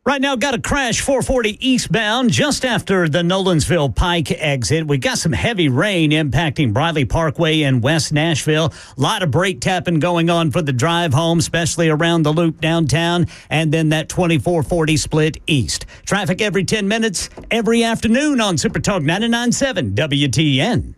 Right now, got a crash 440 eastbound just after the Nolensville Pike exit. We got some heavy rain impacting Briley Parkway in West Nashville. A lot of brake tapping going on for the drive home, especially around the loop downtown, and then that 2440 split east. Traffic every 10 minutes, every afternoon on Super Talk 99.7 WTN.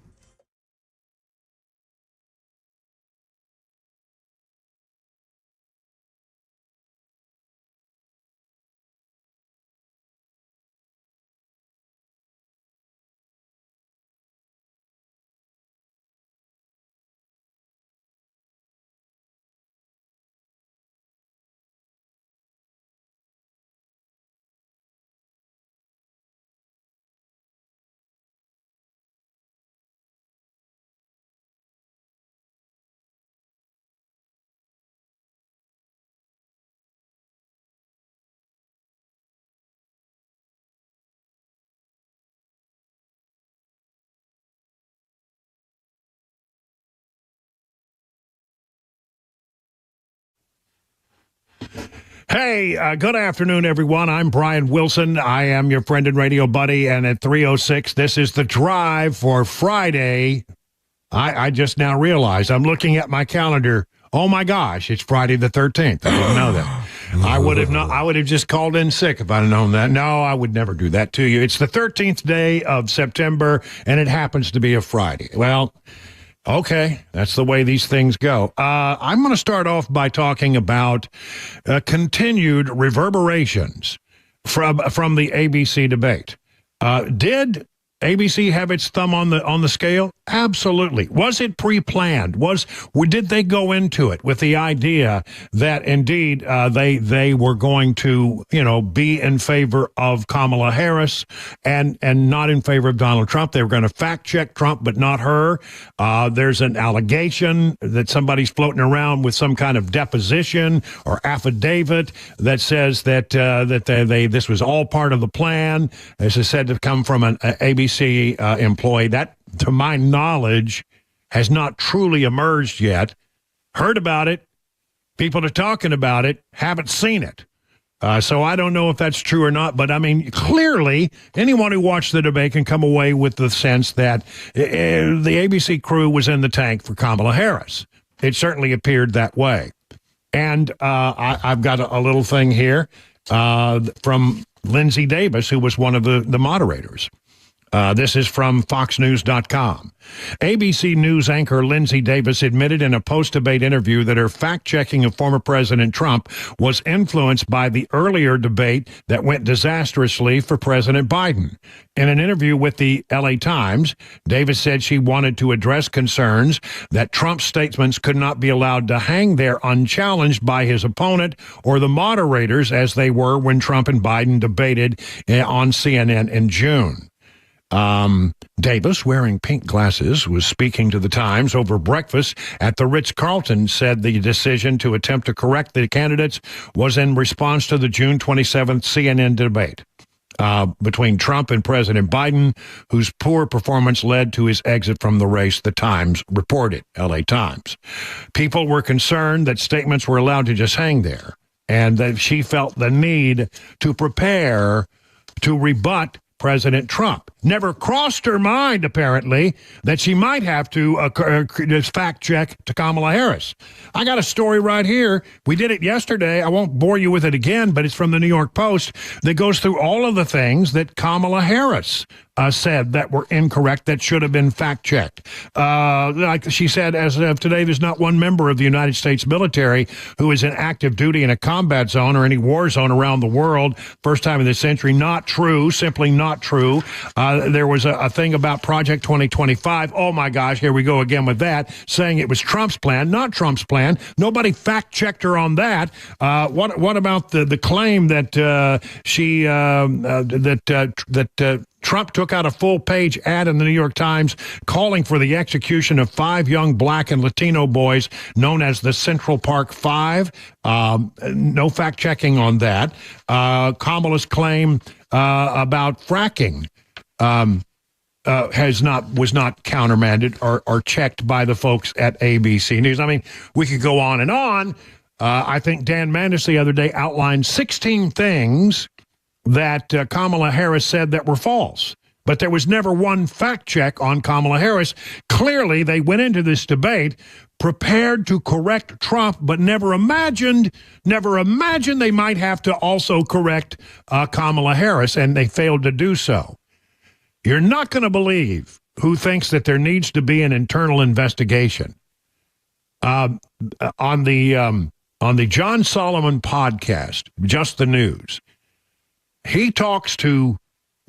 Hey, good afternoon, everyone. I'm Brian Wilson. I am your friend and radio buddy, and at 3:06, this is the drive for Friday. I just now realized I'm looking at my calendar. Oh my gosh, it's Friday the 13th. I didn't know that. I would have just called in sick if I'd have known that. No, I would never do that to you. It's the 13th day of September, and it happens to be a Friday. Well, okay, that's the way these things go. I'm going to start off by talking about continued reverberations from the ABC debate. Did ABC have its thumb on the scale? Absolutely. Was it pre-planned? Did they go into it with the idea that indeed they were going to be in favor of Kamala Harris and not in favor of Donald Trump? They were going to fact check Trump, but not her. There's an allegation that somebody's floating around with some kind of deposition or affidavit that says that this was all part of the plan. This is said to come from an ABC employee. That, to my knowledge, has not truly emerged yet. Heard about it. People are talking about it. Haven't seen it. So I don't know if that's true or not. But, I mean, clearly, anyone who watched the debate can come away with the sense that the ABC crew was in the tank for Kamala Harris. It certainly appeared that way. And I've got a little thing here from Lindsay Davis, who was one of the moderators. This is from FoxNews.com. ABC News anchor Lindsay Davis admitted in a post-debate interview that her fact-checking of former President Trump was influenced by the earlier debate that went disastrously for President Biden. In an interview with the LA Times, Davis said she wanted to address concerns that Trump's statements could not be allowed to hang there unchallenged by his opponent or the moderators as they were when Trump and Biden debated on CNN in June. Davis, wearing pink glasses, was speaking to the Times over breakfast at the Ritz-Carlton, said the decision to attempt to correct the candidates was in response to the June 27th CNN debate between Trump and President Biden, whose poor performance led to his exit from the race, the Times reported, LA Times. People were concerned that statements were allowed to just hang there, and that she felt the need to prepare to rebut President Trump. Never crossed her mind, apparently, that she might have to fact check to Kamala Harris. I got a story right here. We did it yesterday. I won't bore you with it again, but it's from the New York Post that goes through all of the things that Kamala Harris said that were incorrect, that should have been fact-checked. Like she said, as of today, there's not one member of the United States military who is in active duty in a combat zone or any war zone around the world. First time in this century. Not true. Simply not true. There was a thing about Project 2025. Oh, my gosh, here we go again with that, saying it was Trump's plan. Not Trump's plan. Nobody fact-checked her on that. What about the claim that Trump took out a full-page ad in the New York Times calling for the execution of 5 young black and Latino boys known as the Central Park Five? No fact-checking on that. Kamala's claim about fracking was not countermanded or checked by the folks at ABC News. I mean, we could go on and on. I think Dan Mandis the other day outlined 16 things that Kamala Harris said that were false. But there was never one fact check on Kamala Harris. Clearly, they went into this debate prepared to correct Trump, but never imagined they might have to also correct Kamala Harris, and they failed to do so. You're not going to believe who thinks that there needs to be an internal investigation. On the John Solomon podcast, Just the News, he talks to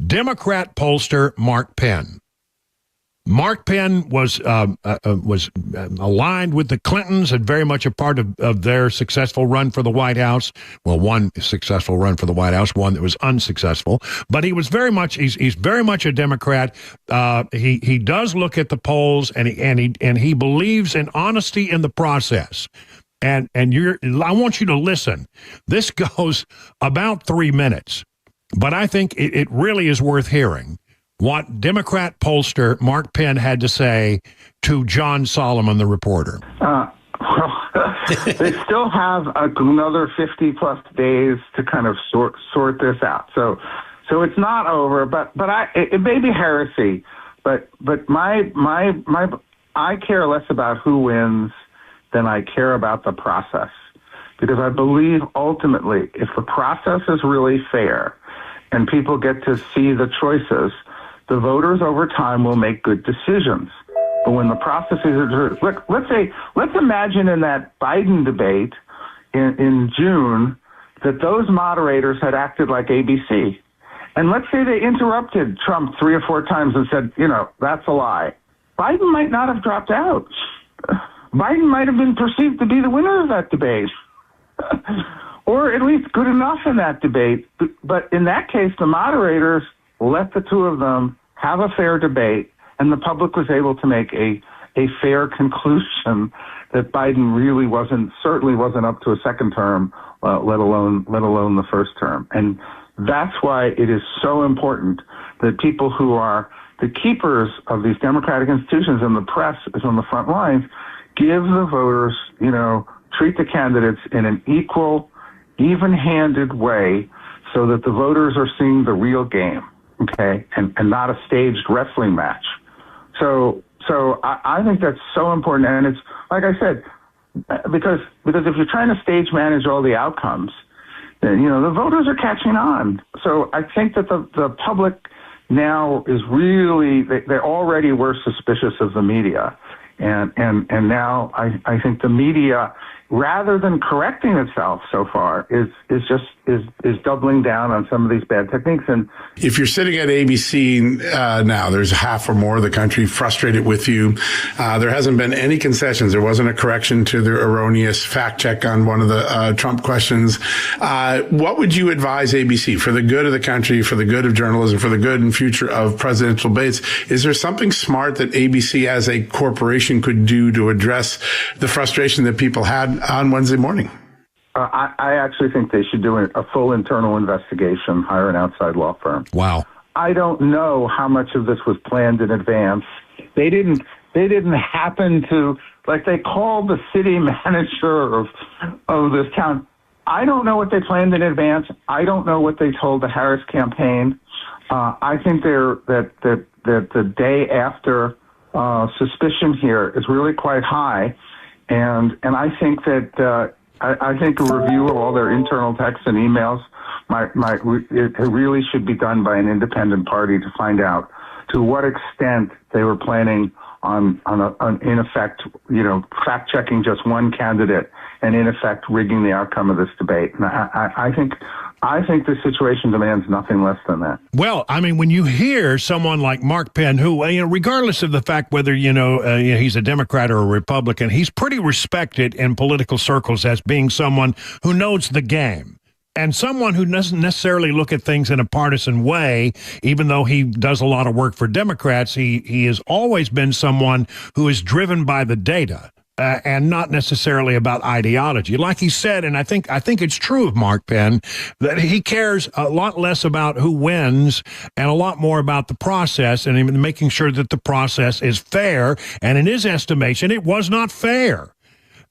Democrat pollster Mark Penn. Mark Penn was aligned with the Clintons and very much a part of their successful run for the White House. Well, one successful run for the White House, one that was unsuccessful. But he was very much he's very much a Democrat. He does look at the polls and he believes in honesty in the process. And I want you to listen. This goes about 3 minutes. But I think it really is worth hearing what Democrat pollster Mark Penn had to say to John Solomon, the reporter. They still have another 50-plus days to kind of sort this out. So it's not over. But it may be heresy. But I care less about who wins than I care about the process, because I believe ultimately, if the process is really fair and people get to see the choices, the voters over time will make good decisions. But when the process is, let's imagine in that Biden debate in June that those moderators had acted like ABC. And let's say they interrupted Trump 3 or 4 times and said, that's a lie. Biden might not have dropped out. Biden might have been perceived to be the winner of that debate. Or at least good enough in that debate. But in that case, the moderators let the two of them have a fair debate, and the public was able to make a fair conclusion that Biden really certainly wasn't up to a second term, let alone the first term. And that's why it is so important that people who are the keepers of these democratic institutions, and the press is on the front lines, give the voters, treat the candidates in an equal, even-handed way so that the voters are seeing the real game, okay, and not a staged wrestling match. So I think that's so important. And it's, like I said, because if you're trying to stage manage all the outcomes, then, the voters are catching on. So I think that the public now is really, they already were suspicious of the media. And now I think the media, rather than correcting itself so far, is doubling down on some of these bad techniques. And if you're sitting at ABC now, there's half or more of the country frustrated with you. There hasn't been any concessions. There wasn't a correction to the erroneous fact check on one of the Trump questions. What would you advise ABC for the good of the country, for the good of journalism, for the good and future of presidential debates? Is there something smart that ABC as a corporation could do to address the frustration that people had on Wednesday morning? I actually think they should do a full internal investigation, hire an outside law firm. Wow. I don't know how much of this was planned in advance. They didn't happen to, they called the city manager of this town. I don't know what they planned in advance. I don't know what they told the Harris campaign. I think that the day after suspicion here is really quite high, and I think that I think a review of all their internal texts and emails it really should be done by an independent party to find out to what extent they were planning on in effect, fact checking just one candidate and in effect rigging the outcome of this debate. And I think the situation demands nothing less than that. Well, I mean, when you hear someone like Mark Penn, who, regardless of the fact whether, he's a Democrat or a Republican, he's pretty respected in political circles as being someone who knows the game. And someone who doesn't necessarily look at things in a partisan way, even though he does a lot of work for Democrats, he has always been someone who is driven by the data. And not necessarily about ideology. Like he said, and I think it's true of Mark Penn, that he cares a lot less about who wins and a lot more about the process and even making sure that the process is fair. And in his estimation, it was not fair.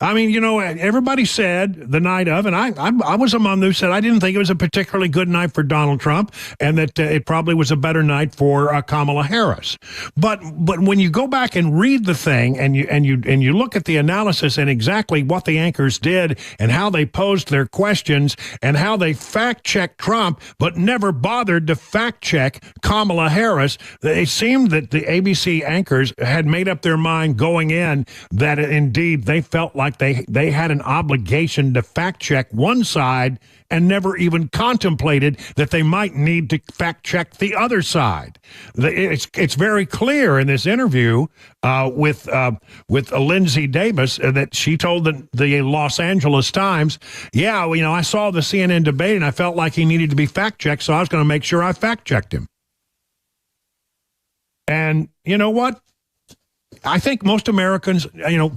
I mean, everybody said the night of, and I was among those who said I didn't think it was a particularly good night for Donald Trump, and that it probably was a better night for Kamala Harris. But when you go back and read the thing, and you look at the analysis and exactly what the anchors did and how they posed their questions and how they fact checked Trump, but never bothered to fact check Kamala Harris, it seemed that the ABC anchors had made up their mind going in that indeed they felt like they had an obligation to fact check one side and never even contemplated that they might need to fact check the other side. It's very clear in this interview with Lindsay Davis that she told the Los Angeles Times, yeah, I saw the CNN debate and I felt like he needed to be fact checked, so I was going to make sure I fact checked him. And you know what? I think most Americans,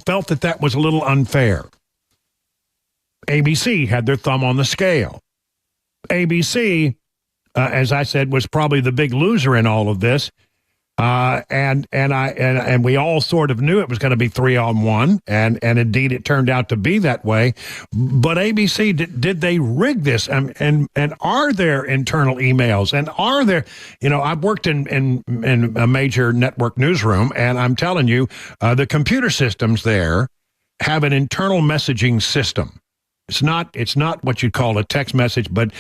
felt that was a little unfair. ABC had their thumb on the scale. ABC, as I said, was probably the big loser in all of this. And we all sort of knew it was going to be 3-on-1, and indeed it turned out to be that way. But ABC, did they rig this? And are there internal emails? And are there, I've worked in a major network newsroom, and I'm telling you, the computer systems there have an internal messaging system. It's not what you'd call a text message, but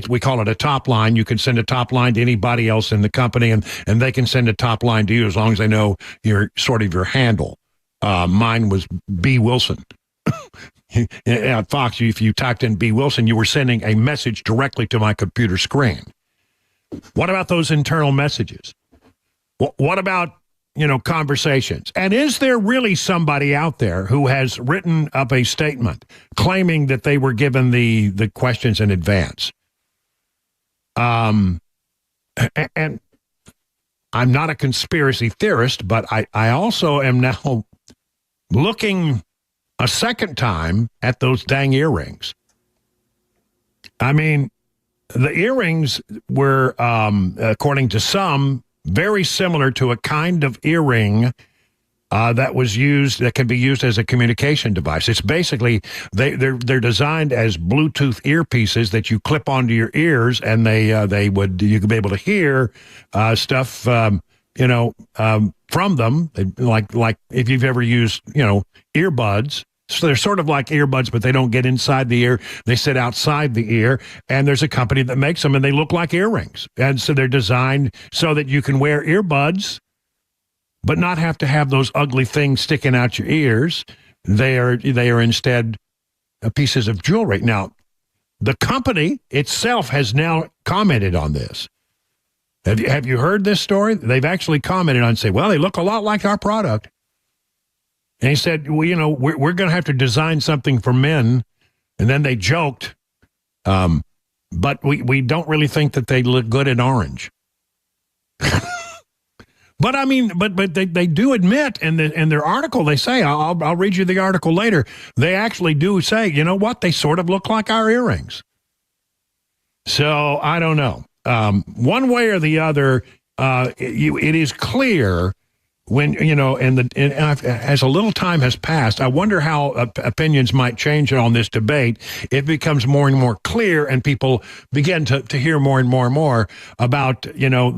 we call it a top line. You can send a top line to anybody else in the company, and they can send a top line to you as long as they know your handle. Mine was B. Wilson. At Fox, if you typed in B. Wilson, you were sending a message directly to my computer screen. What about those internal messages? What about conversations? And is there really somebody out there who has written up a statement claiming that they were given the questions in advance? And I'm not a conspiracy theorist, but I also am now looking a second time at those dang earrings. I mean, the earrings were, according to some, very similar to a kind of earring that can be used as a communication device. It's basically they're designed as Bluetooth earpieces that you clip onto your ears, and you could be able to hear stuff from them, like if you've ever used earbuds. So they're sort of like earbuds, but they don't get inside the ear. They sit outside the ear, and there's a company that makes them, and they look like earrings. And so they're designed so that you can wear earbuds, but not have to have those ugly things sticking out your ears. They are instead pieces of jewelry. Now, the company itself has now commented on this. Have you heard this story? They've actually commented on, say, well, they look a lot like our product. And he said, well, we're going to have to design something for men. And then they joked, but we don't really think that they look good in orange. But I mean, but they do admit in their article, they say, I'll read you the article later. They actually do say, you know what? They sort of look like our earrings. So I don't know. One way or the other, it is clear when, as a little time has passed, I wonder how opinions might change on this debate. It becomes more and more clear, and people begin to hear more and more about,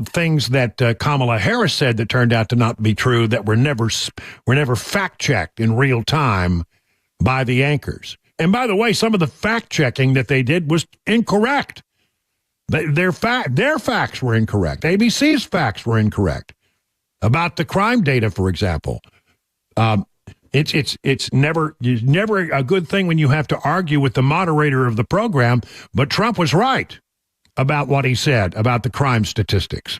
things that Kamala Harris said that turned out to not be true, that were never fact-checked in real time by the anchors. And by the way, some of the fact-checking that they did was incorrect. Their facts were incorrect. ABC's facts were incorrect. About the crime data, for example, it's never a good thing when you have to argue with the moderator of the program. But Trump was right about what he said about the crime statistics.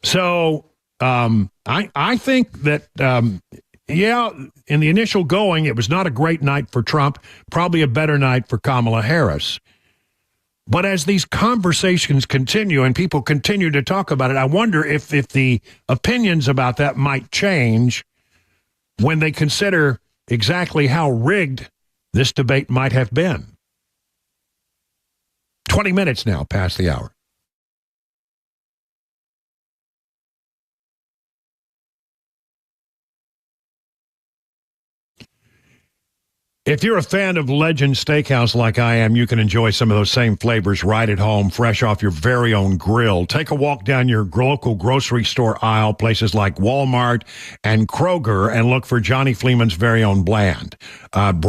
So I think that in the initial going, it was not a great night for Trump. Probably a better night for Kamala Harris. But as these conversations continue and people continue to talk about it, I wonder if the opinions about that might change when they consider exactly how rigged this debate might have been. 20 minutes now past the hour. If you're a fan of Legend Steakhouse like I am, you can enjoy some of those same flavors right at home, fresh off your very own grill. Take a walk down your local grocery store aisle, places like Walmart and Kroger, and look for Johnny Fleeman's very own brand. Johnny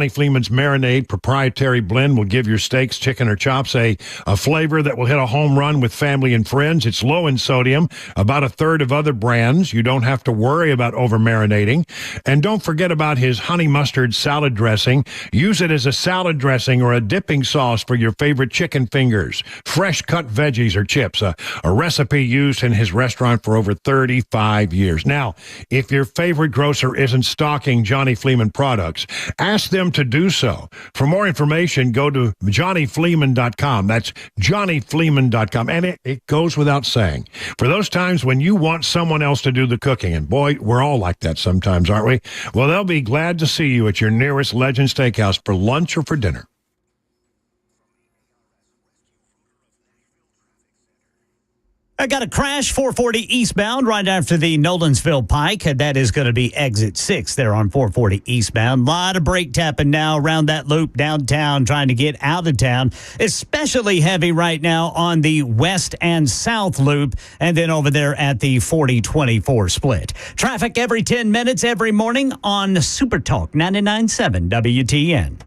Fleeman's Marinade proprietary blend will give your steaks, chicken, or chops a flavor that will hit a home run with family and friends. It's low in sodium, about a third of other brands. You don't have to worry about over-marinating. And don't forget about his honey mustard salad dressing. Use it as a salad dressing or a dipping sauce for your favorite chicken fingers, fresh cut veggies or chips, a recipe used in his restaurant for over 35 years. Now, if your favorite grocer isn't stocking Johnny Fleeman products, ask them to do so. For more information, go to johnnyfleeman.com. That's johnnyfleeman.com. And it goes without saying, for those times when you want someone else to do the cooking, and boy, we're all like that sometimes, aren't we? Well, they'll be glad to see you at your nearest Legend Steakhouse for lunch or for dinner. I got a crash 440 eastbound right after the Nolensville Pike. That is going to be exit 6 there on 440 eastbound. A lot of brake tapping now around that loop downtown trying to get out of town. Especially heavy right now on the west and south loop and then over there at the 40-24 split. Traffic every 10 minutes every morning on Super Talk 99.7 WTN.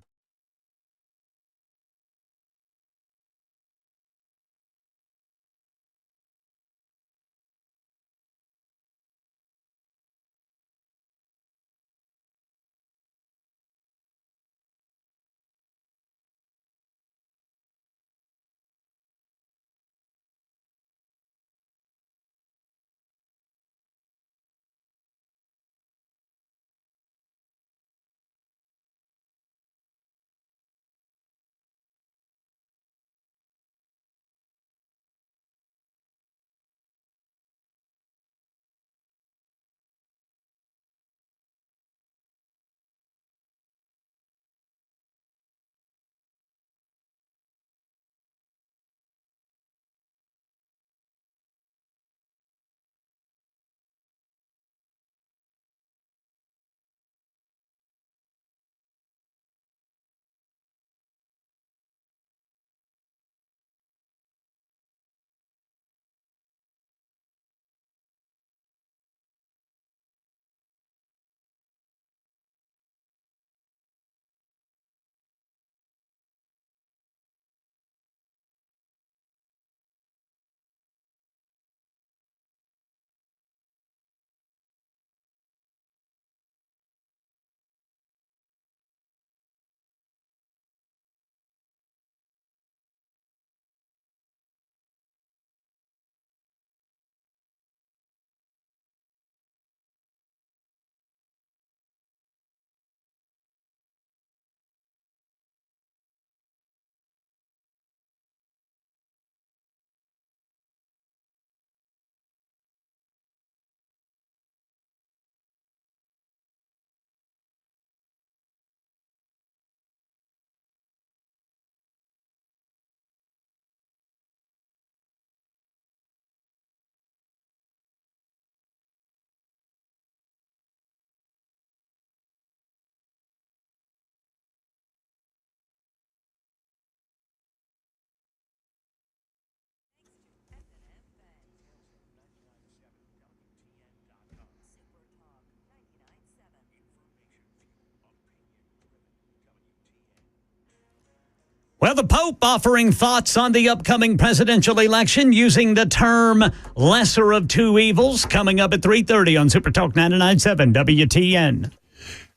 Well, the Pope offering thoughts on the upcoming presidential election using the term lesser of two evils, coming up at 3:30 on Super Talk 99.7 WTN.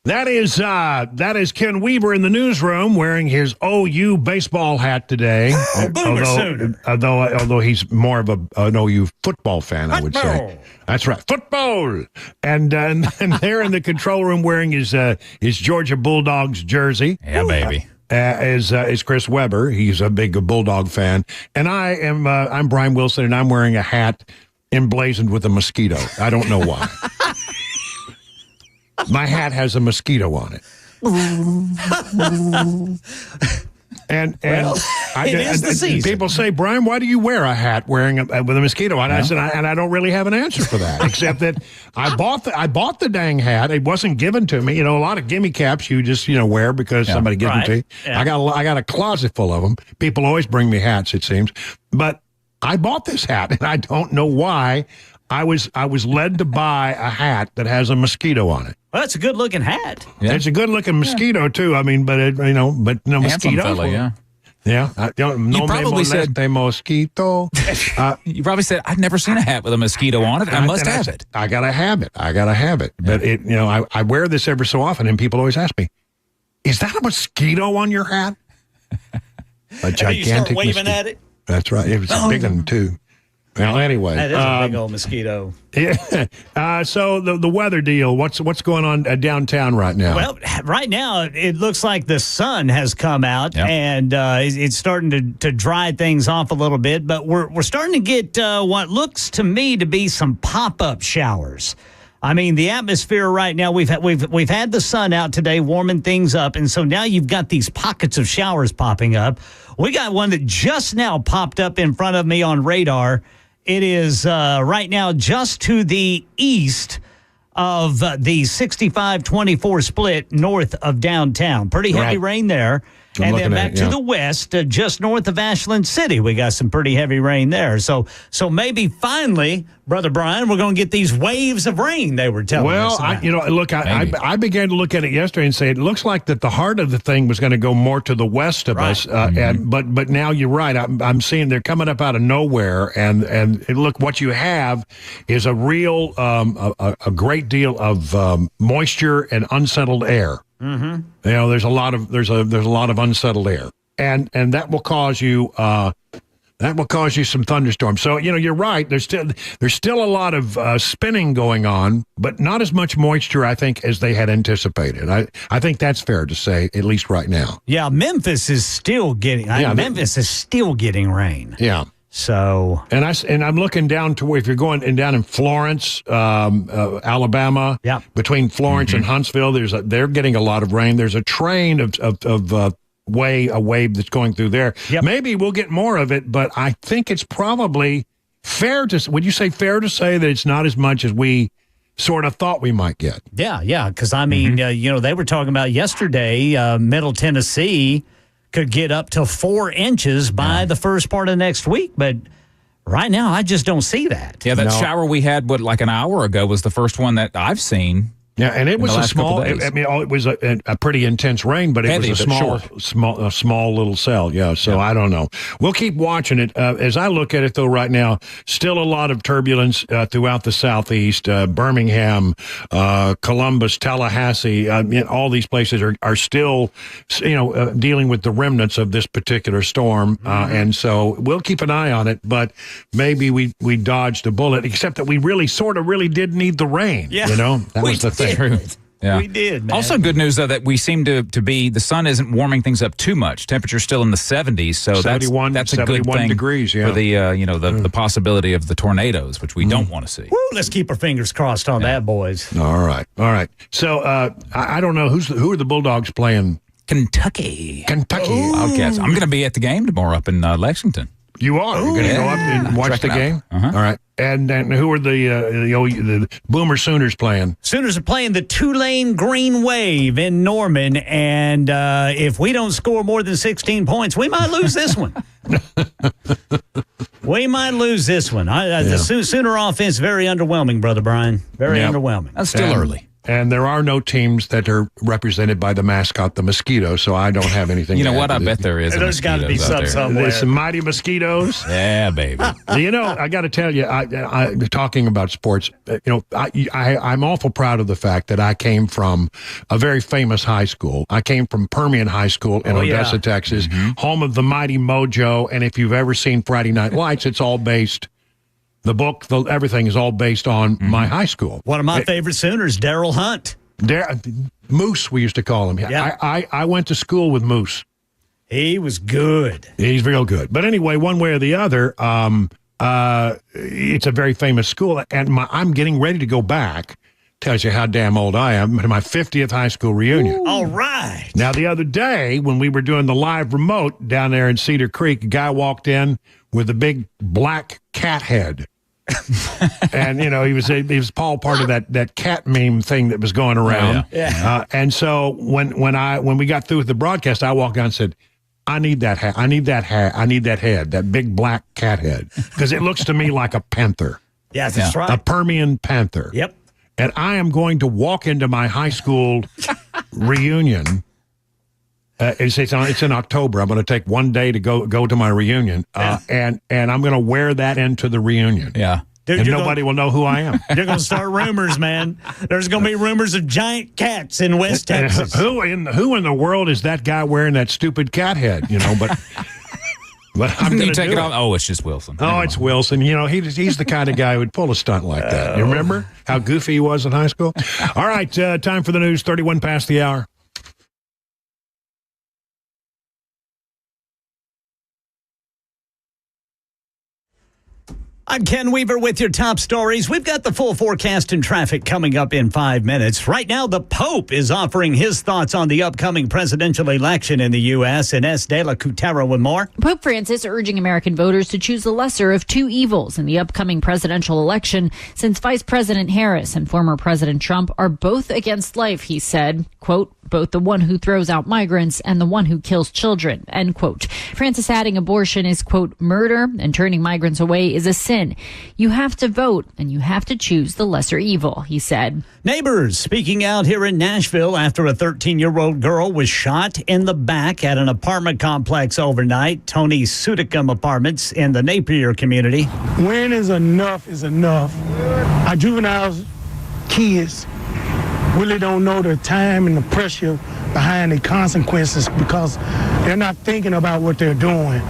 That is Ken Weaver in the newsroom wearing his OU baseball hat today. Although he's more of an OU football fan, I would say. That's right, football. And there in the control room wearing his Georgia Bulldogs jersey. Yeah, baby. Is Chris Weber. He's a big Bulldog fan. And I'm Brian Wilson, and I'm wearing a hat emblazoned with a mosquito. I don't know why. My hat has a mosquito on it. And it is the season. People say, Brian, why do you wear a hat with a mosquito on? I said, I don't really have an answer for that, except that I bought the dang hat. It wasn't given to me. A lot of gimme caps you just wear because somebody gives them to you. Yeah. I got a closet full of them. People always bring me hats, it seems, but I bought this hat, and I don't know why. I was led to buy a hat that has a mosquito on it. Well, that's a good looking hat. Yeah. It's a good looking mosquito too. I mean, but no mosquito. Fella, yeah. Yeah. You probably said mosquito. You probably said, I've never seen a hat with a mosquito on it. I must have it. I gotta have it. But I wear this every so often, and people always ask me, "Is that a mosquito on your hat?" A gigantic you start waving mosquito. At it. That's right. It was a big one too. Well, anyway, that is a big old mosquito. Yeah. So the weather deal. What's going on downtown right now? Well, right now it looks like the sun has come out and it's starting to dry things off a little bit. But we're starting to get what looks to me to be some pop-up showers. I mean, the atmosphere right now, we've had the sun out today warming things up, and so now you've got these pockets of showers popping up. We got one that just now popped up in front of me on radar. It is right now just to the east of the 65-24 split north of downtown. Pretty heavy rain there. And then back to the west, just north of Ashland City, we got some pretty heavy rain there. So maybe finally, Brother Brian, we're going to get these waves of rain they were telling us about. Look, I began to look at it yesterday and say it looks like that the heart of the thing was going to go more to the west of us. But now you're right. I'm seeing they're coming up out of nowhere, and look, what you have is a real a great deal of moisture and unsettled air. Mm-hmm. There's a lot of unsettled air, and that will cause you some thunderstorms. So you're right. There's still a lot of spinning going on, but not as much moisture, I think, as they had anticipated. I think that's fair to say, at least right now. Yeah, Memphis is still getting. Memphis is still getting rain. Yeah. So and I'm looking down to where if you're going down in Florence, Alabama, between Florence and Huntsville, they're getting a lot of rain. There's a train of wave that's going through there. Yep. Maybe we'll get more of it, but I think it's probably fair to. Would you say fair to say that it's not as much as we sort of thought we might get? Yeah, because I mean, they were talking about yesterday, Middle Tennessee could get up to 4 inches by the first part of next week. But right now, I just don't see that. Yeah, that shower we had, like an hour ago, was the first one that I've seen. Yeah, and it was a small. It was a pretty intense rain, but it was a small little cell. Yeah, so I don't know. We'll keep watching it. As I look at it, though, right now, still a lot of turbulence throughout the southeast. Birmingham, Columbus, Tallahassee, all these places are still, dealing with the remnants of this particular storm, and so we'll keep an eye on it. But maybe we dodged a bullet, except that we really did need the rain. Yeah, that was the thing. True. Yeah. We did, man. Also good news, though, that we seem to be, the sun isn't warming things up too much. Temperature's still in the 70s, so that's a good thing degrees, for the, the possibility of the tornadoes, which we don't want to see. Woo, let's keep our fingers crossed on that, boys. All right. So I don't know, who are the Bulldogs playing? Kentucky. Wildcats. I'm going to be at the game tomorrow up in Lexington. You are? You're going to go up and watch the game? Uh-huh. All right. And who are the Boomer Sooners playing? Sooners are playing the Tulane Green Wave in Norman, and if we don't score more than 16 points, we might lose this one. The Sooner offense, very underwhelming, Brother Brian. Very underwhelming. That's still early. And there are no teams that are represented by the mascot, the mosquito, so I don't have anything You know what? I bet there is. There's got to be some somewhere. There's some mighty mosquitoes. Yeah, baby. I got to tell you, I talking about sports, I'm awful proud of the fact that I came from a very famous high school. I came from Permian High School in Odessa, Texas, home of the mighty Mojo, and if you've ever seen Friday Night Lights, it's all based... everything is all based on my high school. One of my favorite Sooners, Darrell Hunt. Moose, we used to call him. Yeah. I went to school with Moose. He was good. He's real good. But anyway, one way or the other, it's a very famous school, and I'm getting ready to go back tells you how damn old I am, to my 50th high school reunion. Ooh. All right. Now, the other day, when we were doing the live remote down there in Cedar Creek, a guy walked in with a big black cat head. And, he was all part of that cat meme thing that was going around. Oh, yeah. And so when we got through with the broadcast, I walked down and said, I need that hat. I need that hat. I need that head, that big black cat head, because it looks to me like a panther. Yes, that's right. A Permian panther. Yep. And I am going to walk into my high school reunion. It's in October. I'm going to take one day to go to my reunion, and I'm going to wear that into the reunion. Yeah. Dude, and nobody will know who I am. You're going to start rumors, man. There's going to be rumors of giant cats in West Texas. Who in the world is that guy wearing that stupid cat head? But I'm going to take it off. Oh, it's just Wilson. Oh, it's Wilson. He's the kind of guy who would pull a stunt like that. You remember how goofy he was in high school? All right, time for the news. 31 past the hour. I'm Ken Weaver with your top stories. We've got the full forecast and traffic coming up in 5 minutes. Right now, the Pope is offering his thoughts on the upcoming presidential election in the U.S. Ines de la Cutera with more. Pope Francis urging American voters to choose the lesser of two evils in the upcoming presidential election, since Vice President Harris and former President Trump are both against life, he said, quote, both the one who throws out migrants and the one who kills children, end quote. Francis adding abortion is, quote, murder, and turning migrants away is a sin. You have to vote, and you have to choose the lesser evil, he said. Neighbors speaking out here in Nashville after a 13-year-old girl was shot in the back at an apartment complex overnight. Tony Sudicum Apartments in the Napier community. When is enough is enough. Our juveniles, kids, really don't know the time and the pressure behind the consequences, because they're not thinking about what they're doing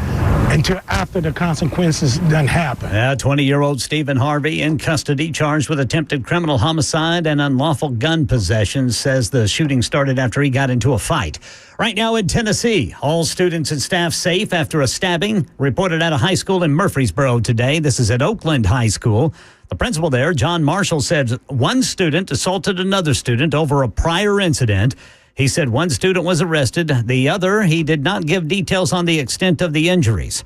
until after the consequences done happen. 20-year-old Stephen Harvey in custody, charged with attempted criminal homicide and unlawful gun possession, says the shooting started after he got into a fight. Right now in Tennessee, all students and staff safe after a stabbing reported at a high school in Murfreesboro today. This is at Oakland High School. The principal there, John Marshall, said one student assaulted another student over a prior incident. He said one student was arrested. The other, he did not give details on the extent of the injuries.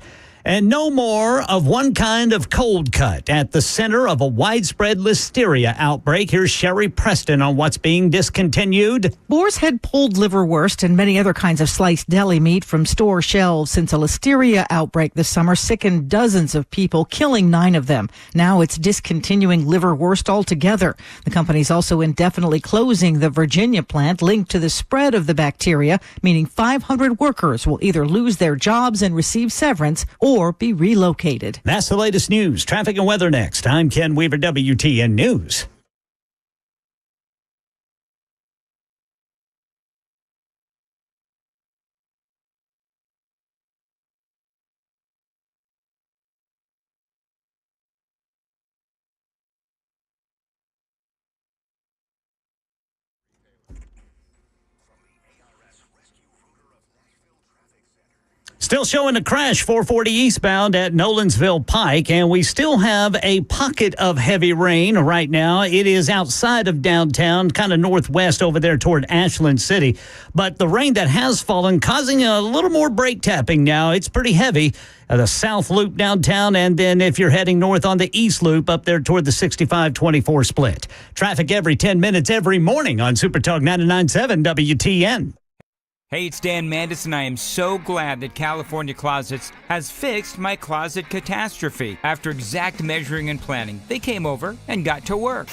And no more of one kind of cold cut at the center of a widespread listeria outbreak. Here's Sherry Preston on what's being discontinued. Boar's Head pulled liverwurst and many other kinds of sliced deli meat from store shelves since a listeria outbreak this summer sickened dozens of people, killing 9 of them. Now it's discontinuing liverwurst altogether. The company's also indefinitely closing the Virginia plant linked to the spread of the bacteria, meaning 500 workers will either lose their jobs and receive severance or be relocated. That's the latest news. Traffic and weather next. I'm Ken Weaver, WTN News. Still showing a crash 440 eastbound at Nolensville Pike, and we still have a pocket of heavy rain right now. It is outside of downtown, kind of northwest over there toward Ashland City. But the rain that has fallen causing a little more brake tapping now. It's pretty heavy. The South Loop downtown, and then if you're heading north on the East Loop up there toward the 65-24 split. Traffic every 10 minutes every morning on Super Talk 99.7 WTN. Hey, it's Dan Mandis, and I am so glad that California Closets has fixed my closet catastrophe. After exact measuring and planning, they came over and got to work.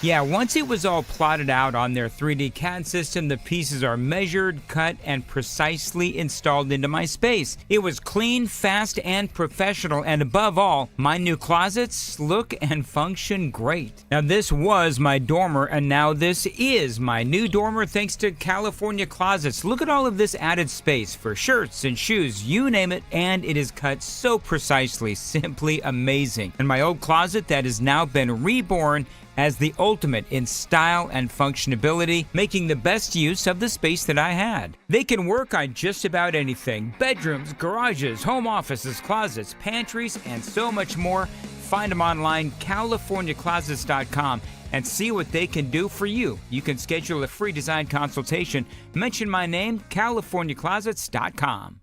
Yeah, once it was all plotted out on their 3D CAD system, the pieces are measured, cut, and precisely installed into my space. It was clean, fast, and professional, and above all, my new closets look and function great. Now, this was my dormer, and now this is my new dormer thanks to California Closets. Look at all of this added space for shirts and shoes, you name it, and it is cut so precisely, simply amazing. And my old closet that has now been reborn as the ultimate in style and functionability, making the best use of the space that I had. They can work on just about anything: bedrooms, garages, home offices, closets, pantries, and so much more. find them online, CaliforniaClosets.com, and see what they can do for you. You can schedule a free design consultation. Mention my name, CaliforniaClosets.com.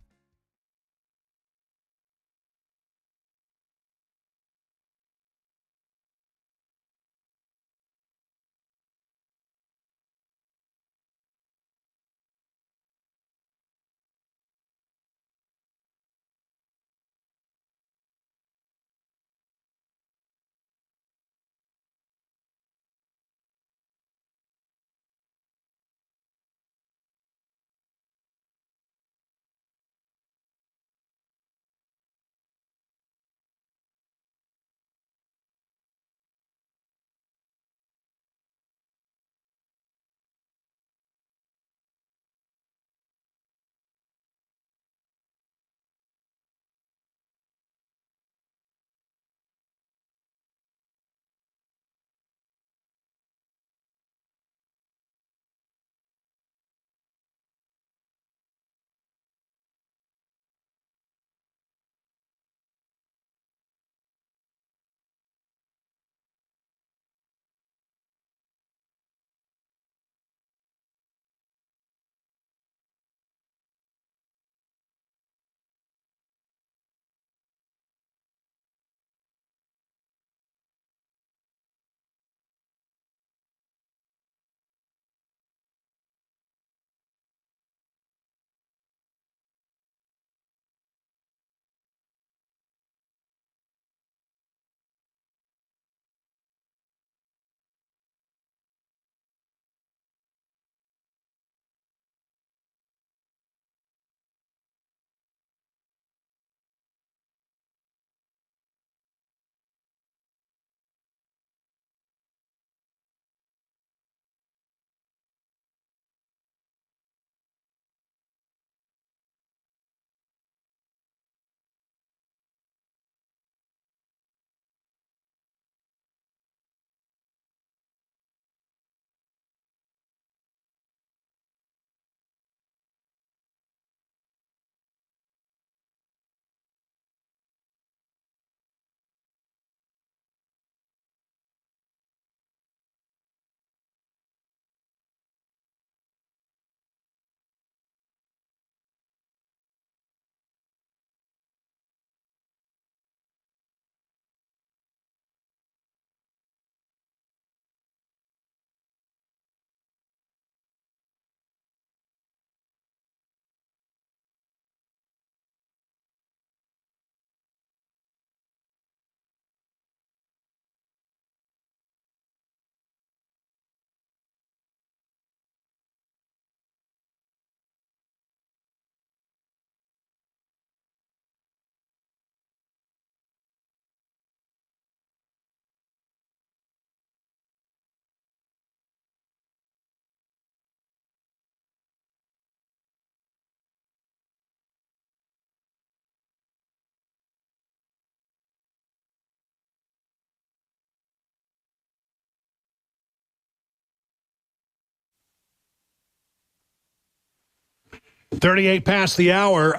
.38 past the hour.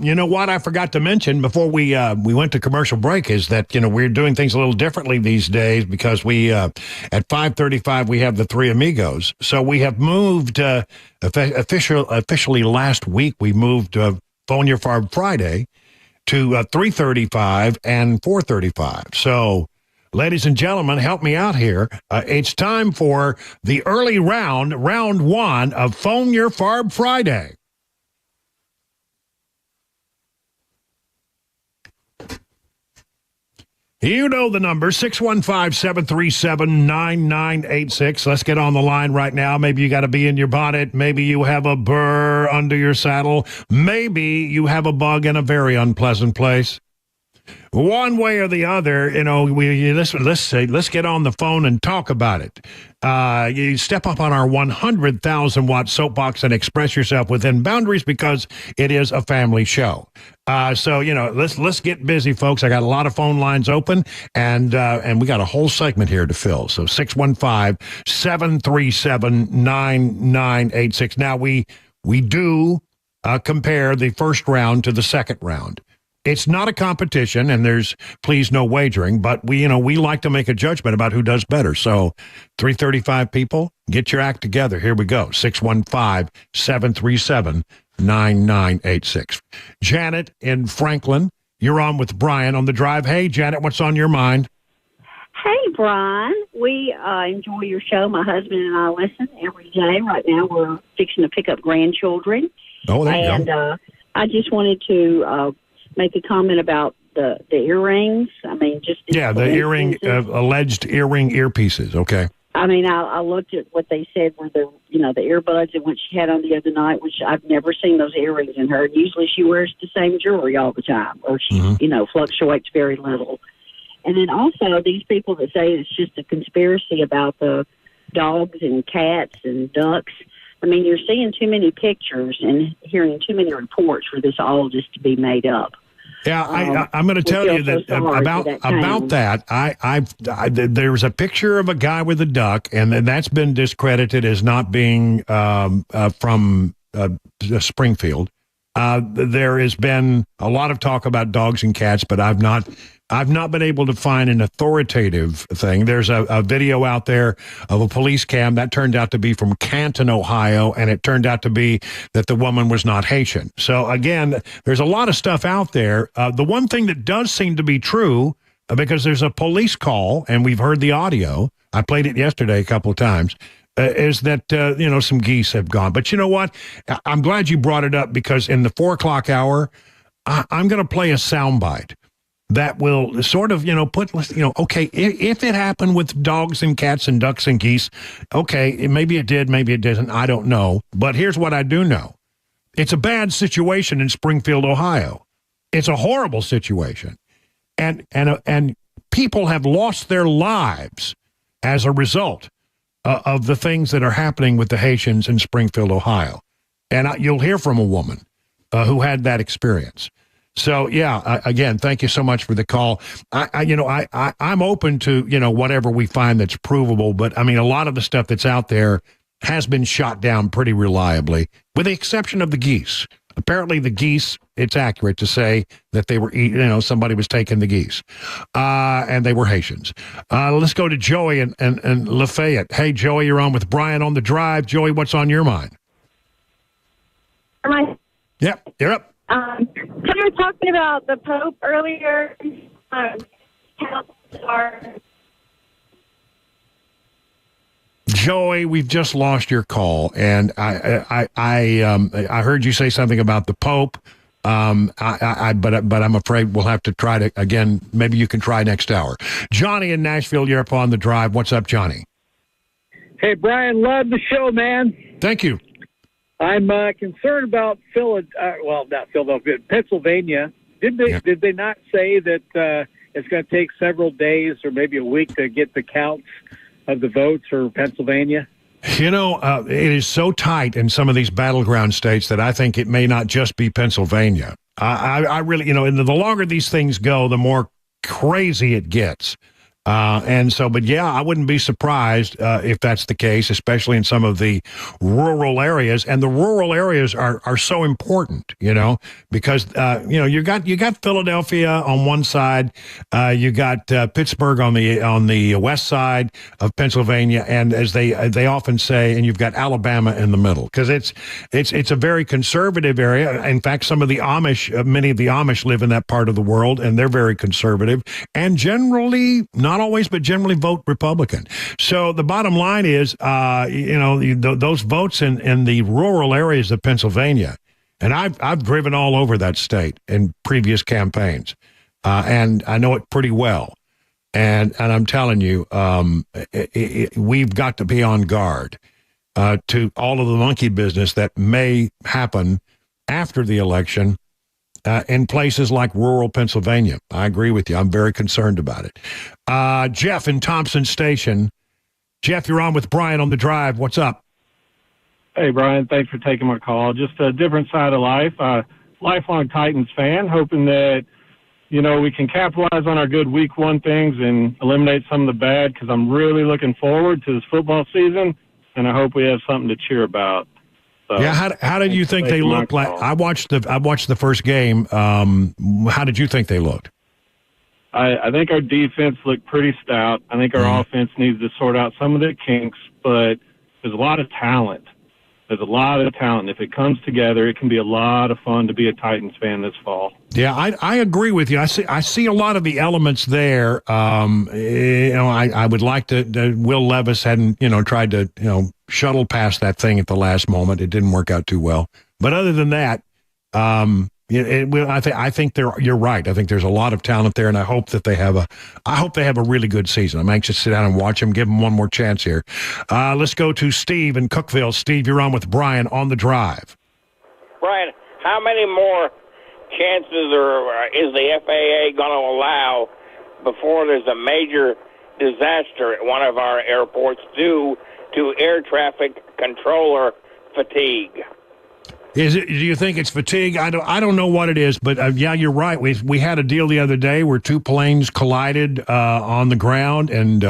You know what I forgot to mention before we went to commercial break is that, you know, we're doing things a little differently these days because we, at 5:35, we have the Three Amigos. So we have moved, officially last week, we moved Fone URFARB Friday to 3:35 and 4:35. So, ladies and gentlemen, help me out here. It's time for the early round one of Fone URFARB Friday. You know the number, 615-737-9986. Let's get on the line right now. Maybe you got to be in your bonnet. Maybe you have a burr under your saddle. Maybe you have a bug in a very unpleasant place. One way or the other, you know, let's get on the phone and talk about it. You step up on our 100,000-watt soapbox and express yourself within boundaries because it is a family show. So, you know, let's get busy, folks. I got a lot of phone lines open, and we got a whole segment here to fill. So 615-737-9986. Now, we do compare the first round to the second round. It's not a competition, and there's please no wagering, but we like to make a judgment about who does better. So 335 people, get your act together. Here we go. 615-737-9986. Janet in Franklin, you're on with Brian on the drive. Hey, Janet, what's on your mind? Hey, Brian. We enjoy your show. My husband and I listen every day. Right now, we're fixing to pick up grandchildren. Oh, there you go. I just wanted to make a comment about the earrings. I mean, just the alleged earring earpieces. Okay. I mean, I looked at what they said were the earbuds and what she had on the other night, which I've never seen those earrings in her. Usually, she wears the same jewelry all the time, or she fluctuates very little. And then also these people that say it's just a conspiracy about the dogs and cats and ducks. I mean, you're seeing too many pictures and hearing too many reports for this all just to be made up. Yeah, I'm going to tell you that about that. There was a picture of a guy with a duck, and that's been discredited as not being from Springfield. There has been a lot of talk about dogs and cats, but I've not been able to find an authoritative thing. There's a video out there of a police cam that turned out to be from Canton, Ohio, and it turned out to be that the woman was not Haitian. So again, there's a lot of stuff out there. The one thing that does seem to be true, because there's a police call, and we've heard the audio. I played it yesterday a couple of times. Is that, some geese have gone. But you know what? I'm glad you brought it up, because in the 4 o'clock hour, I'm going to play a soundbite that will sort of, okay, if it happened with dogs and cats and ducks and geese, okay, maybe it did, maybe it didn't, I don't know. But here's what I do know. It's a bad situation in Springfield, Ohio. It's a horrible situation. And people have lost their lives as a result of the things that are happening with the Haitians in Springfield, Ohio. And you'll hear from a woman who had that experience. So, yeah, again, thank you so much for the call. I'm open to, whatever we find that's provable. But, I mean, a lot of the stuff that's out there has been shot down pretty reliably, with the exception of the geese. Apparently the geese, it's accurate to say that they were, somebody was taking the geese, and they were Haitians. Let's go to Joey and Lafayette. Hey, Joey, you're on with Brian on the drive. Joey, what's on your mind? Am I? Yep, you're up. So you were talking about the Pope earlier. Joey, we've just lost your call, and I heard you say something about the Pope. But I'm afraid we'll have to try to again. Maybe you can try next hour. Johnny in Nashville, you're up on the drive. What's up, Johnny? Hey, Brian, love the show, man. Thank you. I'm concerned about Pennsylvania. Did they not say that it's going to take several days or maybe a week to get the counts of the votes for Pennsylvania? It is so tight in some of these battleground states that I think it may not just be Pennsylvania. I really, and the longer these things go, the more crazy it gets. But yeah, I wouldn't be surprised if that's the case, especially in some of the rural areas. And the rural areas are so important, because you got Philadelphia on one side, you got Pittsburgh on the west side of Pennsylvania, and as they often say, and you've got Alabama in the middle, because it's a very conservative area. In fact, some of the Amish, many of the Amish live in that part of the world, and they're very conservative, and generally not always, but generally vote Republican. So the bottom line is, those votes in the rural areas of Pennsylvania, and I've driven all over that state in previous campaigns, and I know it pretty well. And I'm telling you, we've got to be on guard to all of the monkey business that may happen after the election. In places like rural Pennsylvania. I agree with you. I'm very concerned about it. Jeff in Thompson Station. Jeff, you're on with Brian on the drive. What's up? Hey, Brian. Thanks for taking my call. Just a different side of life. Lifelong Titans fan, hoping that, we can capitalize on our good week one things and eliminate some of the bad, because I'm really looking forward to this football season, and I hope we have something to cheer about. So yeah, how did you think they looked? Like I watched the first game. How did you think they looked? I think our defense looked pretty stout. I think our offense needs to sort out some of the kinks, but there's a lot of talent. There's a lot of talent. If it comes together, it can be a lot of fun to be a Titans fan this fall. Yeah, I agree with you. I see a lot of the elements there. I would like to. Will Levis hadn't tried to shuttle past that thing at the last moment. It didn't work out too well. But other than that, I think you're right. I think there's a lot of talent there, and I hope they have a really good season. I'm anxious to sit down and watch them, give them one more chance here. Let's go to Steve in Cookeville. Steve, you're on with Brian on the drive. Brian, how many more chances is the FAA going to allow before there's a major disaster at one of our airports due to air traffic controller fatigue? Do you think it's fatigue? I don't know what it is, but yeah, you're right. We had a deal the other day where two planes collided on the ground, and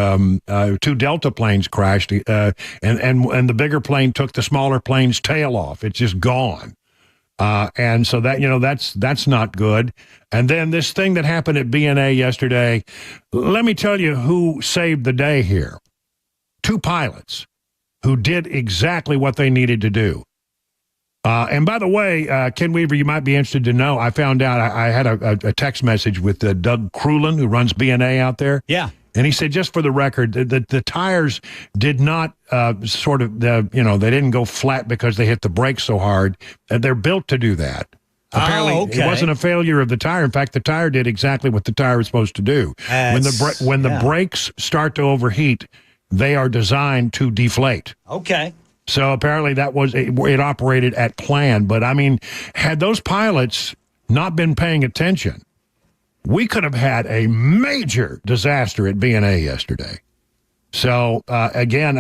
two Delta planes crashed, and the bigger plane took the smaller plane's tail off. It's just gone, and so that's not good. And then this thing that happened at BNA yesterday. Let me tell you who saved the day here. Two pilots who did exactly what they needed to do. And by the way, Ken Weaver, you might be interested to know, I found out I had a text message with Doug Crulin, who runs BNA out there. Yeah. And he said, just for the record, the tires did not they didn't go flat because they hit the brakes so hard. They're built to do that. Apparently, It wasn't a failure of the tire. In fact, the tire did exactly what the tire was supposed to do. When the brakes start to overheat, they are designed to deflate. Okay. So apparently it operated at plan. But, I mean, had those pilots not been paying attention, we could have had a major disaster at BNA yesterday. So, again,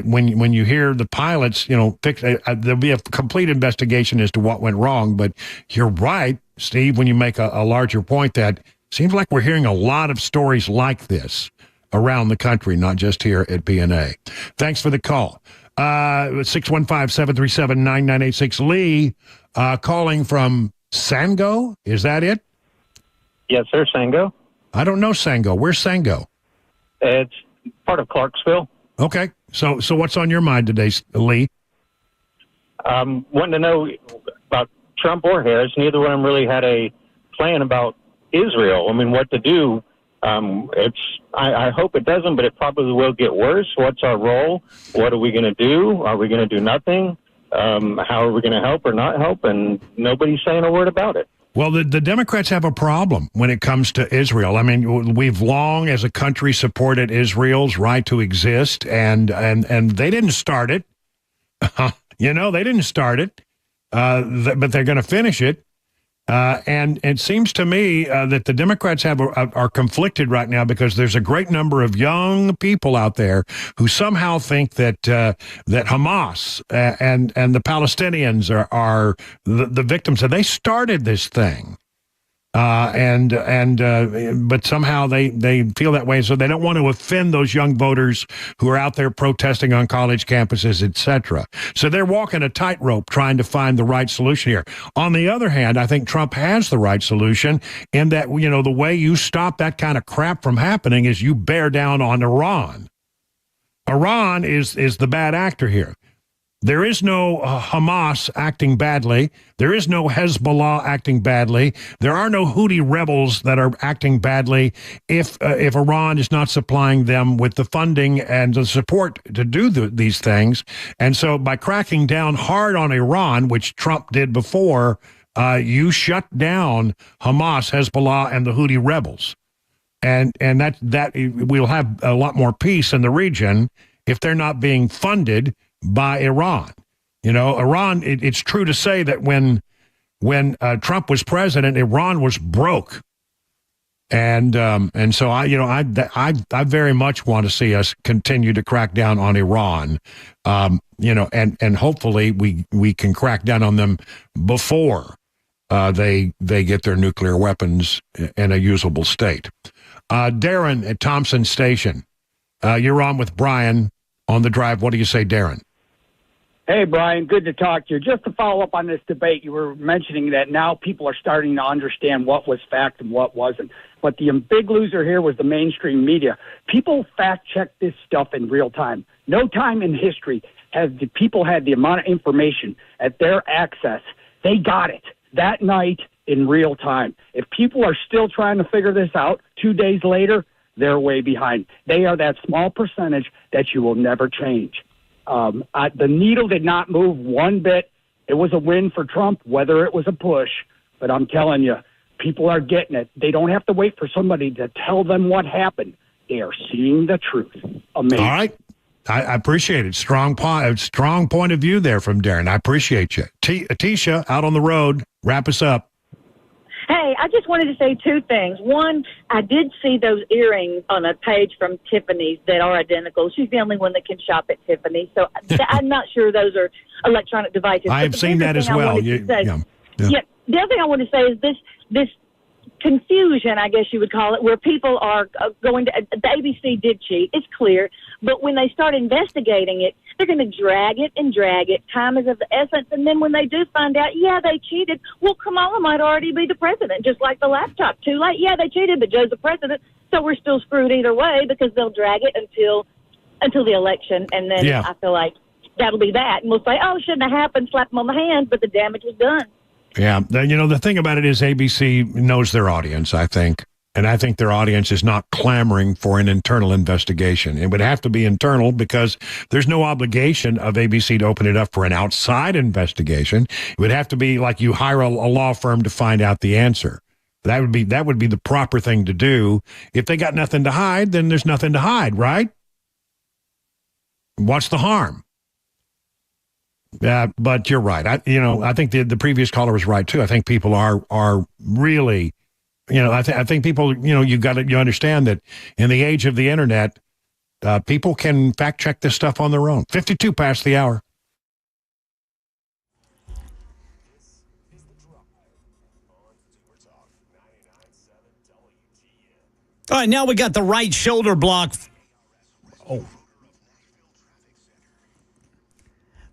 when you hear the pilots, there'll be a complete investigation as to what went wrong. But you're right, Steve, when you make a larger point that seems like we're hearing a lot of stories like this around the country, not just here at BNA. Thanks for the call. 615-737-9986. Lee, calling from Sango. Is that it? Yes, sir, Sango. I don't know Sango. Where's Sango? It's part of Clarksville. Okay. So what's on your mind today, Lee? Wanting to know about Trump or Harris. Neither one of them really had a plan about Israel. I mean, what to do. I hope it doesn't, but it probably will get worse. What's our role? What are we going to do? Are we going to do nothing? How are we going to help or not help? And nobody's saying a word about it. Well, the Democrats have a problem when it comes to Israel. I mean, we've long, as a country, supported Israel's right to exist, and they didn't start it. They didn't start it, but they're going to finish it. And it seems to me that the Democrats are conflicted right now because there's a great number of young people out there who somehow think that Hamas and the Palestinians are the victims, and they started this thing. But somehow they feel that way, so they don't want to offend those young voters who are out there protesting on college campuses, etc. So they're walking a tightrope trying to find the right solution here. On the other hand, I think Trump has the right solution in that, the way you stop that kind of crap from happening is you bear down on Iran. Iran is the bad actor here. There is no Hamas acting badly. There is no Hezbollah acting badly. There are no Houthi rebels that are acting badly if Iran is not supplying them with the funding and the support to do these things. And so by cracking down hard on Iran, which Trump did before, you shut down Hamas, Hezbollah, and the Houthi rebels. And that we'll have a lot more peace in the region if they're not being funded by Iran. Iran, it's true to say that when Trump was president, Iran was broke. And so I very much want to see us continue to crack down on Iran, and hopefully we can crack down on them before they get their nuclear weapons in a usable state. Darren at Thompson Station, you're on with Brian on the drive. What do you say, Darren? Hey, Brian, good to talk to you. Just to follow up on this debate, you were mentioning that now people are starting to understand what was fact and what wasn't. But the big loser here was the mainstream media. People fact-check this stuff in real time. No time in history has the people had the amount of information at their access. They got it that night in real time. If people are still trying to figure this out 2 days later, they're way behind. They are that small percentage that you will never change. The needle did not move one bit. It was a win for Trump, whether it was a push. But I'm telling you, people are getting it. They don't have to wait for somebody to tell them what happened. They are seeing the truth. Amazing. All right. I appreciate it. Strong point of view there from Darren. I appreciate you. Tisha, out on the road, wrap us up. Hey, I just wanted to say two things. One, I did see those earrings on a page from Tiffany's that are identical. She's the only one that can shop at Tiffany's, so I'm not sure those are electronic devices. I have seen that as well. The other thing I want to say is this confusion, I guess you would call it, where people are going to the ABC did cheat. It's clear, but when they start investigating it, they're going to drag it and drag it. Time is of the essence, and then when they do find out, yeah, they cheated. Well, Kamala might already be the president, just like the laptop. Too late. Yeah, they cheated, but Joe's the president, so we're still screwed either way because they'll drag it until the election, and then I feel like that'll be that, and we'll say, oh, shouldn't have happened. Slap them on the hand, but the damage was done. Yeah. The thing about it is ABC knows their audience, I think. And I think their audience is not clamoring for an internal investigation. It would have to be internal because there's no obligation of ABC to open it up for an outside investigation. It would have to be like you hire a law firm to find out the answer. That would be the proper thing to do. If they got nothing to hide, then there's nothing to hide, right? What's the harm? But you're right. I think the previous caller was right too. I think people are really, I think people, you understand that in the age of the internet, people can fact check this stuff on their own. 52 past the hour. All right, now we got the right shoulder block. Oh.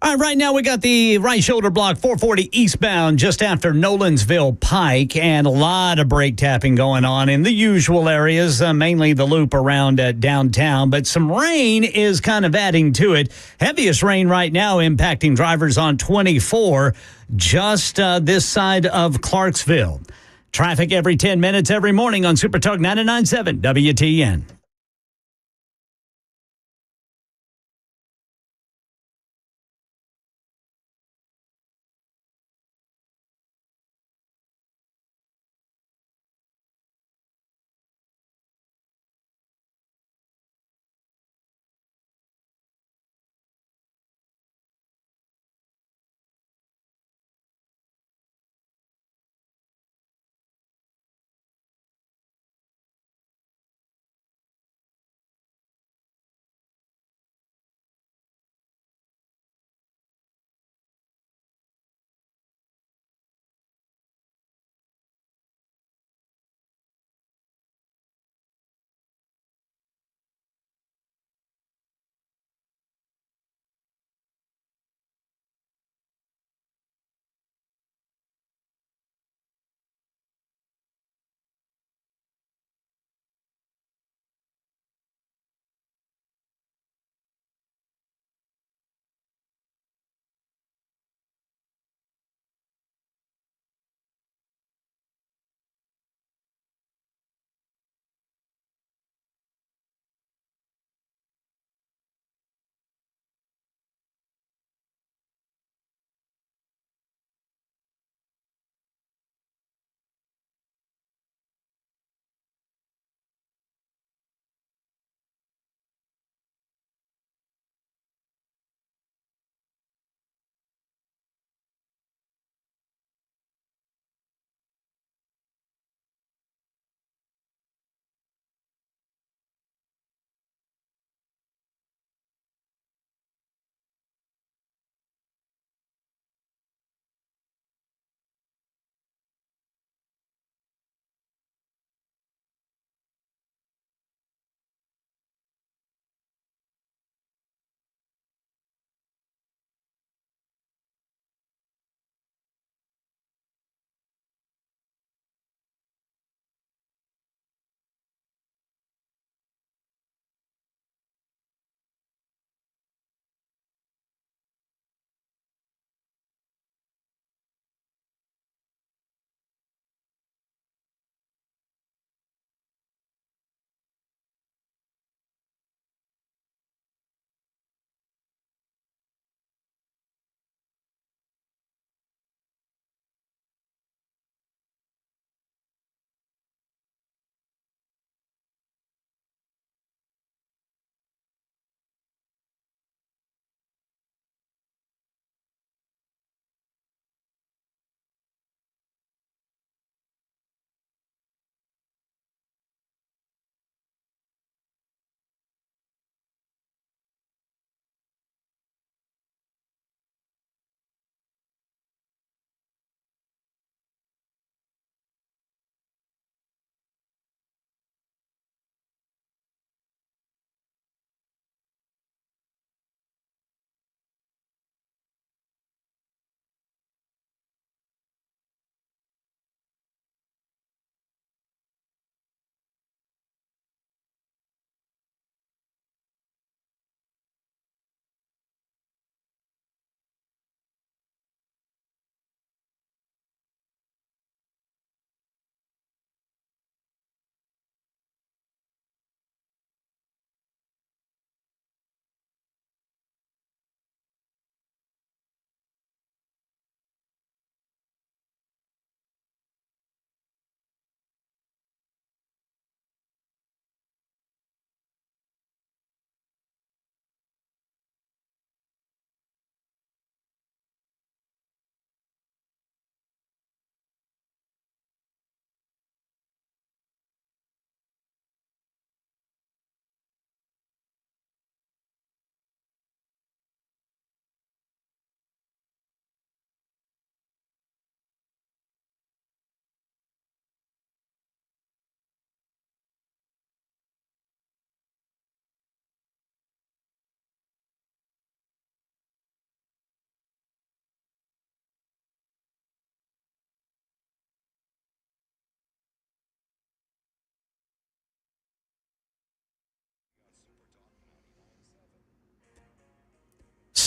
All right, right now we got the right shoulder block 440 eastbound just after Nolensville Pike, and a lot of brake tapping going on in the usual areas, mainly the loop around downtown. But some rain is kind of adding to it. Heaviest rain right now impacting drivers on 24 just this side of Clarksville. Traffic every 10 minutes every morning on Super Talk 99.7 WTN.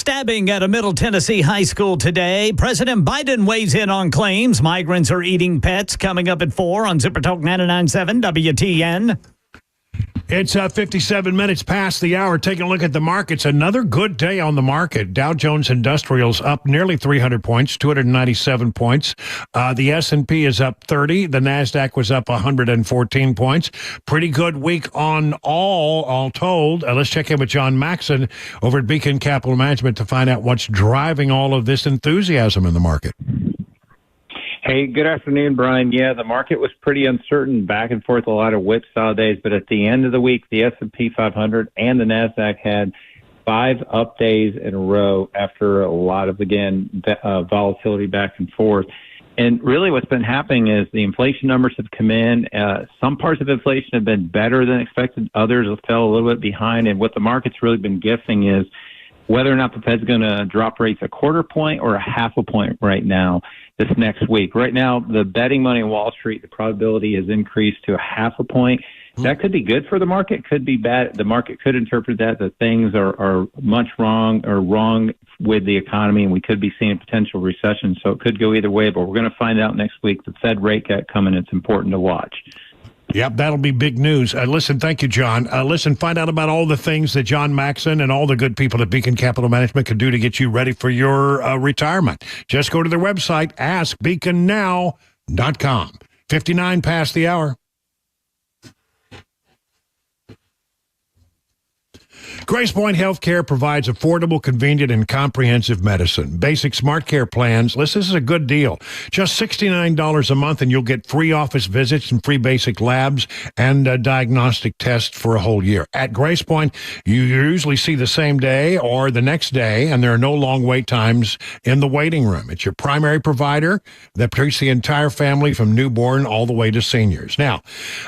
Stabbing at a Middle Tennessee high school today. President Biden weighs in on claims migrants are eating pets. Coming up at 4 on Super Talk 99.7 WTN. It's 57 minutes past the hour. Taking a look at the markets. Another good day on the market. Dow Jones Industrials up nearly 300 points, 297 points. The S&P is up 30. The NASDAQ was up 114 points. Pretty good week on all told. Let's check in with John Maxon over at Beacon Capital Management to find out what's driving all of this enthusiasm in the market. Hey, good afternoon, Brian. Yeah, the market was pretty uncertain, back and forth, a lot of whipsaw days. But at the end of the week, the S&P 500 and the NASDAQ had 5 up days in a row after a lot of, again, volatility back and forth. And really what's been happening is the inflation numbers have come in. Some parts of inflation have been better than expected. Others have fell a little bit behind. And what the market's really been guessing is whether or not the Fed's going to drop rates a quarter point or a half a point right now this next week. Right now, the betting money on Wall Street, the probability has increased to a half a point. That could be good for the market, could be bad. The market could interpret that things are much wrong with the economy, and we could be seeing a potential recession. So it could go either way, but we're going to find out next week. The Fed rate cut coming. It's important to watch. Yep, that'll be big news. Listen, thank you, John. Listen, find out about all the things that John Maxon and all the good people at Beacon Capital Management can do to get you ready for your retirement. Just go to their website, askbeaconnow.com. 59 past the hour. Grace Point Healthcare provides affordable, convenient, and comprehensive medicine. Basic Smart Care plans. Listen, this is a good deal. Just $69 a month, and you'll get free office visits and free basic labs and diagnostic tests for a whole year. At Grace Point, you usually see the same day or the next day, and there are no long wait times in the waiting room. It's your primary provider that treats the entire family from newborn all the way to seniors. Now,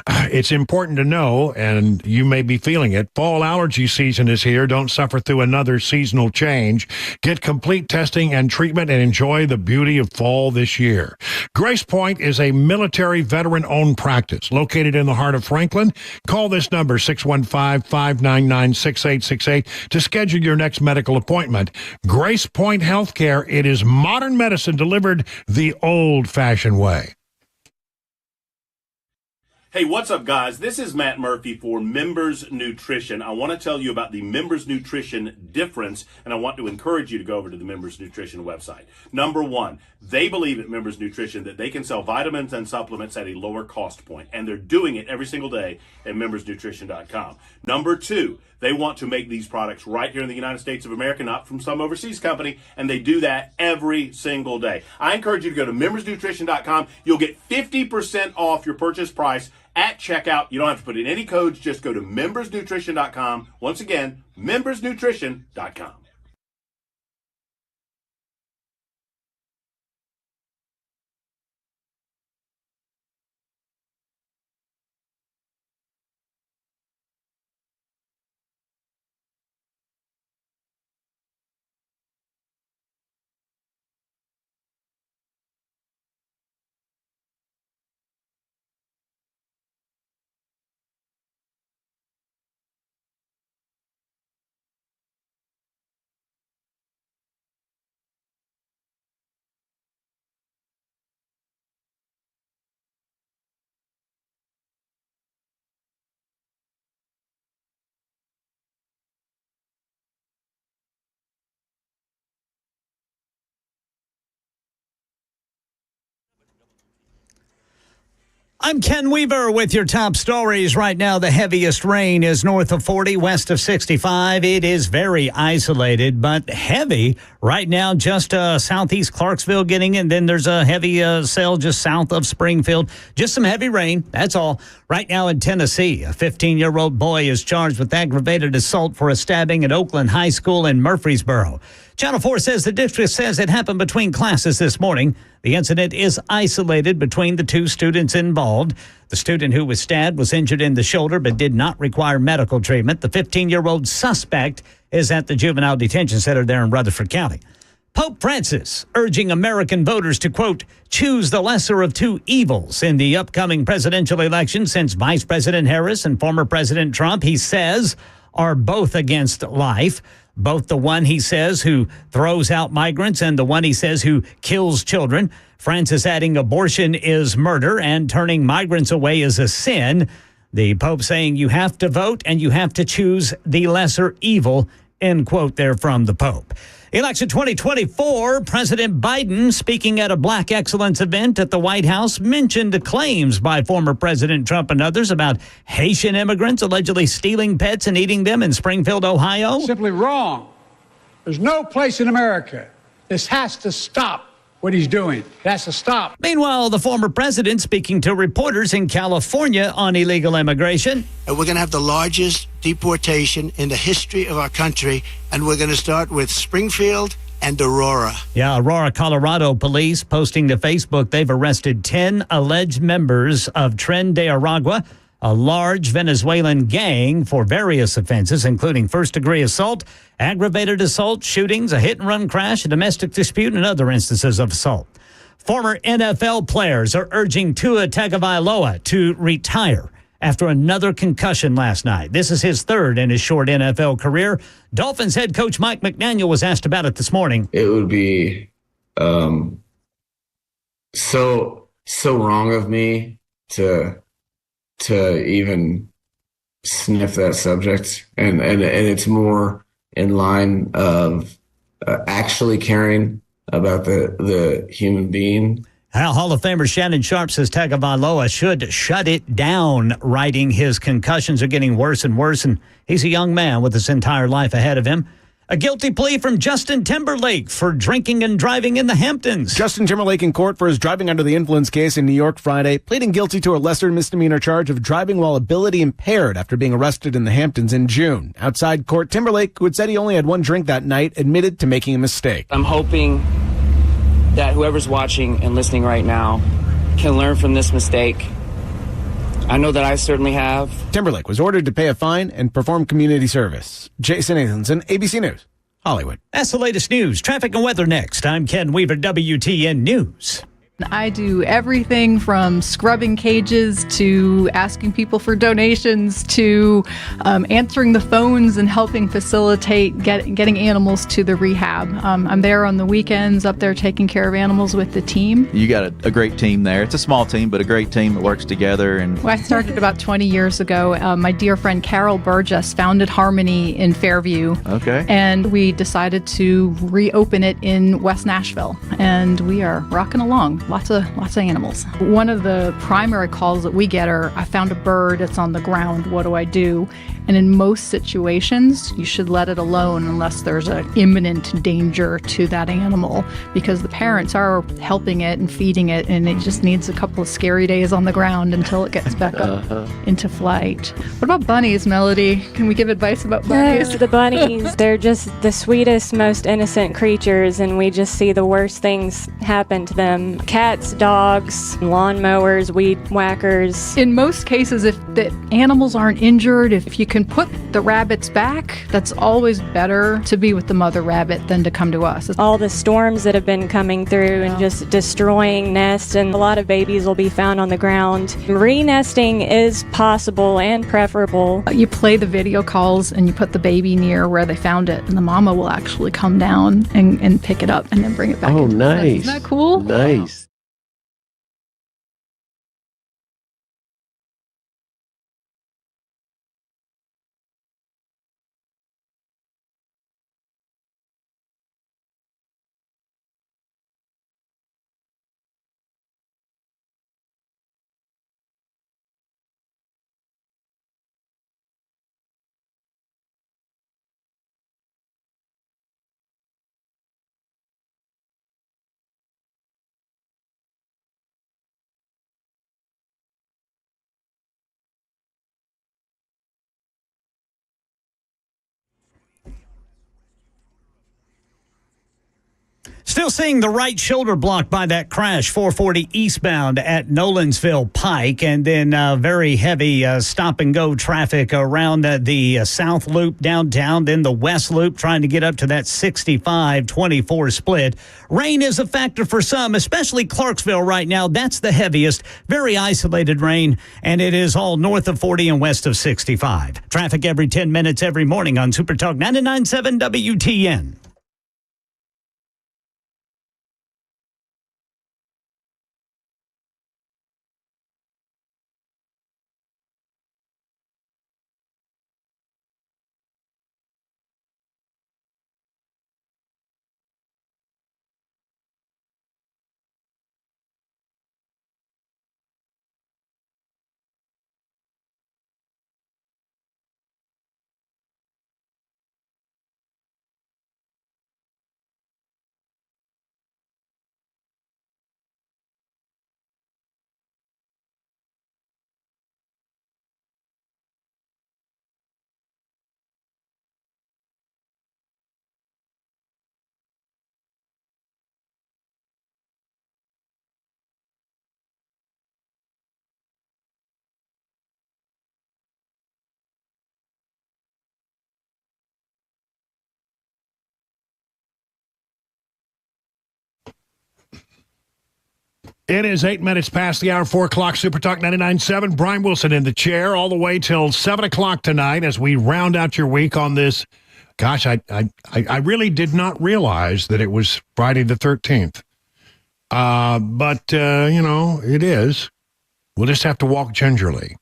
it's important to know, and you may be feeling it, fall allergy season is here. Don't suffer through another seasonal change. Get complete testing and treatment and enjoy the beauty of fall this year. Grace Point is a military veteran-owned practice located in the heart of Franklin. Call this number, 615-599-6868, to schedule your next medical appointment. Grace Point Healthcare, it is modern medicine delivered the old-fashioned way. Hey, what's up, guys? This is Matt Murphy for Members Nutrition. I want to tell you about the Members Nutrition difference, and I want to encourage you to go over to the Members Nutrition website. Number one, they believe at Members Nutrition that they can sell vitamins and supplements at a lower cost point, and they're doing it every single day at membersnutrition.com. Number two, they want to make these products right here in the United States of America, not from some overseas company, and they do that every single day. I encourage you to go to membersnutrition.com. You'll get 50% off your purchase price at checkout. You don't have to put in any codes. Just go to membersnutrition.com. Once again, membersnutrition.com. I'm Ken Weaver with your top stories. Right now, the heaviest rain is north of 40, west of 65. It is very isolated, but heavy. Right now, just southeast Clarksville getting in. Then there's a heavy cell just south of Springfield. Just some heavy rain. That's all. Right now in Tennessee, a 15-year-old boy is charged with aggravated assault for a stabbing at Oakland High School in Murfreesboro. Channel 4 says the district says it happened between classes this morning. The incident is isolated between the two students involved. The student who was stabbed was injured in the shoulder but did not require medical treatment. The 15-year-old suspect is at the juvenile detention center there in Rutherford County. Pope Francis urging American voters to, quote, choose the lesser of two evils in the upcoming presidential election, since Vice President Harris and former President Trump, he says, are both against life. both the one he says who throws out migrants and the one he says who kills children. Francis adding abortion is murder and turning migrants away is a sin. The Pope saying you have to vote and you have to choose the lesser evil, end quote there from the Pope. Election 2024, President Biden, speaking at a Black Excellence event at the White House, mentioned claims by former President Trump and others about Haitian immigrants allegedly stealing pets and eating them in Springfield, Ohio. Simply wrong. There's no place in America. This has to stop. What he's doing. It has to stop. Meanwhile, the former president speaking to reporters in California on illegal immigration. And we're going to have the largest deportation in the history of our country, and we're going to start with Springfield and Aurora. Yeah, Aurora, Colorado police posting to Facebook they've arrested 10 alleged members of Tren de Aragua, a large Venezuelan gang, for various offenses, including first-degree assault, aggravated assault, shootings, a hit-and-run crash, a domestic dispute, and other instances of assault. Former NFL players are urging Tua Tagovailoa to retire after another concussion last night. This is his third in his short NFL career. Dolphins head coach Mike McDaniel was asked about it this morning. It would be so wrong of me to even sniff that subject, and it's more in line of actually caring about the human being. Hall of Famer Shannon Sharp says Tagovailoa should shut it down, writing his concussions are getting worse and worse, and he's a young man with his entire life ahead of him. A guilty plea from Justin Timberlake for drinking and driving in the Hamptons. Justin Timberlake in court for his driving under the influence case in New York Friday, pleading guilty to a lesser misdemeanor charge of driving while ability impaired after being arrested in the Hamptons in June. Outside court, Timberlake, who had said he only had one drink that night, admitted to making a mistake. I'm hoping that whoever's watching and listening right now can learn from this mistake. I know that I certainly have. Timberlake was ordered to pay a fine and perform community service. Jason Nathanson, ABC News, Hollywood. That's the latest news. Traffic and weather next. I'm Ken Weaver, WTN News. I do everything from scrubbing cages to asking people for donations to answering the phones and helping facilitate getting animals to the rehab. I'm there on the weekends, up there taking care of animals with the team. You got a great team there. It's a small team, but a great team that works together. And I started about 20 years ago. My dear friend Carol Burgess founded Harmony in Fairview. Okay. And we decided to reopen it in West Nashville. And we are rocking along. Lots of animals. One of the primary calls that we get are, I found a bird, it's on the ground, what do I do? And in most situations, you should let it alone unless there's an imminent danger to that animal, because the parents are helping it and feeding it, and it just needs a couple of scary days on the ground until it gets back up into flight. What about bunnies, Melody? Can we give advice about bunnies? The bunnies, they're just the sweetest, most innocent creatures, and we just see the worst things happen to them. Cats, dogs, lawnmowers, weed whackers. In most cases, if the animals aren't injured, if you can put the rabbits back, that's always better to be with the mother rabbit than to come to us. All the storms that have been coming through and just destroying nests, and a lot of babies will be found on the ground. Re-nesting is possible and preferable. You play the video calls and you put the baby near where they found it, and the mama will actually come down and pick it up and then bring it back. Oh, nice. Isn't that cool? Nice. Still seeing the right shoulder blocked by that crash, 440 eastbound at Nolensville Pike, and then very heavy stop-and-go traffic around the South Loop downtown, then the West Loop, trying to get up to that 65-24 split. Rain is a factor for some, especially Clarksville right now. That's the heaviest, very isolated rain, and it is all north of 40 and west of 65. Traffic every 10 minutes every morning on Super Talk 99.7 WTN. It is 8 minutes past the hour, 4 o'clock, Super Talk 99.7. Brian Wilson in the chair all the way till 7 o'clock tonight as we round out your week on this. Gosh, I really did not realize that it was Friday the 13th. But it is. We'll just have to walk gingerly.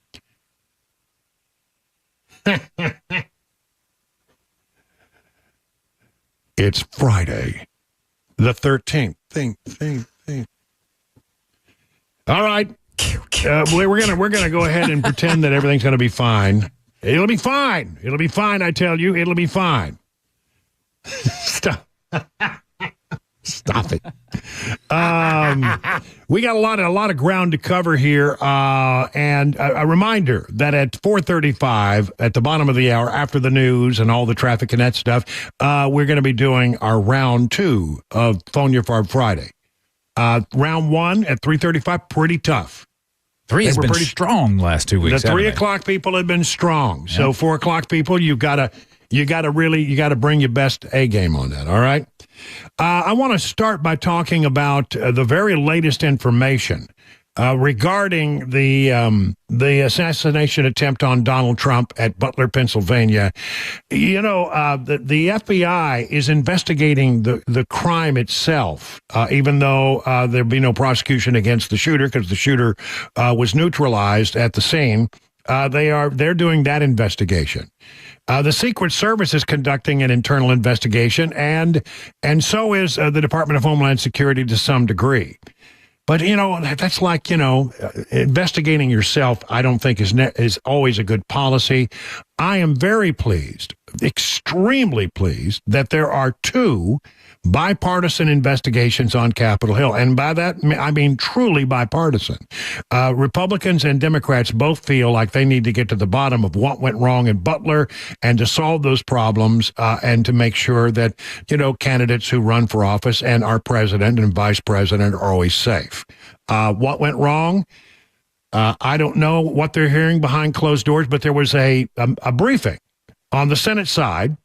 It's Friday the 13th. Think. All right, we're gonna go ahead and pretend that everything's gonna be fine. It'll be fine. It'll be fine. I tell you, it'll be fine. Stop it. We got a lot of ground to cover here, and a reminder that at 4:35 at the bottom of the hour, after the news and all the traffic and that stuff, we're going to be doing our round 2 of Fone URFARB Friday. Round 1 at 3:35, pretty tough. 3 has been strong last 2 weeks. The 3 o'clock people have been strong. Yep. So 4 o'clock people, you gotta bring your best A game on that. All right. I want to start by talking about the very latest information regarding the assassination attempt on Donald Trump at Butler, Pennsylvania. You know, the FBI is investigating the crime itself, even though there'd be no prosecution against the shooter because the shooter was neutralized at the scene. They're doing that investigation. The Secret Service is conducting an internal investigation, and so is the Department of Homeland Security to some degree. But, that's like, investigating yourself, I don't think is always a good policy. I am very pleased, extremely pleased, that there are 2 bipartisan investigations on Capitol Hill. And by that, I mean truly bipartisan. Republicans and Democrats both feel like they need to get to the bottom of what went wrong in Butler and to solve those problems and to make sure that, candidates who run for office and our president and vice president are always safe. What went wrong? I don't know what they're hearing behind closed doors, but there was a briefing on the Senate side,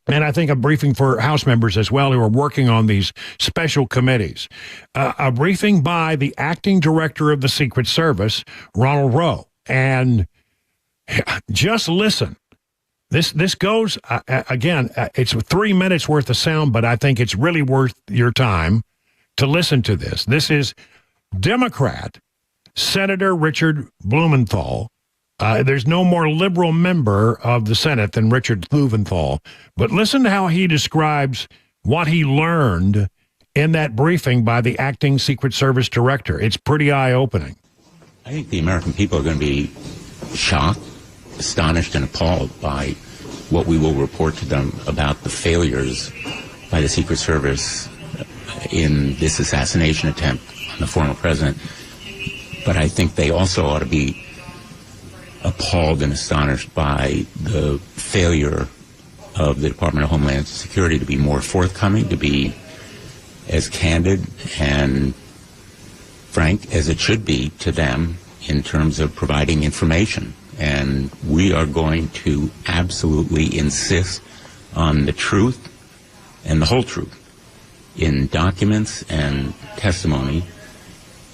and I think a briefing for House members as well who are working on these special committees. A briefing by the acting director of the Secret Service, Ronald Rowe. And just listen. This goes, again, it's 3 minutes worth of sound, but I think it's really worth your time to listen to this. This is Democrat Senator Richard Blumenthal. There's no more liberal member of the Senate than Richard Blumenthal. But listen to how he describes what he learned in that briefing by the acting Secret Service director. It's pretty eye-opening. I think the American people are going to be shocked, astonished, and appalled by what we will report to them about the failures by the Secret Service in this assassination attempt on the former president. But I think they also ought to be appalled and astonished by the failure of the Department of Homeland Security to be more forthcoming, to be as candid and frank as it should be to them in terms of providing information. And we are going to absolutely insist on the truth and the whole truth in documents and testimony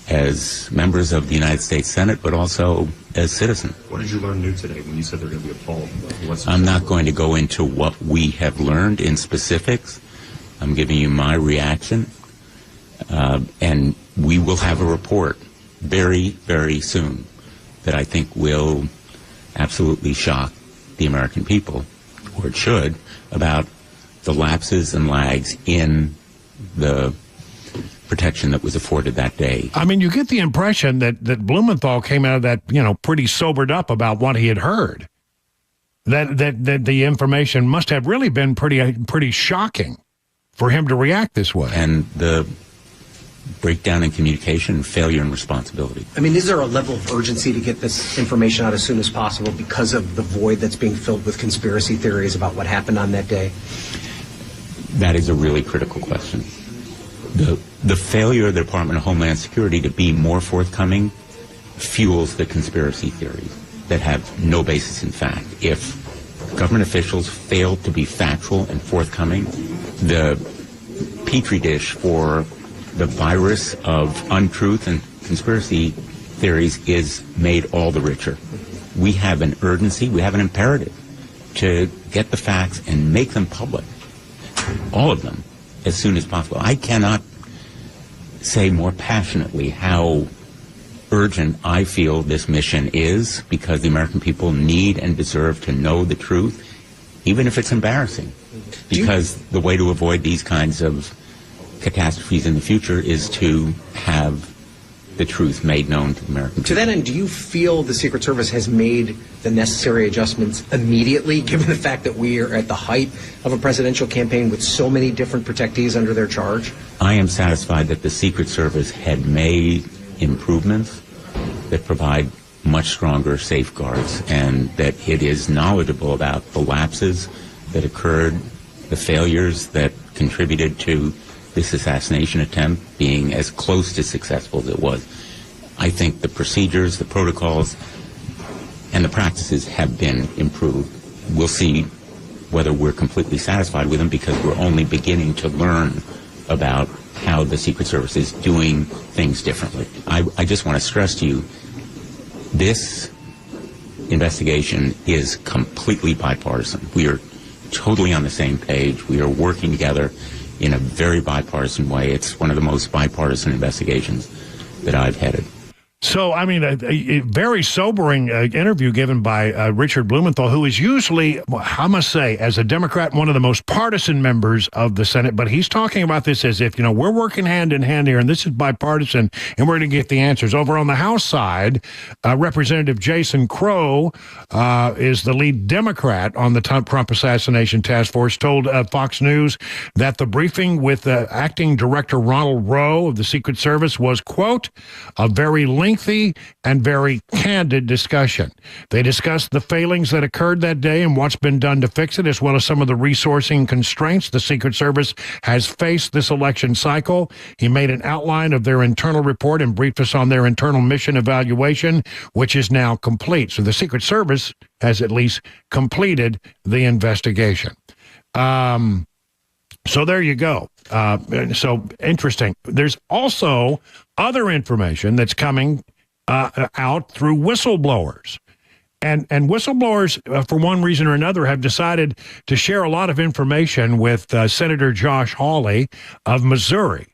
as members of the United States Senate, but also as citizens. What did you learn new today when you said they're going to be appalled? I'm not going to go into what we have learned in specifics. I'm giving you my reaction. And we will have a report very, very soon that I think will absolutely shock the American people, or it should, about the lapses and lags in the protection that was afforded that day. I mean, you get the impression that Blumenthal came out of that, pretty sobered up about what he had heard. That the information must have really been pretty shocking for him to react this way. And the breakdown in communication, failure and responsibility. I mean, is there a level of urgency to get this information out as soon as possible because of the void that's being filled with conspiracy theories about what happened on that day? That is a really critical question. The failure of the Department of Homeland Security to be more forthcoming fuels the conspiracy theories that have no basis in fact. If government officials fail to be factual and forthcoming, the petri dish for the virus of untruth and conspiracy theories is made all the richer. We have an urgency, we have an imperative to get the facts and make them public, all of them, as soon as possible. I cannot say more passionately how urgent I feel this mission is, because the American people need and deserve to know the truth, even if it's embarrassing. Because the way to avoid these kinds of catastrophes in the future is to have the truth made known to the American people. To that end, do you feel the Secret Service has made the necessary adjustments immediately, given the fact that we are at the height of a presidential campaign with so many different protectees under their charge? I am satisfied that the Secret Service had made improvements that provide much stronger safeguards, and that it is knowledgeable about the lapses that occurred, the failures that contributed to this assassination attempt being as close to successful as it was. I think the procedures, the protocols, and the practices have been improved. We'll see whether we're completely satisfied with them, because we're only beginning to learn about how the Secret Service is doing things differently. I just want to stress to you, this investigation is completely bipartisan. We are totally on the same page. We are working together in a very bipartisan way. It's one of the most bipartisan investigations that I've headed. So, I mean, a very sobering interview given by Richard Blumenthal, who is usually, I must say, as a Democrat, one of the most partisan members of the Senate. But he's talking about this as if, we're working hand in hand here, and this is bipartisan, and we're going to get the answers. Over on the House side, Representative Jason Crow is the lead Democrat on the Trump Assassination Task Force, told Fox News that the briefing with Acting Director Ronald Rowe of the Secret Service was, quote, a very lengthy and very candid discussion. They discussed the failings that occurred that day and what's been done to fix it, as well as some of the resourcing constraints the Secret Service has faced this election cycle. He made an outline of their internal report and briefed us on their internal mission evaluation, which is now complete. So the Secret Service has at least completed the investigation. So there you go. So interesting. There's also other information that's coming out through whistleblowers. And whistleblowers, for one reason or another, have decided to share a lot of information with Senator Josh Hawley of Missouri.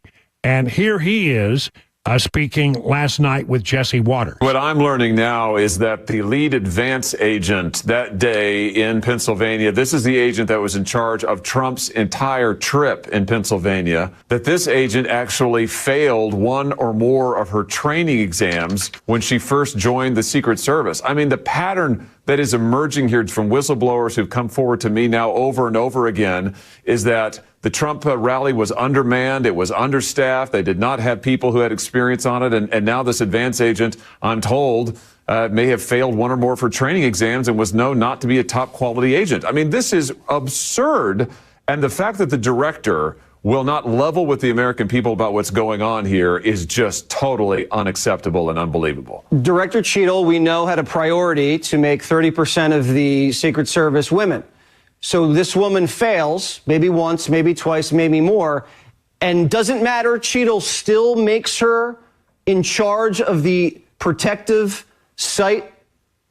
And here he is speaking last night with Jesse Waters. What I'm learning now is that the lead advance agent that day in Pennsylvania, this is the agent that was in charge of Trump's entire trip in Pennsylvania, that this agent actually failed one or more of her training exams when she first joined the Secret Service. I mean, the pattern that is emerging here from whistleblowers who've come forward to me now over and over again is that the Trump rally was undermanned, it was understaffed, they did not have people who had experience on it, and now this advance agent, I'm told, may have failed one or more of her training exams and was known not to be a top quality agent. I mean, this is absurd, and the fact that the director will not level with the American people about what's going on here is just totally unacceptable and unbelievable. Director Cheadle, we know, had a priority to make 30% of the Secret Service women. So this woman fails, maybe once, maybe twice, maybe more, and doesn't matter. Cheadle still makes her in charge of the protective site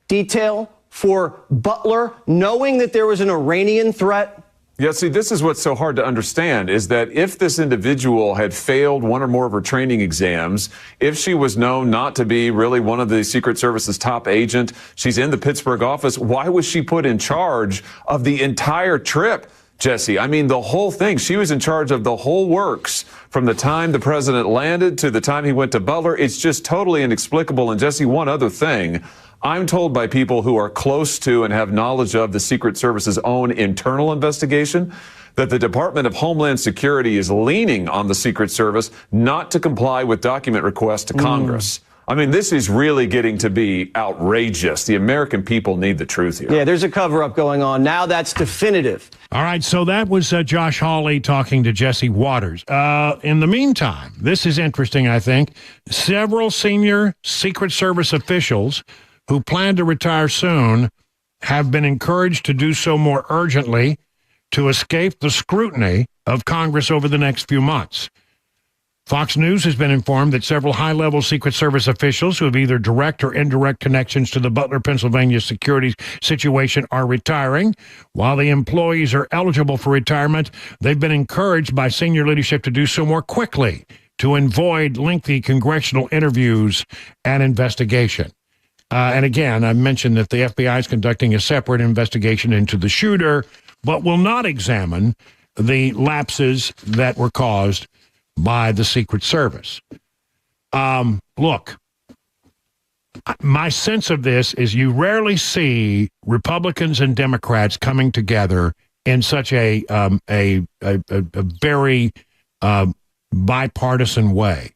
detail for Butler, knowing that there was an Iranian threat. Yeah, see, this is what's so hard to understand, is that if this individual had failed one or more of her training exams, if she was known not to be really one of the Secret Service's top agent, she's in the Pittsburgh office, why was she put in charge of the entire trip, Jesse? I mean, the whole thing. She was in charge of the whole works from the time the president landed to the time he went to Butler. It's just totally inexplicable. And Jesse, one other thing. I'm told by people who are close to and have knowledge of the Secret Service's own internal investigation that the Department of Homeland Security is leaning on the Secret Service not to comply with document requests to Congress. I mean, this is really getting to be outrageous. The American people need the truth here. Yeah, there's a cover-up going on. Now that's definitive. All right, so that was Josh Hawley talking to Jesse Waters. In the meantime, this is interesting, I think. Several senior Secret Service officials who plan to retire soon have been encouraged to do so more urgently to escape the scrutiny of Congress over the next few months. Fox News has been informed that several high-level Secret Service officials who have either direct or indirect connections to the Butler, Pennsylvania security situation are retiring. While the employees are eligible for retirement, they've been encouraged by senior leadership to do so more quickly to avoid lengthy congressional interviews and investigation. And again, I mentioned that the FBI is conducting a separate investigation into the shooter, but will not examine the lapses that were caused by the Secret Service. Look, my sense of this is you rarely see Republicans and Democrats coming together in such a very bipartisan way.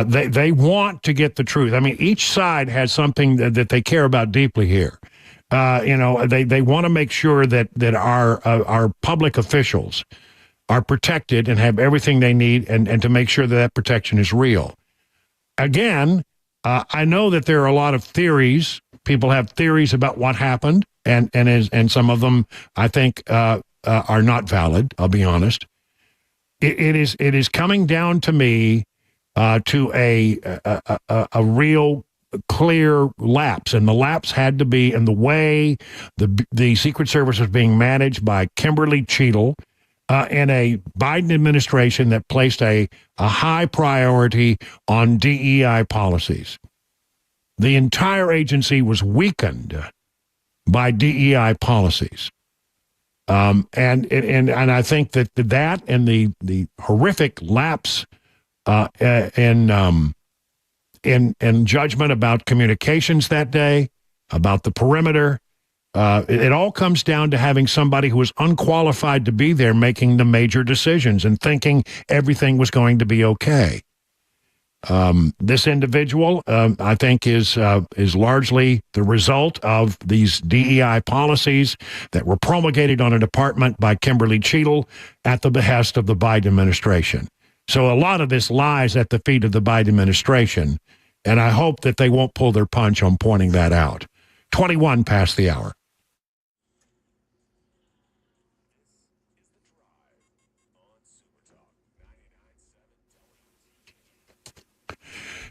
They want to get the truth. I mean, each side has something that they care about deeply here. They want to make sure that our public officials are protected and have everything they need, and to make sure that protection is real. Again, I know that there are a lot of theories. People have theories about what happened, and some of them I think are not valid. I'll be honest. It is coming down to me to a real clear lapse, and the lapse had to be in the way the Secret Service was being managed by Kimberly Cheadle in a Biden administration that placed a high priority on DEI policies. The entire agency was weakened by DEI policies. And I think that and the horrific lapse in judgment about communications that day, about the perimeter, it all comes down to having somebody who was unqualified to be there making the major decisions and thinking everything was going to be okay. This individual, I think, is largely the result of these DEI policies that were promulgated on a department by Kimberly Cheadle at the behest of the Biden administration. So a lot of this lies at the feet of the Biden administration, and I hope that they won't pull their punch on pointing that out. 21 past the hour.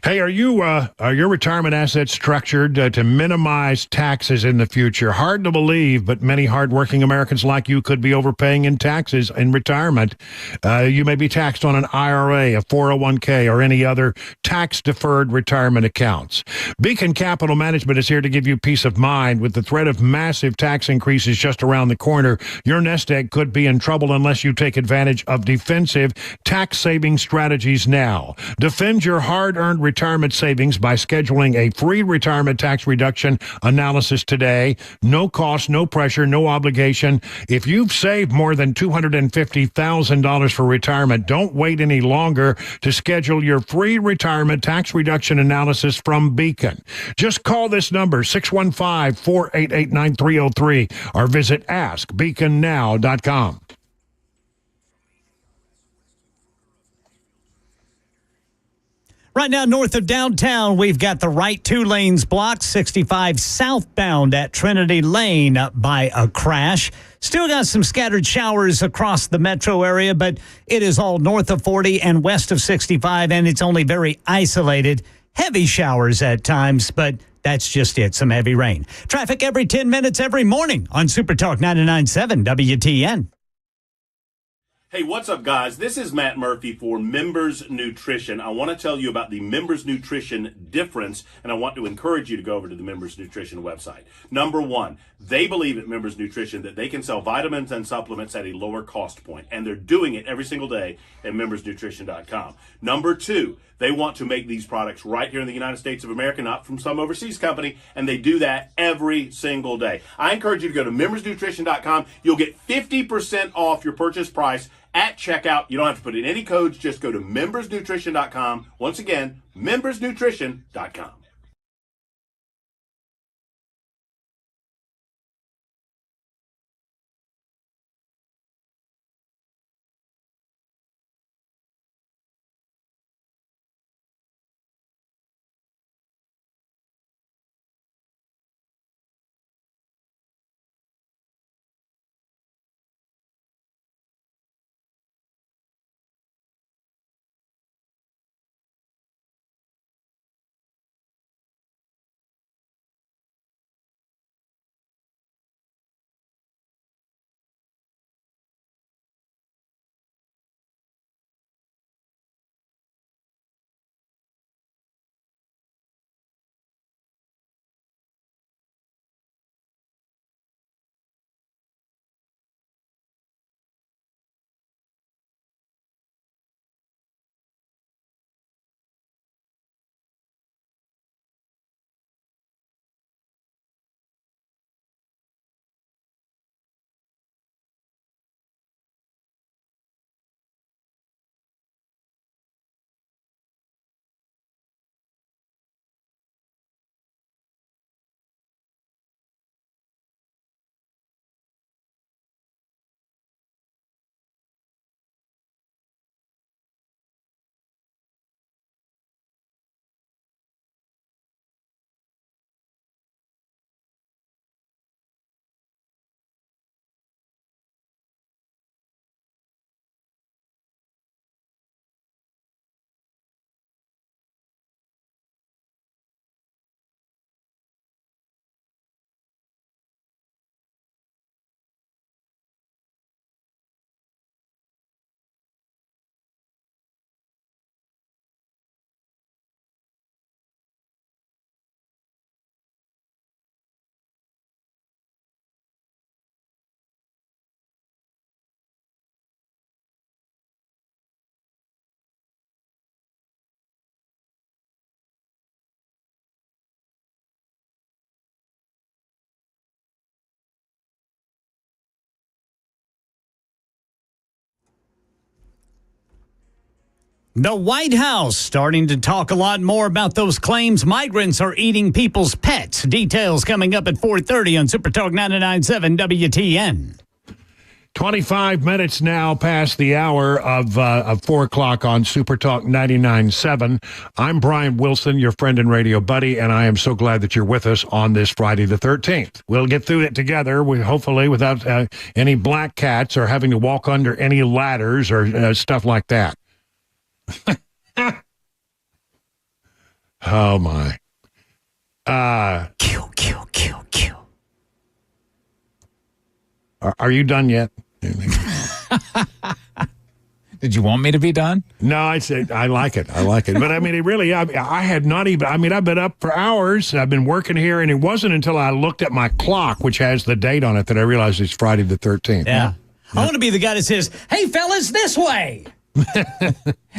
Hey, are your retirement assets structured to minimize taxes in the future? Hard to believe, but many hardworking Americans like you could be overpaying in taxes in retirement. You may be taxed on an IRA, a 401k, or any other tax-deferred retirement accounts. Beacon Capital Management is here to give you peace of mind. With the threat of massive tax increases just around the corner, your nest egg could be in trouble unless you take advantage of defensive tax-saving strategies now. Defend your hard-earned retirement savings by scheduling a free retirement tax reduction analysis today. No cost, no pressure, no obligation. If you've saved more than $250,000 for retirement, don't wait any longer to schedule your free retirement tax reduction analysis from Beacon. Just call this number, 615-488-9303, or visit askbeaconnow.com. Right now, north of downtown, we've got the right 2 lanes blocked, 65 southbound at Trinity Lane by a crash. Still got some scattered showers across the metro area, but it is all north of 40 and west of 65, and it's only very isolated. Heavy showers at times, but that's just it, some heavy rain. Traffic every 10 minutes every morning on Super Talk 99.7 WTN. Hey, what's up, guys? This is Matt Murphy for Members Nutrition. I want to tell you about the Members Nutrition difference, and I want to encourage you to go over to the Members Nutrition website. Number one, they believe at Members Nutrition that they can sell vitamins and supplements at a lower cost point, and they're doing it every single day at membersnutrition.com. Number two, they want to make these products right here in the United States of America, not from some overseas company, and they do that every single day. I encourage you to go to membersnutrition.com. You'll get 50% off your purchase price at checkout. You don't have to put in any codes. Just go to membersnutrition.com. Once again, membersnutrition.com. The White House starting to talk a lot more about those claims migrants are eating people's pets. Details coming up at 4:30 on Super Talk 99.7 WTN. 25 minutes now past the hour of 4 o'clock on Super Talk 99.7. I'm Brian Wilson, your friend and radio buddy, and I am so glad that you're with us on this Friday the 13th. We'll get through it together, hopefully without any black cats or having to walk under any ladders or stuff like that. Oh, my. Kill. Are you done yet? Did you want me to be done? No, I said I like it. But I mean, I had not even, I've been up for hours. I've been working here, and it wasn't until I looked at my clock, which has the date on it, that I realized it's Friday the 13th. Yeah. I want to be the guy that says, "Hey, fellas, this way."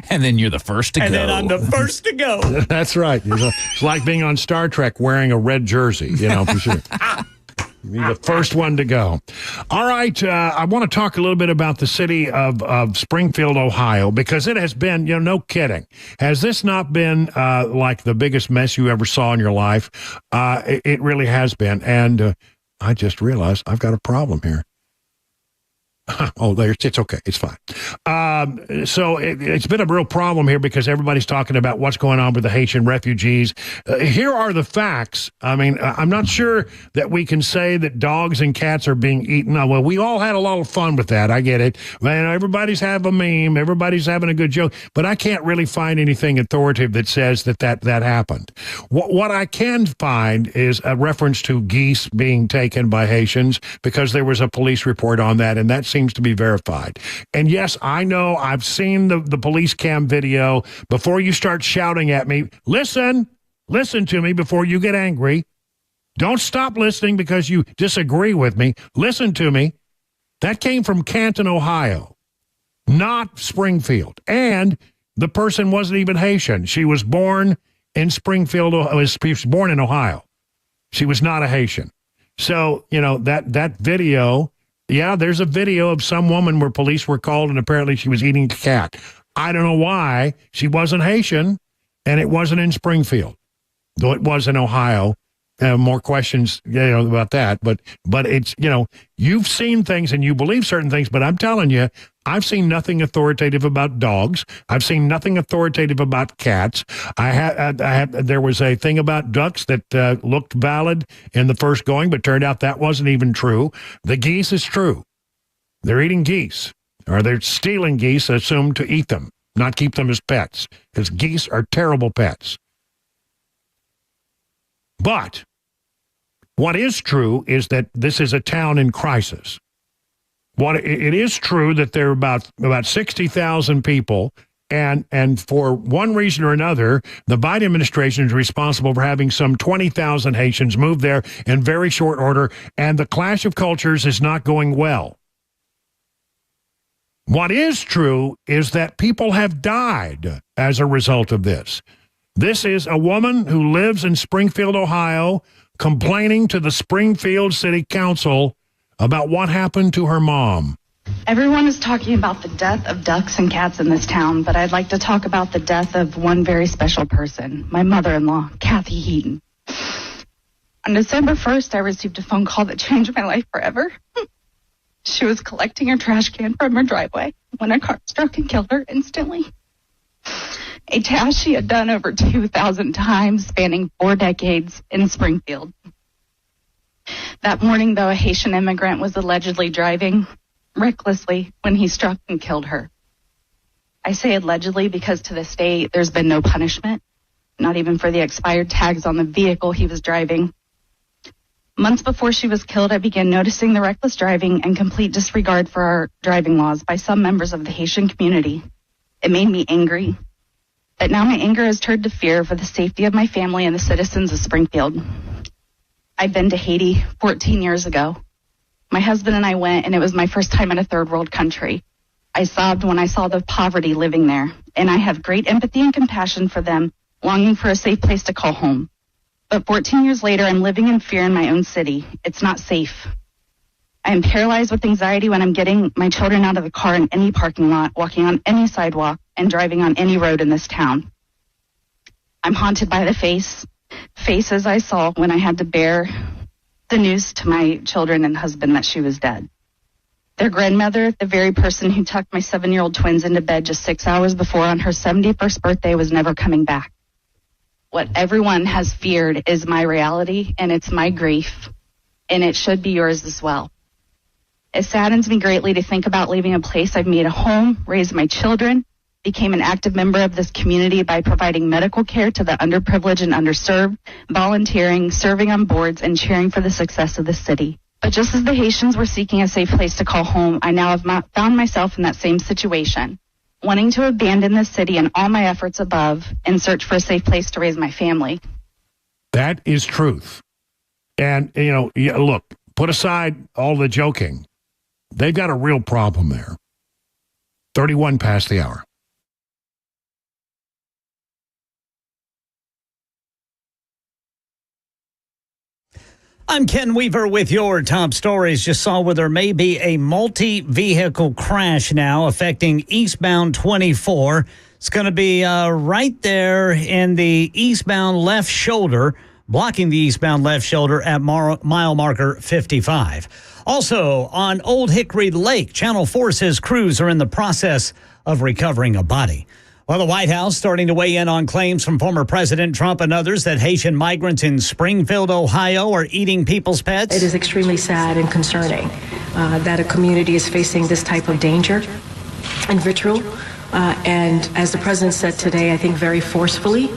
And then you're the first to go. And then I'm the first to go. That's right. It's like being on Star Trek wearing a red jersey, for sure. You're the first one to go. All right. I want to talk a little bit about the city of Springfield, Ohio, because it has been, no kidding. Has this not been like the biggest mess you ever saw in your life? It really has been. And I just realized I've got a problem here. Oh, it's okay. It's fine. So it's been a real problem here because everybody's talking about what's going on with the Haitian refugees. Here are the facts. I mean, I'm not sure that we can say that dogs and cats are being eaten. Well, we all had a lot of fun with that. I get it. Man, everybody's having a meme. Everybody's having a good joke. But I can't really find anything authoritative that says that happened. What I can find is a reference to geese being taken by Haitians because there was a police report on that, and that seems to be verified. And yes, I know I've seen the police cam video. Before you start shouting at me, listen to me before you get angry. Don't stop listening because you disagree with me. Listen to me. That came from Canton, Ohio, not Springfield. And the person wasn't even Haitian. She was born in Springfield. She was born in Ohio. She was not a Haitian. So, that video, yeah, there's a video of some woman where police were called and apparently she was eating a cat. I don't know why. She wasn't Haitian and it wasn't in Springfield, though it was in Ohio. More questions, about that. But it's, you've seen things and you believe certain things, but I'm telling you, I've seen nothing authoritative about dogs. I've seen nothing authoritative about cats. There was a thing about ducks that looked valid in the first going, but turned out that wasn't even true. The geese is true. They're eating geese, or they're stealing geese, assumed to eat them, not keep them as pets, because geese are terrible pets. But what is true is that this is a town in crisis. It is true that there are about 60,000 people, and for one reason or another, the Biden administration is responsible for having some 20,000 Haitians move there in very short order, and the clash of cultures is not going well. What is true is that people have died as a result of this. This is a woman who lives in Springfield, Ohio, complaining to the Springfield City Council about what happened to her mom. Everyone is talking about the death of ducks and cats in this town, but I'd like to talk about the death of one very special person, my mother-in-law, Kathy Heaton. On December 1st, I received a phone call that changed my life forever. She was collecting her trash can from her driveway when a car struck and killed her instantly. A task she had done over 2,000 times, spanning 4 decades in Springfield. That morning, though, a Haitian immigrant was allegedly driving recklessly when he struck and killed her. I say allegedly because to this day, there's been no punishment, not even for the expired tags on the vehicle he was driving. Months before she was killed, I began noticing the reckless driving and complete disregard for our driving laws by some members of the Haitian community. It made me angry. But now my anger has turned to fear for the safety of my family and the citizens of Springfield. I've been to Haiti 14 years ago. My husband and I went, and it was my first time in a third world country. I sobbed when I saw the poverty living there, and I have great empathy and compassion for them, longing for a safe place to call home. But 14 years later, I'm living in fear in my own city. It's not safe. I am paralyzed with anxiety when I'm getting my children out of the car in any parking lot, walking on any sidewalk, and driving on any road in this town. I'm haunted by the faces I saw when I had to bear the news to my children and husband that she was dead. Their grandmother, the very person who tucked my 7-year-old twins into bed just 6 hours before on her 71st birthday, was never coming back. What everyone has feared is my reality, and it's my grief, and it should be yours as well. It saddens me greatly to think about leaving a place I've made a home, raised my children, became an active member of this community by providing medical care to the underprivileged and underserved, volunteering, serving on boards, and cheering for the success of the city. But just as the Haitians were seeking a safe place to call home, I now have found myself in that same situation, wanting to abandon the city and all my efforts above in search for a safe place to raise my family. That is truth. And, look, put aside all the joking. They've got a real problem there. 31 past the hour. I'm Ken Weaver with your top stories. Just saw where there may be a multi-vehicle crash now affecting eastbound 24. It's going to be right there in the eastbound left shoulder blocking the eastbound left shoulder at mile marker 55. Also, on Old Hickory Lake, Channel 4 says crews are in the process of recovering a body. Well, the White House starting to weigh in on claims from former President Trump and others that Haitian migrants in Springfield, Ohio are eating people's pets. It is extremely sad and concerning that a community is facing this type of danger and vitriol. And as the president said today, I think very forcefully,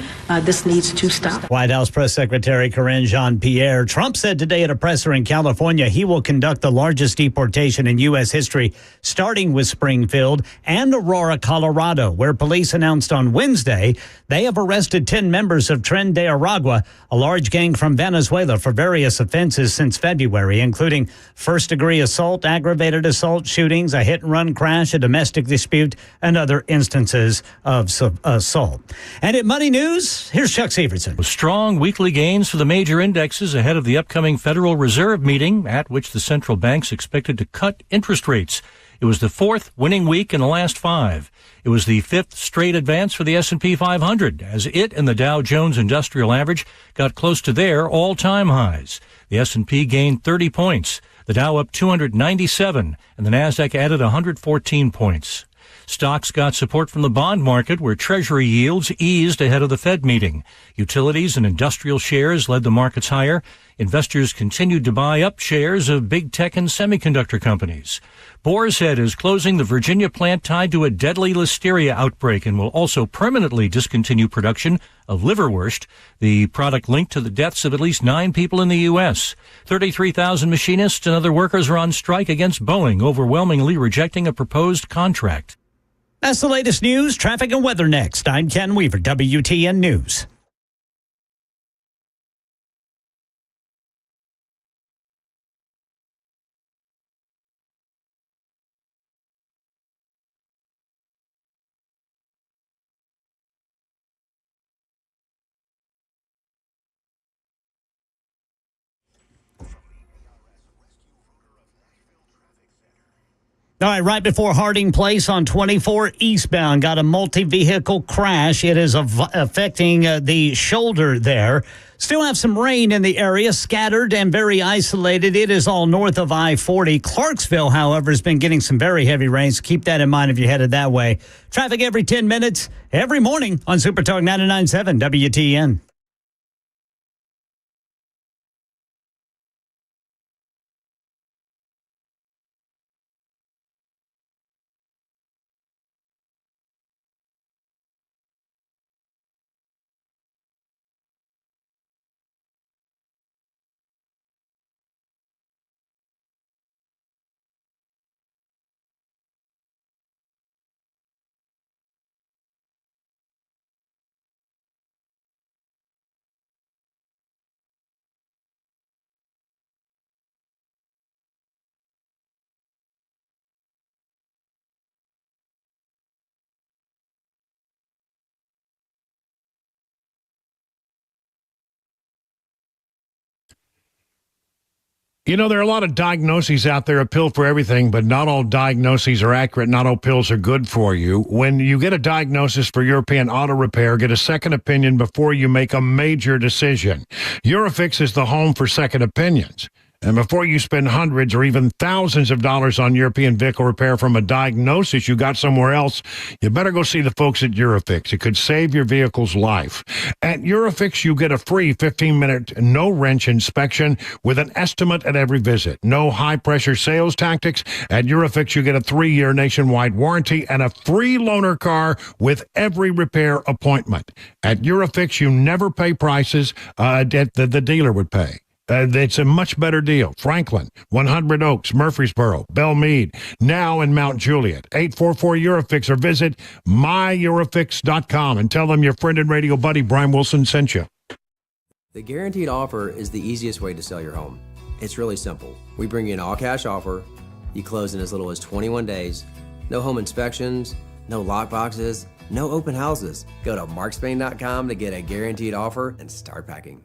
this needs to stop. White House Press Secretary Karine Jean-Pierre. Trump said today at a presser in California he will conduct the largest deportation in U.S. history, starting with Springfield and Aurora, Colorado, where police announced on Wednesday they have arrested 10 members of Tren de Aragua, a large gang from Venezuela, for various offenses since February, including first-degree assault, aggravated assault, shootings, a hit-and-run crash, a domestic dispute, and other instances of assault. And at Money News, here's Chuck Severson. Strong weekly gains for the major indexes ahead of the upcoming Federal Reserve meeting, at which the central bank's expected to cut interest rates. It was the fourth winning week in the last 5. It was the 5th straight advance for the S&P 500, as it and the Dow Jones Industrial Average got close to their all-time highs. The S&P gained 30 points, the Dow up 297, and the Nasdaq added 114 points. Stocks got support from the bond market, where Treasury yields eased ahead of the Fed meeting. Utilities and industrial shares led the markets higher. Investors continued to buy up shares of big tech and semiconductor companies. Boar's Head is closing the Virginia plant tied to a deadly listeria outbreak and will also permanently discontinue production of liverwurst, the product linked to the deaths of at least 9 people in the U.S. 33,000 machinists and other workers are on strike against Boeing, overwhelmingly rejecting a proposed contract. That's the latest news, traffic, and weather next. I'm Ken Weaver, WTN News. All right, right before Harding Place on 24 eastbound, got a multi-vehicle crash. It is affecting the shoulder there. Still have some rain in the area, scattered and very isolated. It is all north of I-40. Clarksville, however, has been getting some very heavy rain, so keep that in mind if you're headed that way. Traffic every 10 minutes, every morning on Super Talk 99.7 WTN. You know, there are a lot of diagnoses out there, a pill for everything, but not all diagnoses are accurate. Not all pills are good for you. When you get a diagnosis for European auto repair, get a second opinion before you make a major decision. Eurofix is the home for second opinions. And before you spend hundreds or even thousands of dollars on European vehicle repair from a diagnosis you got somewhere else, you better go see the folks at Eurofix. It could save your vehicle's life. At Eurofix, you get a free 15-minute no-wrench inspection with an estimate at every visit. No high-pressure sales tactics. At Eurofix, you get a 3-year nationwide warranty and a free loaner car with every repair appointment. At Eurofix, you never pay prices that the dealer would pay. It's a much better deal. Franklin, 100 Oaks, Murfreesboro, Belmead, now in Mount Juliet. 844-EUROFIX or visit myEurofix.com and tell them your friend and radio buddy Brian Wilson sent you. The guaranteed offer is the easiest way to sell your home. It's really simple. We bring you an all-cash offer. You close in as little as 21 days. No home inspections, no lock boxes, no open houses. Go to markspain.com to get a guaranteed offer and start packing.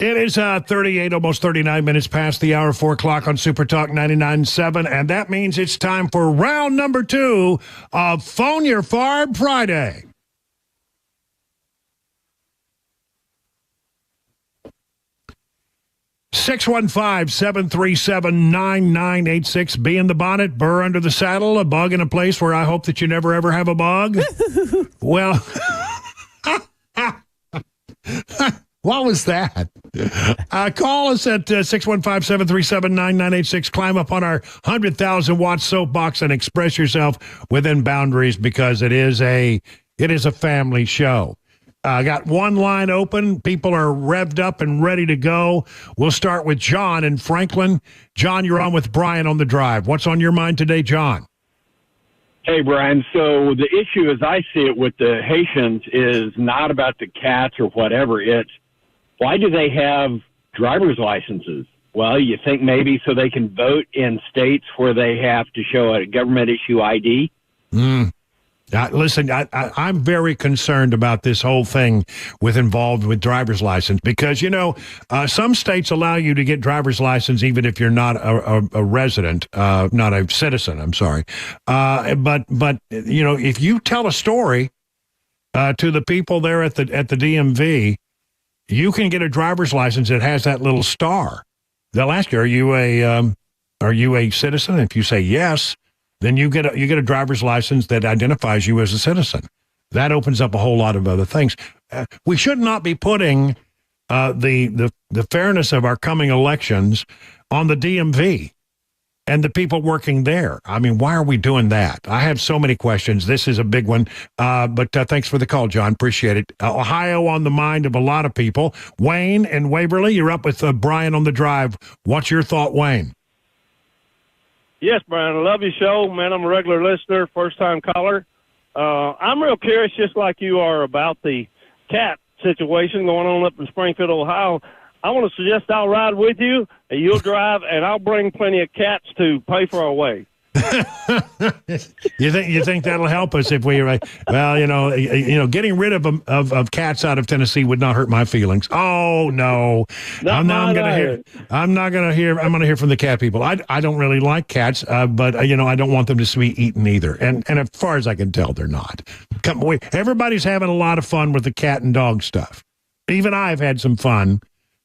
It is 38, almost 39 minutes past the hour, 4 o'clock on Super Talk 99.7, and that means it's time for round number 2 of Fone URFARB Friday. (615-737-9986). Bee in the bonnet, burr under the saddle, a bug in a place where I hope that you never ever have a bug. Well, what was that? Call us at 615-737-9986. Climb up on our 100,000-watt soapbox and express yourself within boundaries, because it is a family show. I got one line open. People are revved up and ready to go. We'll start with John in Franklin. John, you're on with Brian on the drive. What's on your mind today, John? Hey, Brian. So the issue, as I see it with the Haitians, is not about the cats or whatever. It's why do they have driver's licenses? Well, you think maybe so they can vote in states where they have to show a government issue ID? Listen, I'm very concerned about this whole thing involved with driver's license, because, some states allow you to get driver's license even if you're not a resident, not a citizen, I'm sorry. But if you tell a story to the people there at the DMV, you can get a driver's license that has that little star. They'll ask you, are you a citizen? If you say yes, then you get a driver's license that identifies you as a citizen. That opens up a whole lot of other things. We should not be putting the fairness of our coming elections on the DMV and the people working there. I mean, why are we doing that? I have so many questions. This is a big one. But thanks for the call, John. Appreciate it. Ohio on the mind of a lot of people. Wayne and Waverly, you're up with Brian on the drive. What's your thought, Wayne? Yes, Brian, I love your show. Man, I'm a regular listener, first-time caller. I'm real curious, just like you are, about the cat situation going on up in Springfield, Ohio. I want to suggest I'll ride with you, and you'll drive, and I'll bring plenty of cats to pay for our way. You think that'll help us if we? Well, getting rid of cats out of Tennessee would not hurt my feelings. Oh no, I'm going to hear from the cat people. I don't really like cats, but I don't want them to be eaten either. And as far as I can tell, they're not. Everybody's having a lot of fun with the cat and dog stuff. Even I've had some fun.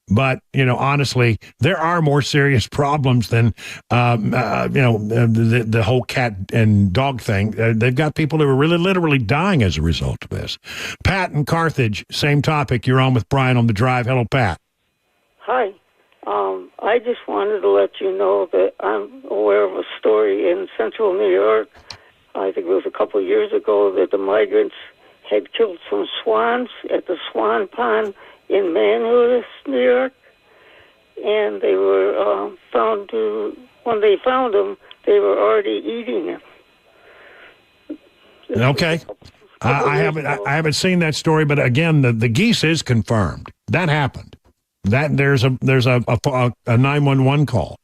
But, honestly, there are more serious problems than, the whole cat and dog thing. They've got people who are really literally dying as a result of this. Pat in Carthage, same topic. You're on with Brian on the drive. Hello, Pat. Hi. I just wanted to let you know that I'm aware of a story in central New York. I think it was a couple of years ago that the migrants had killed some swans at the Swan Pond in Manhoods, New York, and they were when they found them, they were already eating them. Okay. I haven't seen that story, but again, the geese is confirmed. That happened. That there's a 911 call.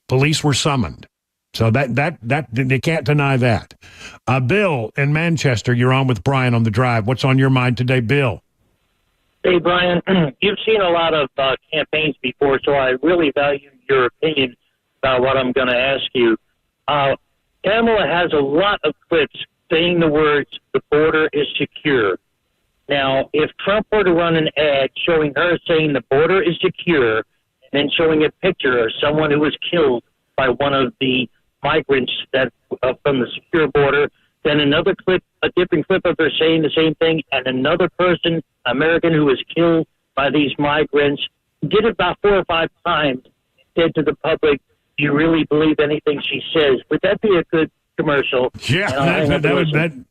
Police were summoned. So that they can't deny that. Bill in Manchester, you're on with Brian on the drive. What's on your mind today, Bill? Hey, Brian, you've seen a lot of campaigns before, so I really value your opinion about what I'm going to ask you. Kamala has a lot of clips saying the words, the border is secure. Now, if Trump were to run an ad showing her saying the border is secure, and then showing a picture of someone who was killed by one of the migrants that from the secure border, then another clip, a different clip of her saying the same thing, and another person, American, who was killed by these migrants, did it about 4 or 5 times, said to the public, do you really believe anything she says? Would that be a good commercial? Yeah,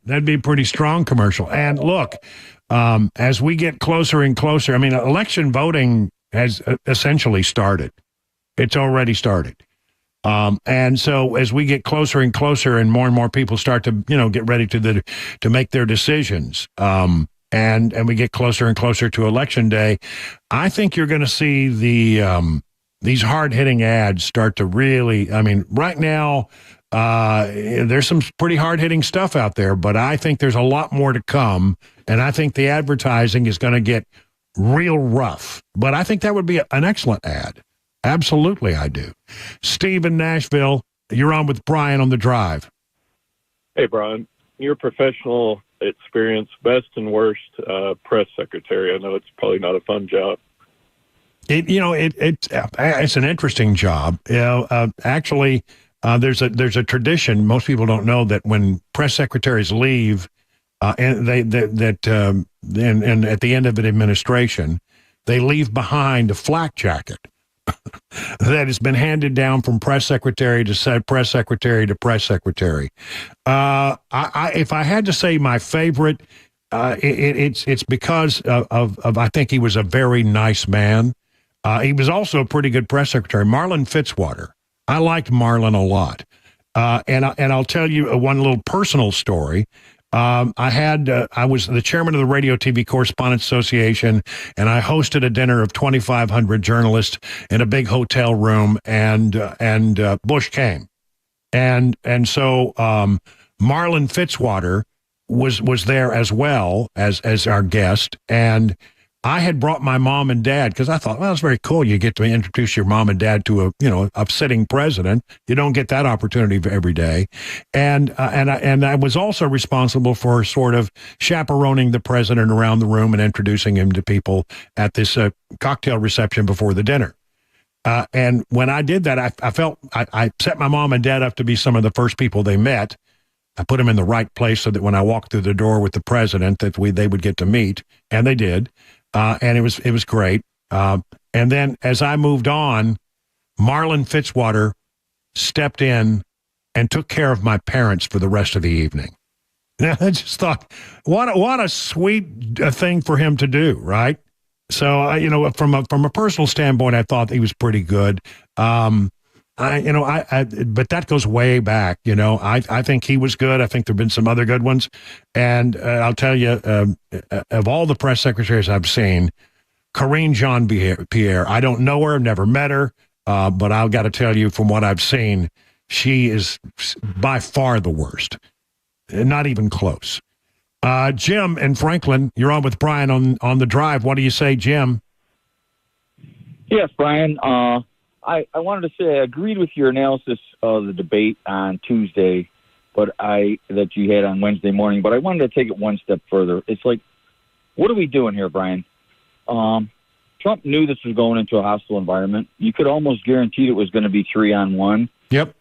that'd be a pretty strong commercial. And look, as we get closer and closer, I mean, election voting has essentially started. It's already started. And so as we get closer and closer and more people start to, get ready to make their decisions, and we get closer and closer to Election Day, I think you're going to see these hard-hitting ads start to really, right now, there's some pretty hard-hitting stuff out there, but I think there's a lot more to come, and I think the advertising is going to get real rough. But I think that would be an excellent ad. Absolutely, I do. Steve in Nashville, you're on with Brian on the drive. Hey, Brian. Your professional experience, best and worst press secretary. I know it's probably not a fun job. It's an interesting job. Actually, there's a tradition. Most people don't know that when press secretaries leave, and at the end of an administration, they leave behind a flak jacket that has been handed down from press secretary to press secretary to press secretary. If I had to say my favorite, it's because of I think he was a very nice man. He was also a pretty good press secretary. Marlon Fitzwater. I liked Marlon a lot. And I'll tell you one little personal story. I was the chairman of the Radio TV Correspondents Association, and I hosted a dinner of 2,500 journalists in a big hotel room, and Bush came. And so Marlon Fitzwater was there as well as our guest, and I had brought my mom and dad because I thought, well, it's very cool. You get to introduce your mom and dad to a sitting president. You don't get that opportunity every day. And I was also responsible for sort of chaperoning the president around the room and introducing him to people at this cocktail reception before the dinner. And when I did that, I felt I set my mom and dad up to be some of the first people they met. I put them in the right place so that when I walked through the door with the president, that they would get to meet, and they did. And it was great. And then as I moved on, Marlon Fitzwater stepped in and took care of my parents for the rest of the evening. I just thought, what a sweet thing for him to do, right? So, from a personal standpoint, I thought he was pretty good. But that goes way back. I think he was good. I think there've been some other good ones. And I'll tell you, of all the press secretaries I've seen, Karine Jean-Pierre, I don't know her, never met her, but I've got to tell you from what I've seen, she is by far the worst. Not even close. Jim in Franklin, you're on with Brian on the drive. What do you say, Jim? Yes, Brian. I wanted to say I agreed with your analysis of the debate on Tuesday, that you had on Wednesday morning. But I wanted to take it one step further. It's like, what are we doing here, Brian? Trump knew this was going into a hostile environment. You could almost guarantee it was going to be 3-on-1. Yep.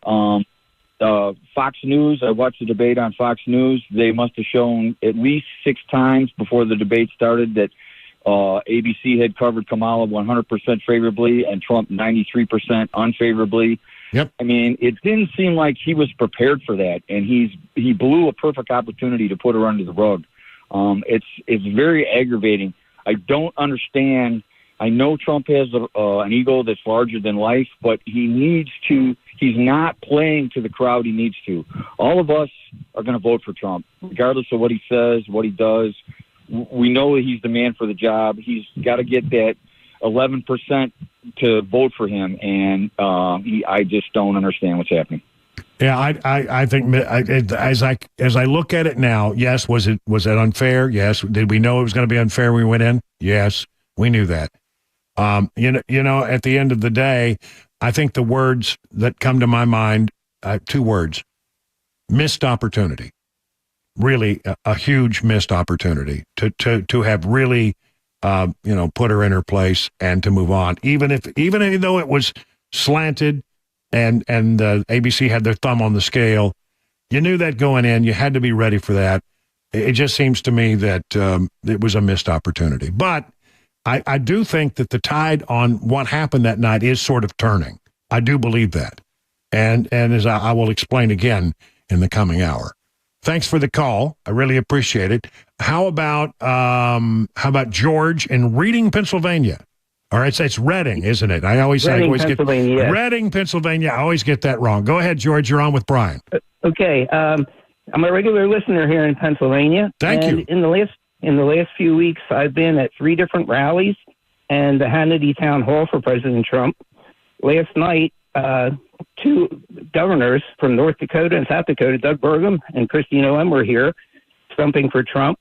Fox News. I watched the debate on Fox News. They must have shown at least 6 times before the debate started that ABC had covered Kamala 100% favorably and Trump 93% unfavorably. Yep. I mean, it didn't seem like he was prepared for that, and he blew a perfect opportunity to put her under the rug. It's very aggravating. I don't understand. I know Trump has an ego that's larger than life, but he's not playing to the crowd he needs to. All of us are going to vote for Trump, regardless of what he says, what he does. We know that he's the man for the job. He's got to get that 11% to vote for him, and I just don't understand what's happening. Yeah, I think as I look at it now, yes, was it unfair? Yes. Did we know it was going to be unfair when we went in? Yes, we knew that. At the end of the day, I think the words that come to my mind, 2 words: missed opportunity. Really, a huge missed opportunity to have really, put her in her place and to move on. Even though it was slanted and ABC had their thumb on the scale, you knew that going in. You had to be ready for that. It just seems to me that it was a missed opportunity. But I do think that the tide on what happened that night is sort of turning. I do believe that, and as I will explain again in the coming hour. Thanks for the call. I really appreciate it. How about George in Reading, Pennsylvania? Or it's Reading, isn't it? I always get Reading, Pennsylvania. I always get that wrong. Go ahead, George. You're on with Brian. Okay. I'm a regular listener here in Pennsylvania. Thank you. In the last few weeks, I've been at 3 different rallies and the Hannity Town Hall for President Trump. Last night, 2 governors from North Dakota and South Dakota, Doug Burgum and Christine Noem, were here stumping for Trump.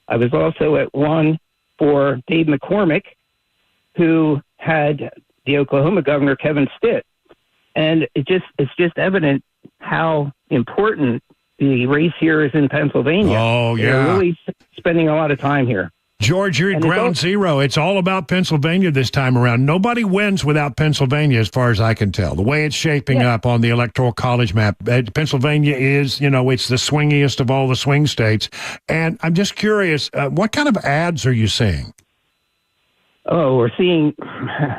I was also at one for Dave McCormick, who had the Oklahoma governor, Kevin Stitt. And it's just evident how important the race here is in Pennsylvania. Oh, yeah. They're really spending a lot of time here. George, you're at And ground zero. It's all about Pennsylvania this time around. Nobody wins without Pennsylvania, as far as I can tell. The way it's shaping up on the Electoral College map, Pennsylvania is, it's the swingiest of all the swing states. And I'm just curious, what kind of ads are you seeing? Oh, we're seeing,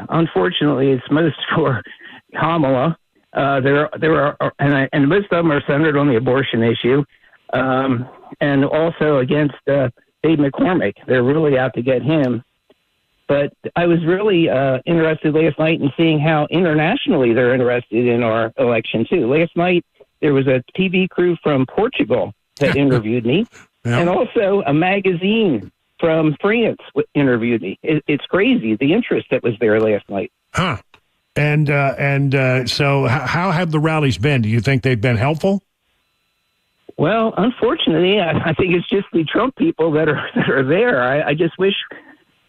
unfortunately, it's most for Kamala. There are, and most of them are centered on the abortion issue, and also against Dave McCormick. They're really out to get him. But I was really interested last night in seeing how internationally they're interested in our election, too. Last night, there was a TV crew from Portugal that interviewed me, and also a magazine from France interviewed me. It's crazy, the interest that was there last night. Huh. And so how have the rallies been? Do you think they've been helpful? Well, unfortunately, I think it's just the Trump people that are there. I just wish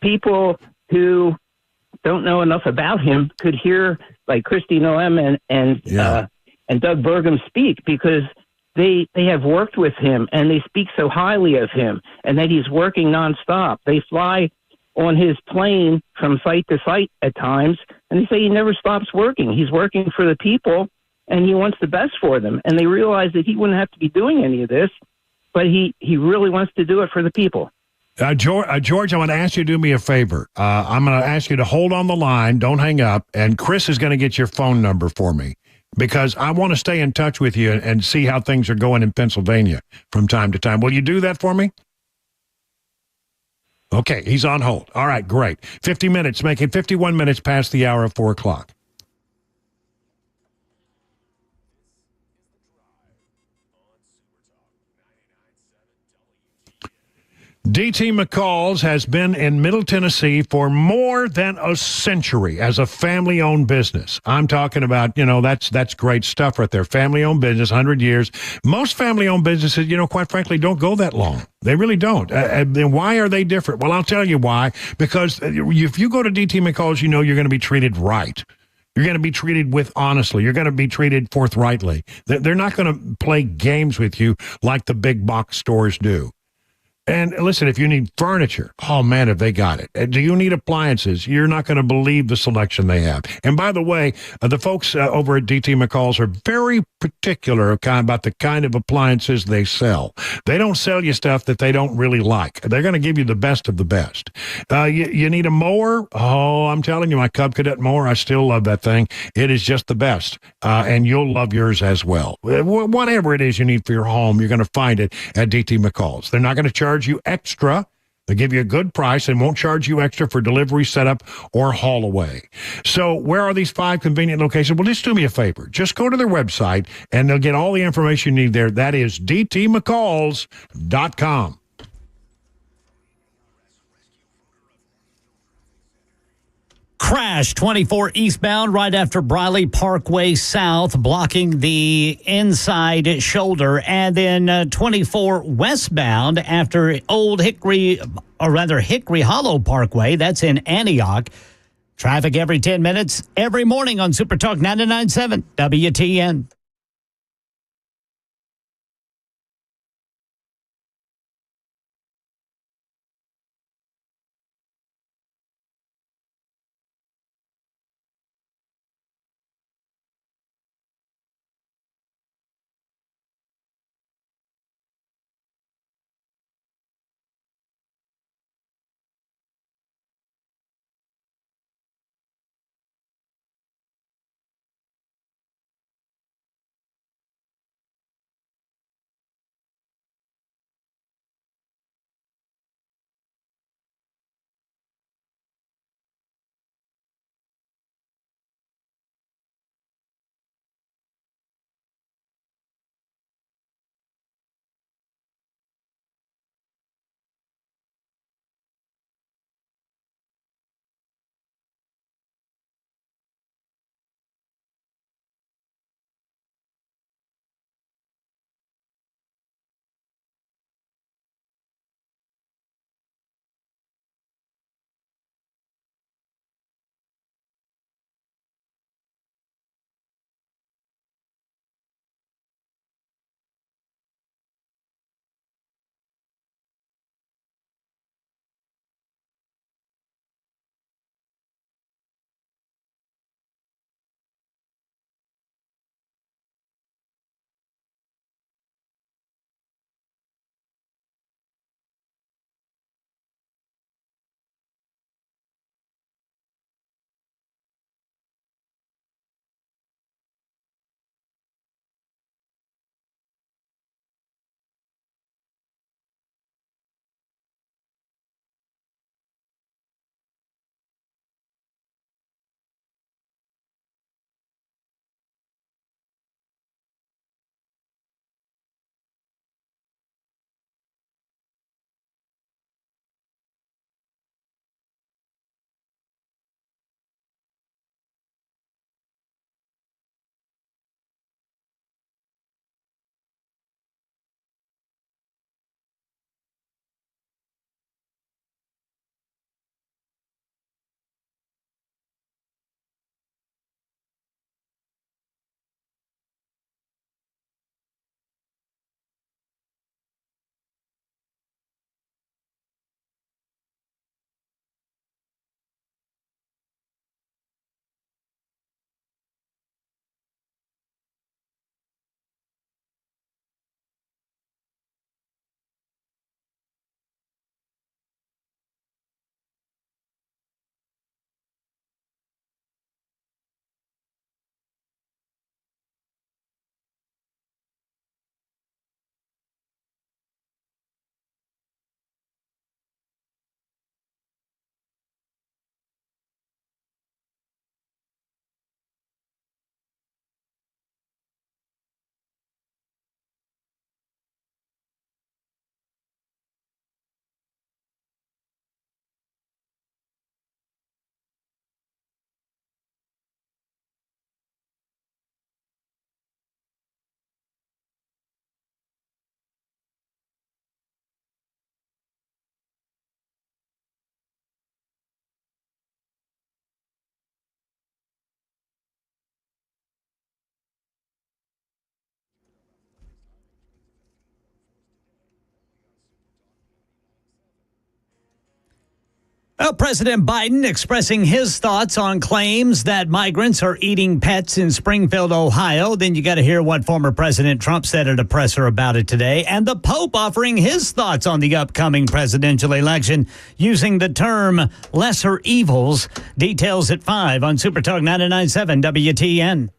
people who don't know enough about him could hear like Kristi Noem and Doug Burgum speak, because they have worked with him and they speak so highly of him and that he's working nonstop. They fly on his plane from site to site at times, and they say he never stops working. He's working for the people, and he wants the best for them. And they realize that he wouldn't have to be doing any of this, but he really wants to do it for the people. George, I want to ask you to do me a favor. I'm going to ask you to hold on the line. Don't hang up. And Chris is going to get your phone number for me, because I want to stay in touch with you and see how things are going in Pennsylvania from time to time. Will you do that for me? Okay, he's on hold. All right, great. 50 minutes, making 51 minutes past the hour of 4 o'clock. D.T. McCall's has been in Middle Tennessee for more than a century as a family-owned business. I'm talking about, that's great stuff right there. Family-owned business, 100 years. Most family-owned businesses, quite frankly, don't go that long. They really don't. And why are they different? Well, I'll tell you why. Because if you go to D.T. McCall's, you're going to be treated right. You're going to be treated with honestly. You're going to be treated forthrightly. They're not going to play games with you like the big box stores do. And listen, if you need furniture, oh man, have they got it. Do you need appliances? You're not going to believe the selection they have. And by the way, the folks over at DT McCall's are very particular about the kind of appliances they sell. They don't sell you stuff that they don't really like. They're going to give you the best of the best. You need a mower? Oh, I'm telling you, my Cub Cadet mower, I still love that thing. It is just the best. And you'll love yours as well. Whatever it is you need for your home, you're going to find it at DT McCall's. They're not going to charge you extra. They give you a good price and won't charge you extra for delivery, setup, or haul away. So where are these 5 convenient locations? Well, just do me a favor. Just go to their website and they'll get all the information you need there. That is dtmccalls.com. Crash 24 eastbound right after Briley Parkway South, blocking the inside shoulder. And then 24 westbound after Old Hickory, or rather Hickory Hollow Parkway. That's in Antioch. Traffic every 10 minutes, every morning on Super Talk 99.7 WTN. Well, President Biden expressing his thoughts on claims that migrants are eating pets in Springfield, Ohio. Then you got to hear what former President Trump said at a presser about it today. And the Pope offering his thoughts on the upcoming presidential election using the term lesser evils. Details at 5 on Super Talk 99.7 WTN.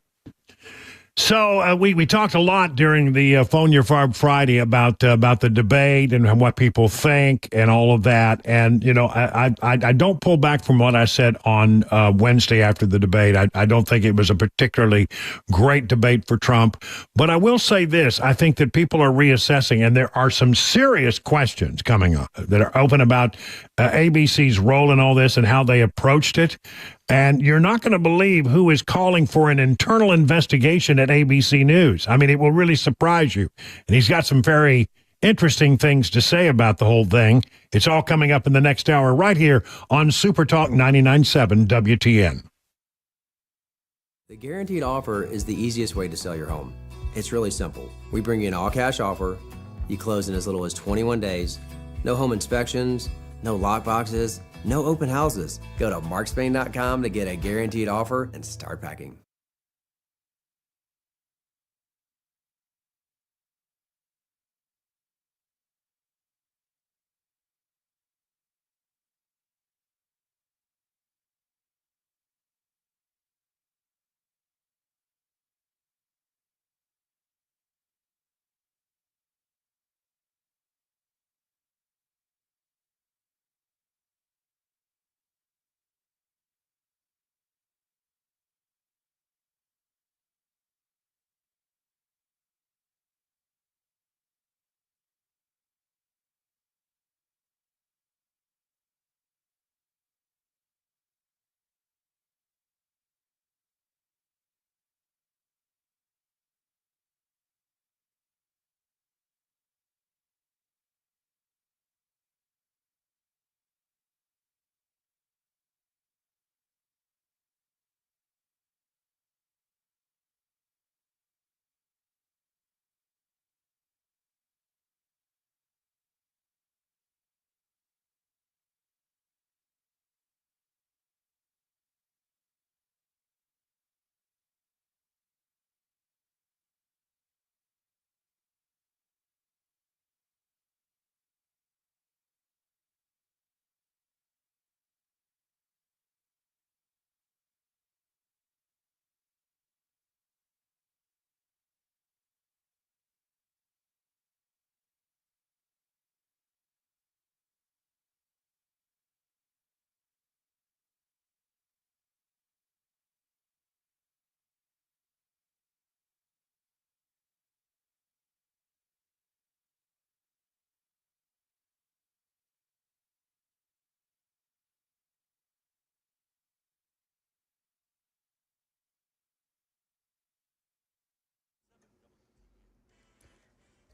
So we talked a lot during the Fone URFARB Friday about the debate and what people think and all of that. And, you know, I don't pull back from what I said on Wednesday after the debate. I don't think it was a particularly great debate for Trump. But I will say this. I think that people are reassessing, and there are some serious questions coming up that are open about ABC's role in all this and how they approached it. And you're not going to believe who is calling for an internal investigation at ABC News. I mean, it will really surprise you. And he's got some very interesting things to say about the whole thing. It's all coming up in the next hour right here on Super Talk 99.7 WTN. The guaranteed offer is the easiest way to sell your home. It's really simple. We bring you an all-cash offer. You close in as little as 21 days. No home inspections, no lockboxes, no open houses. Go to markspain.com to get a guaranteed offer and start packing.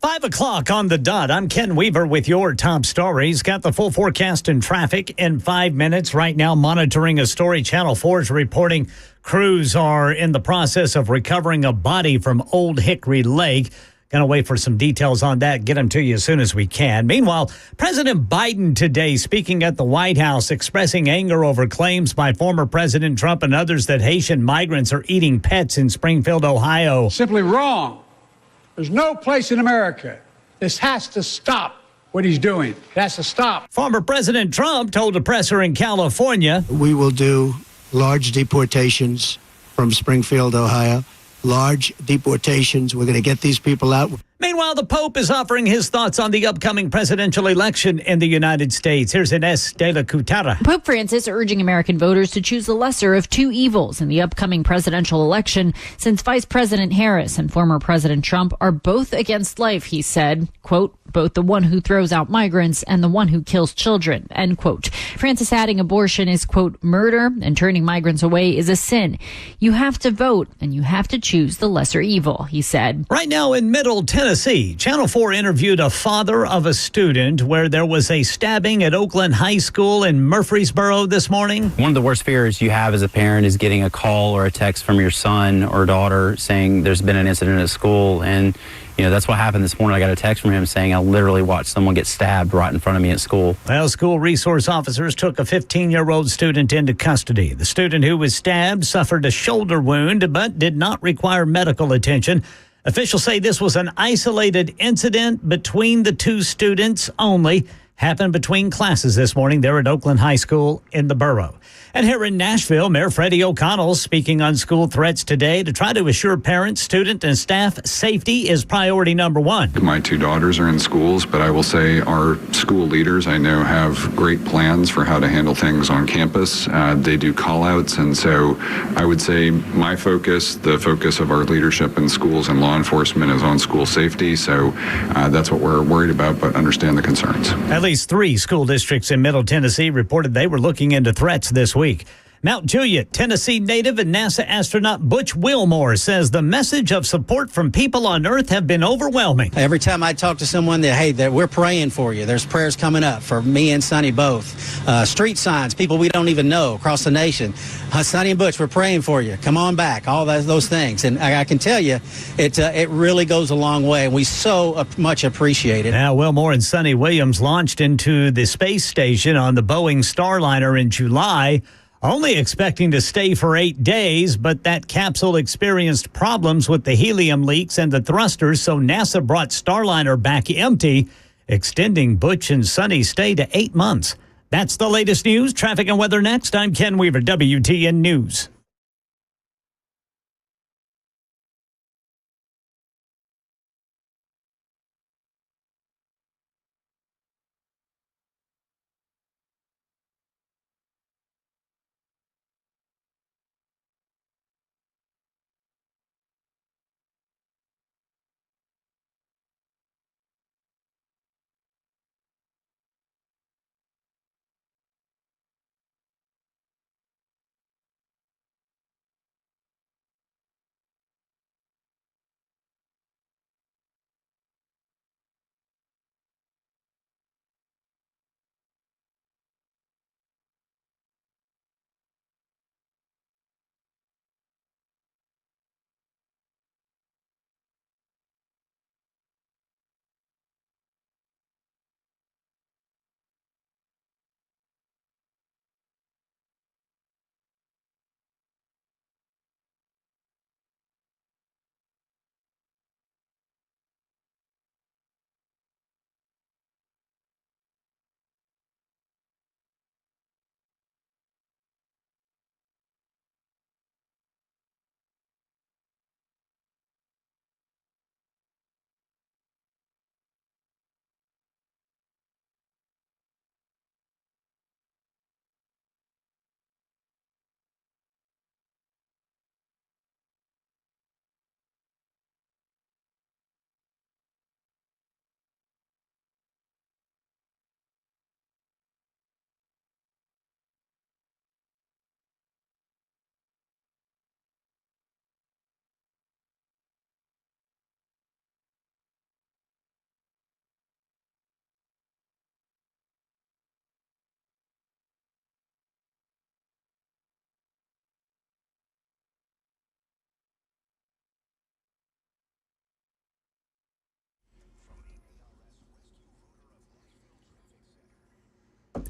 Five o'clock on the dot. I'm Ken Weaver with your top stories. Got the full forecast and traffic in 5 minutes. Right now, monitoring a story. Channel 4 is reporting crews are in the process of recovering a body from Old Hickory Lake. Going to wait for some details on that. Get them to you as soon as we can. Meanwhile, President Biden today speaking at the White House, expressing anger over claims by former President Trump and others that Haitian migrants are eating pets in Springfield, Ohio. Simply wrong. There's no place in America. This has to stop what he's doing. It has to stop. Former President Trump told a presser in California, "We will do large deportations from Springfield, Ohio. Large deportations. We're going to get these people out." Meanwhile, the Pope is offering his thoughts on the upcoming presidential election in the United States. Here's Ines de la Cutara. Pope Francis urging American voters to choose the lesser of two evils in the upcoming presidential election, since Vice President Harris and former President Trump are both against life, he said, quote, both the one who throws out migrants and the one who kills children, end quote. Francis adding abortion is, quote, murder, and turning migrants away is a sin. You have to vote, and you have to choose the lesser evil, he said. Right now in Middle Tennessee, Channel 4 interviewed a father of a student where there was a stabbing at Oakland High School in Murfreesboro this morning. One of the worst fears you have as a parent is getting a call or a text from your son or daughter saying there's been an incident at school, and that's what happened this morning. I got a text from him saying I literally watched someone get stabbed right in front of me at school. Well, school resource officers took a 15-year-old student into custody. The student who was stabbed suffered a shoulder wound but did not require medical attention. Officials say this was an isolated incident between the two students only. Happened between classes this morning there at Oakland High School in the borough. And here in Nashville, Mayor Freddie O'Connell speaking on school threats today to try to assure parents, student, and staff safety is priority number one. My two daughters are in schools, but I will say our school leaders, I know, have great plans for how to handle things on campus. They do call-outs, and so I would say my focus, the focus of our leadership in schools and law enforcement is on school safety, so that's what we're worried about, but understand the concerns. At least 3 school districts in Middle Tennessee reported they were looking into threats this week. Mount Juliet, Tennessee native and NASA astronaut Butch Wilmore says the message of support from people on Earth have been overwhelming. Every time I talk to someone that we're praying for you. There's prayers coming up for me and Sonny both. Street signs, people we don't even know across the nation. Sonny and Butch, we're praying for you. Come on back. All those things. And I can tell you, it really goes a long way, and we so much appreciate it. Now, Wilmore and Sonny Williams launched into the space station on the Boeing Starliner in July, only expecting to stay for 8 days, but that capsule experienced problems with the helium leaks and the thrusters, so NASA brought Starliner back empty, extending Butch and Sonny's stay to 8 months. That's the latest news. Traffic and weather next. I'm Ken Weaver, WTN News.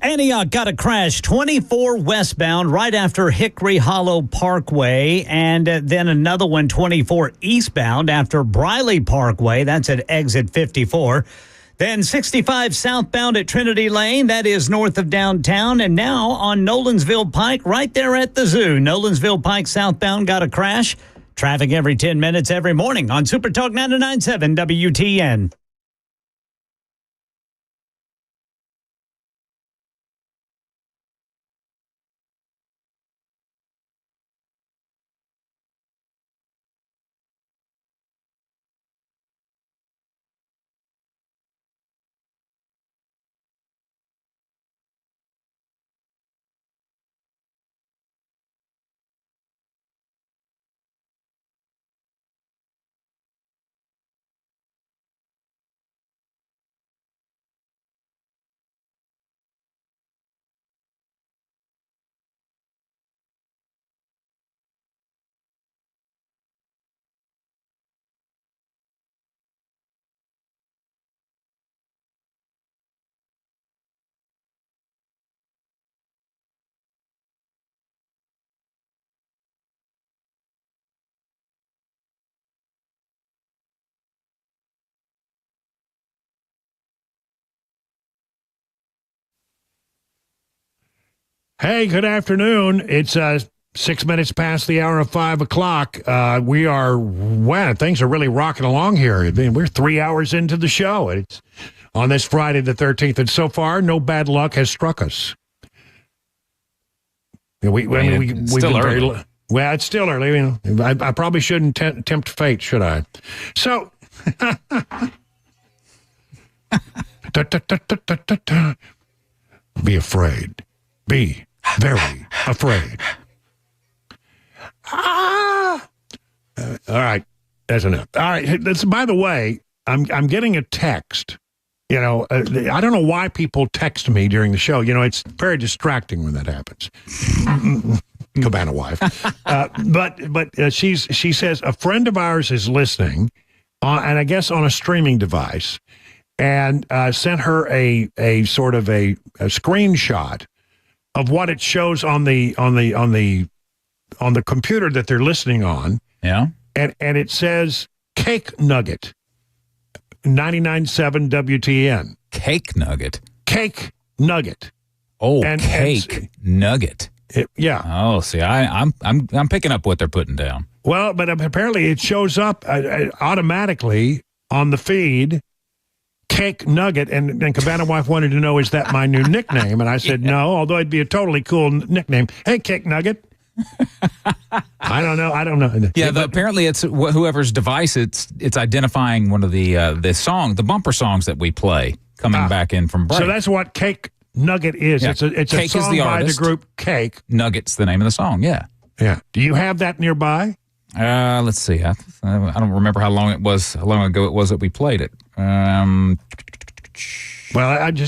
Antioch got a crash 24 westbound right after Hickory Hollow Parkway, and then another one 24 eastbound after Briley Parkway. That's at exit 54. Then 65 southbound at Trinity Lane. That is north of downtown. And now on Nolensville Pike, right there at the zoo. Nolensville Pike southbound got a crash. Traffic every 10 minutes every morning on Super Talk 99.7 WTN. Hey, good afternoon. It's 6 minutes past the hour of 5 o'clock. Things are really rocking along here. We're 3 hours into the show. It's on this Friday the 13th, and so far, no bad luck has struck us. It's still early. Well, it's still early. You know, I probably shouldn't tempt fate, should I? So, be afraid. Be very afraid. All right, that's enough. All right. By the way, I'm getting a text. You know, I don't know why people text me during the show. You know, it's very distracting when that happens. Cabana wife. But she says a friend of ours is listening, and I guess on a streaming device, and sent her a sort of a screenshot of what it shows on the computer that they're listening on. Yeah. And it says Cake Nugget. 99.7 WTN. Cake Nugget. Cake Nugget. Oh, Cake Nugget. Yeah. Oh, see, I'm picking up what they're putting down. Well, but apparently it shows up automatically on the feed. Cake Nugget, and Cabana wife wanted to know, is that my new nickname? And I said no, although it'd be a totally cool nickname. Hey, Cake Nugget. I don't know. Yeah, apparently it's whoever's device it's identifying one of the bumper songs that we play coming back in from break. So that's what Cake Nugget is. Yeah. It's a song by the group Cake. Nugget's the name of the song. Yeah. Yeah. Do you have that nearby? Let's see. I don't remember how long ago it was that we played it. Well,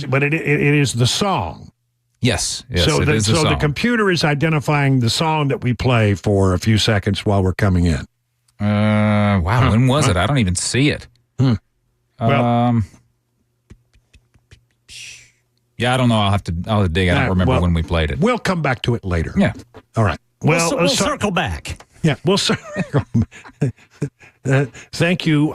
but it is the song. Yes. So it is the song. The computer is identifying the song that we play for a few seconds while we're coming in. Wow. When was it? I don't even see it. Well, yeah, I don't know. I'll have to dig. I don't remember when we played it. We'll come back to it later. Yeah. All right. Well, we'll circle back. Yeah, we'll circle. Thank you.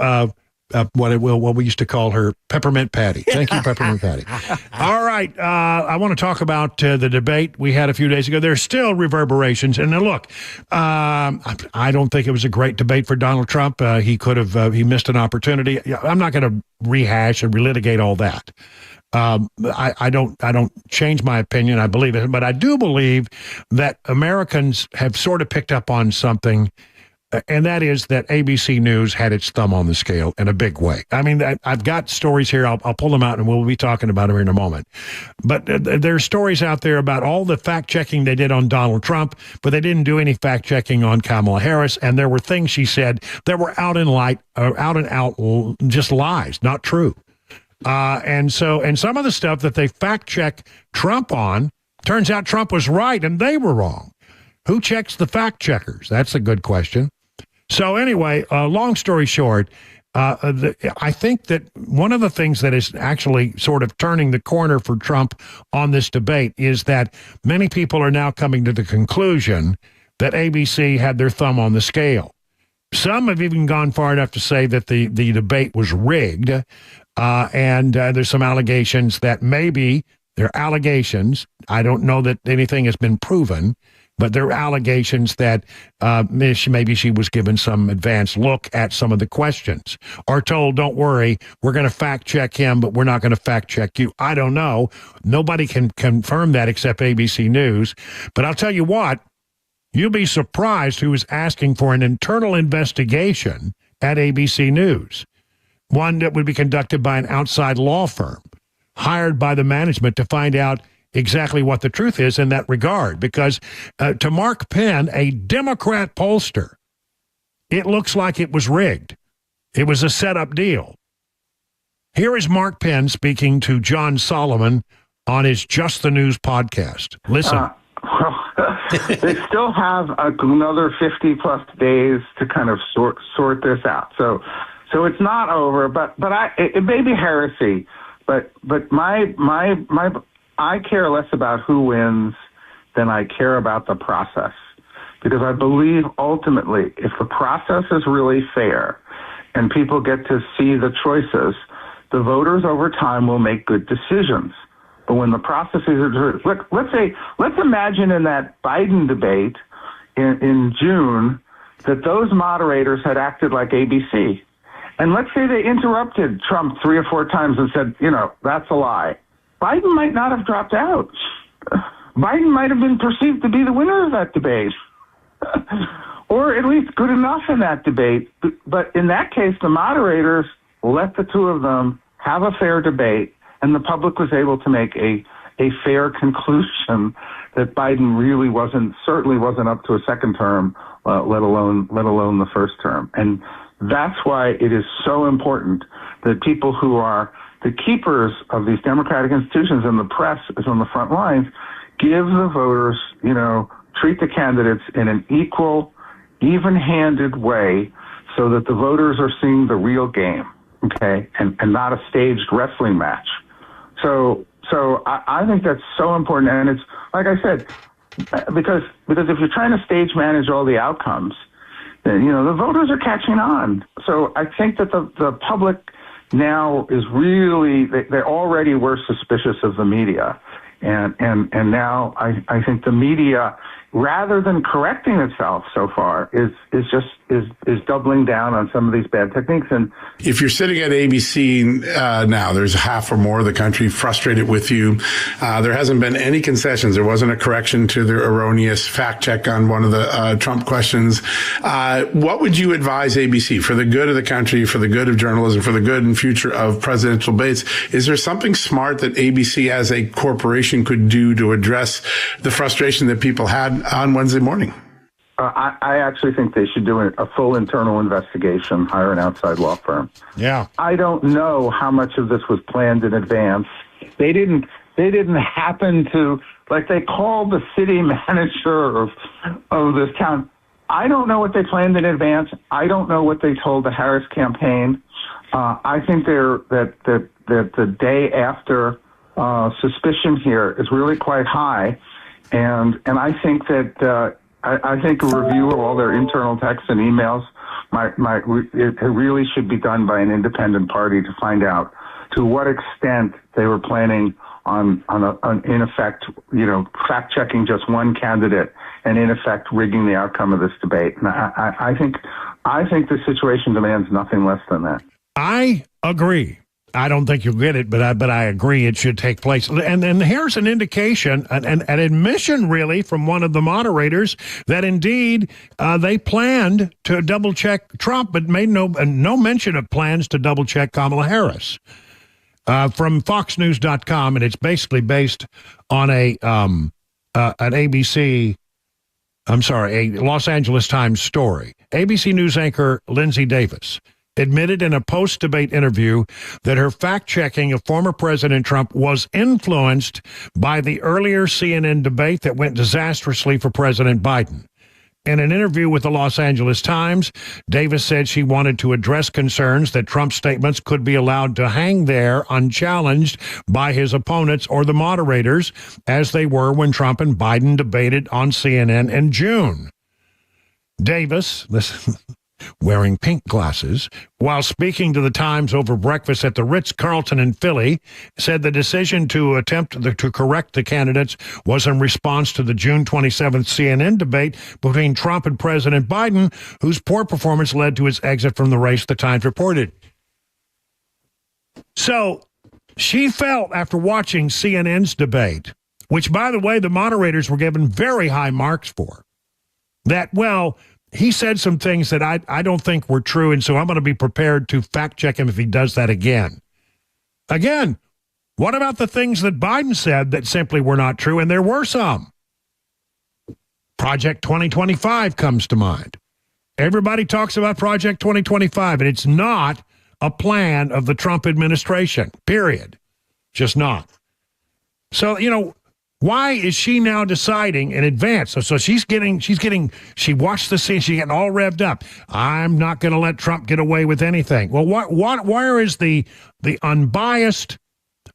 What we used to call her, Peppermint Patty. Thank you, Peppermint Patty. All right. I want to talk about the debate we had a few days ago. There's still reverberations. And look, I don't think it was a great debate for Donald Trump. He missed an opportunity. I'm not going to rehash and relitigate all that. I don't change my opinion. I believe it. But I do believe that Americans have sort of picked up on something. And that is that ABC News had its thumb on the scale in a big way. I mean, I've got stories here. I'll pull them out, and we'll be talking about them here in a moment. But there's stories out there about all the fact-checking they did on Donald Trump, but they didn't do any fact-checking on Kamala Harris. And there were things she said that were out and out just lies, not true. And some of the stuff that they fact-check Trump on, turns out Trump was right and they were wrong. Who checks the fact-checkers? That's a good question. So anyway, long story short, I think that one of the things that is actually sort of turning the corner for Trump on this debate is that many people are now coming to the conclusion that ABC had their thumb on the scale. Some have even gone far enough to say that the debate was rigged, and there's some allegations that maybe they're allegations. I don't know that anything has been proven, but there are allegations that maybe she was given some advanced look at some of the questions or told, don't worry, we're going to fact check him, but we're not going to fact check you. I don't know. Nobody can confirm that except ABC News. But I'll tell you what, you'll be surprised who is asking for an internal investigation at ABC News, one that would be conducted by an outside law firm hired by the management to find out exactly what the truth is in that regard. Because to Mark Penn, a Democrat pollster, it looks like it was rigged. It was a set-up deal. Here is Mark Penn speaking to John Solomon on his Just the News podcast. Listen. They still have another 50-plus days to kind of sort this out. So it's not over, but it may be heresy. But I care less about who wins than I care about the process, because I believe ultimately if the process is really fair and people get to see the choices, the voters over time will make good decisions. But when the processes are, let's imagine in that Biden debate in June that those moderators had acted like ABC. And let's say they interrupted Trump 3 or 4 times and said, that's a lie. Biden might not have dropped out. Biden might have been perceived to be the winner of that debate. Or at least good enough in that debate. But in that case, the moderators let the two of them have a fair debate, and the public was able to make a fair conclusion that Biden really certainly wasn't up to a second term, let alone the first term. And that's why it is so important that people who are the keepers of these democratic institutions, and the press is on the front lines, give the voters, treat the candidates in an equal, even-handed way so that the voters are seeing the real game, okay, and not a staged wrestling match. So I think that's so important, and it's, like I said, because if you're trying to stage manage all the outcomes, then, the voters are catching on. So I think that the public now is really, they already were suspicious of the media. And now I think the media, rather than correcting itself so far, is doubling down on some of these bad techniques. And if you're sitting at ABC now, there's half or more of the country frustrated with you. There hasn't been any concessions. There wasn't a correction to the erroneous fact check on one of the Trump questions. What would you advise ABC for the good of the country, for the good of journalism, for the good and future of presidential debates? Is there something smart that ABC as a corporation could do to address the frustration that people had on Wednesday morning? I actually think they should do a full internal investigation, hire an outside law firm. Yeah. I don't know how much of this was planned in advance. They didn't happen to, they called the city manager of this town. I don't know what they planned in advance. I don't know what they told the Harris campaign. I think that the day after suspicion here is really quite high, and I think that I think a review of all their internal texts and emails it really should be done by an independent party to find out to what extent they were planning on in effect, fact checking just one candidate and in effect rigging the outcome of this debate. And I think the situation demands nothing less than that. I agree. I don't think you'll get it, but I agree it should take place. And here's an indication, an admission really from one of the moderators that indeed they planned to double check Trump, but made no mention of plans to double check Kamala Harris. From FoxNews.com, and it's basically based on a Los Angeles Times story. ABC News anchor Lindsay Davis admitted in a post-debate interview that her fact-checking of former President Trump was influenced by the earlier CNN debate that went disastrously for President Biden. In an interview with the Los Angeles Times, Davis said she wanted to address concerns that Trump's statements could be allowed to hang there unchallenged by his opponents or the moderators, as they were when Trump and Biden debated on CNN in June. Davis, wearing pink glasses, while speaking to the Times over breakfast at the Ritz-Carlton in Philly, said the decision to attempt to correct the candidates was in response to the June 27th CNN debate between Trump and President Biden, whose poor performance led to his exit from the race, the Times reported. So she felt after watching CNN's debate, which, by the way, the moderators were given very high marks for, that, well, he said some things that I don't think were true, and so I'm going to be prepared to fact-check him if he does that again. Again, what about the things that Biden said that simply were not true? And there were some. Project 2025 comes to mind. Everybody talks about Project 2025, and it's not a plan of the Trump administration, period. Just not. So, why is she now deciding in advance? So she watched the scene, she's getting all revved up. I'm not going to let Trump get away with anything. Well, where is the unbiased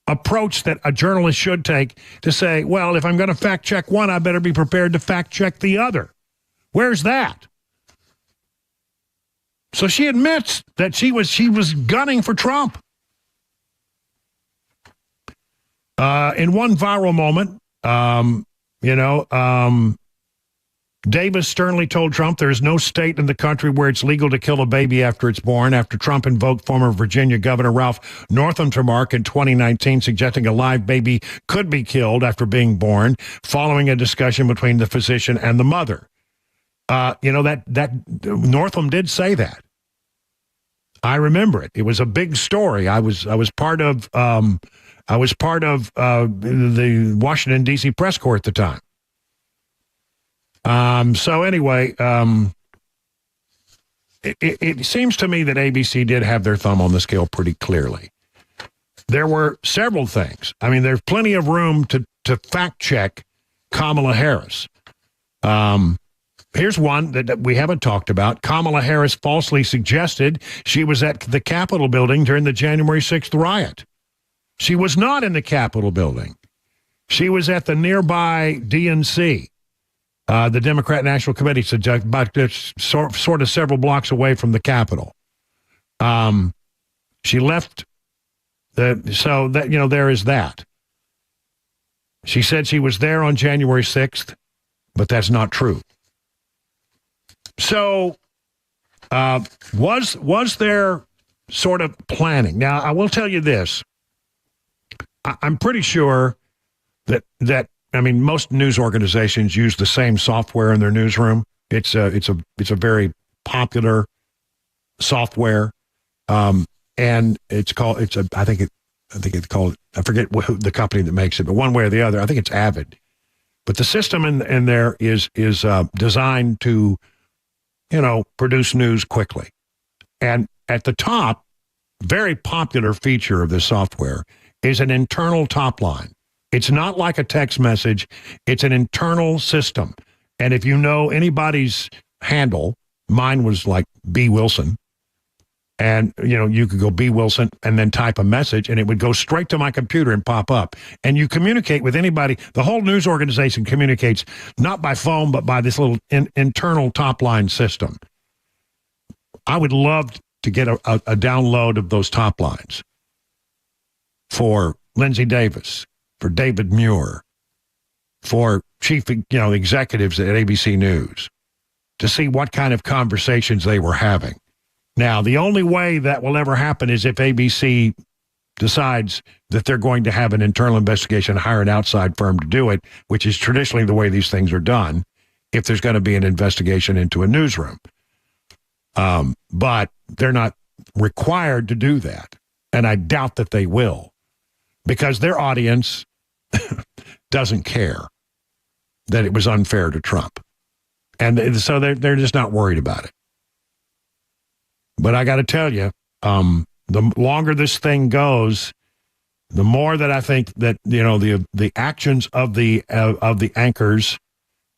approach that a journalist should take to say, well, if I'm going to fact check one, I better be prepared to fact check the other? Where's that? So she admits that she was gunning for Trump. In one viral moment, Davis sternly told Trump there is no state in the country where it's legal to kill a baby after it's born, after Trump invoked former Virginia Governor Ralph Northam's remark in 2019 suggesting a live baby could be killed after being born, following a discussion between the physician and the mother. That Northam did say that. I remember it. It was a big story. I was part of the Washington D.C. press corps at the time. So anyway, it seems to me that ABC did have their thumb on the scale pretty clearly. There were several things. I mean, there's plenty of room to fact check Kamala Harris. Here's one that we haven't talked about. Kamala Harris falsely suggested she was at the Capitol building during the January 6th riot. She was not in the Capitol building. She was at the nearby DNC. The Democrat National Committee said about sort of several blocks away from the Capitol. She left there is that. She said she was there on January 6th, but that's not true. So was there sort of planning? Now, I will tell you this. I'm pretty sure that most news organizations use the same software in their newsroom. It's a very popular software, and I forget who the company that makes it, but one way or the other, I think it's Avid. But the system in there is designed to, produce news quickly. And at the top, very popular feature of this software is an internal top line. It's not like a text message. It's an internal system. And if you know anybody's handle, mine was like B. Wilson. And, you could go B. Wilson and then type a message and it would go straight to my computer and pop up. And you communicate with anybody. The whole news organization communicates not by phone, but by this little internal top line system. I would love to get a download of those top lines for Lindsay Davis, for David Muir, for chief executives at ABC News, to see what kind of conversations they were having. Now, the only way that will ever happen is if ABC decides that they're going to have an internal investigation, hire an outside firm to do it, which is traditionally the way these things are done, if there's going to be an investigation into a newsroom. But they're not required to do that. And I doubt that they will, because their audience doesn't care that it was unfair to Trump. And so they're just not worried about it. But I got to tell you, the longer this thing goes, the more that I think that the actions of the anchors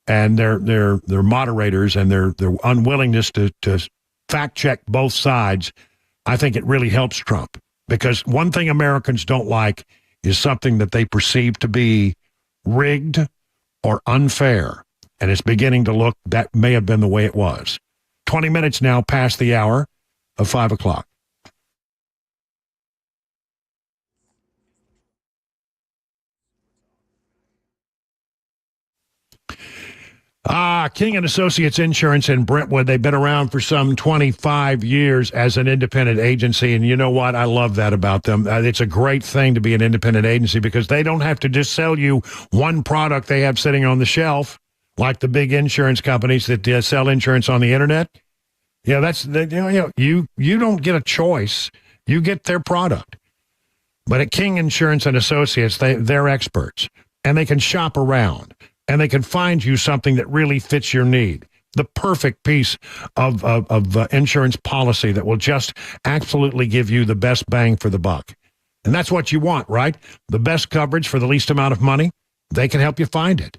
and their moderators and their unwillingness to fact check both sides, I think it really helps Trump. Because one thing Americans don't like is something that they perceive to be rigged or unfair. And it's beginning to look that may have been the way it was. 20 minutes now past the hour of 5 o'clock. King & Associates Insurance in Brentwood. They've been around for some 25 years as an independent agency, and you know what? I love that about them. It's a great thing to be an independent agency because they don't have to just sell you one product they have sitting on the shelf like the big insurance companies that sell insurance on the internet. Yeah, you don't get a choice. You get their product. But at King Insurance and Associates, they're experts, and they can shop around, and they can find you something that really fits your need. The perfect piece of insurance policy that will just absolutely give you the best bang for the buck. And that's what you want, right? The best coverage for the least amount of money. They can help you find it.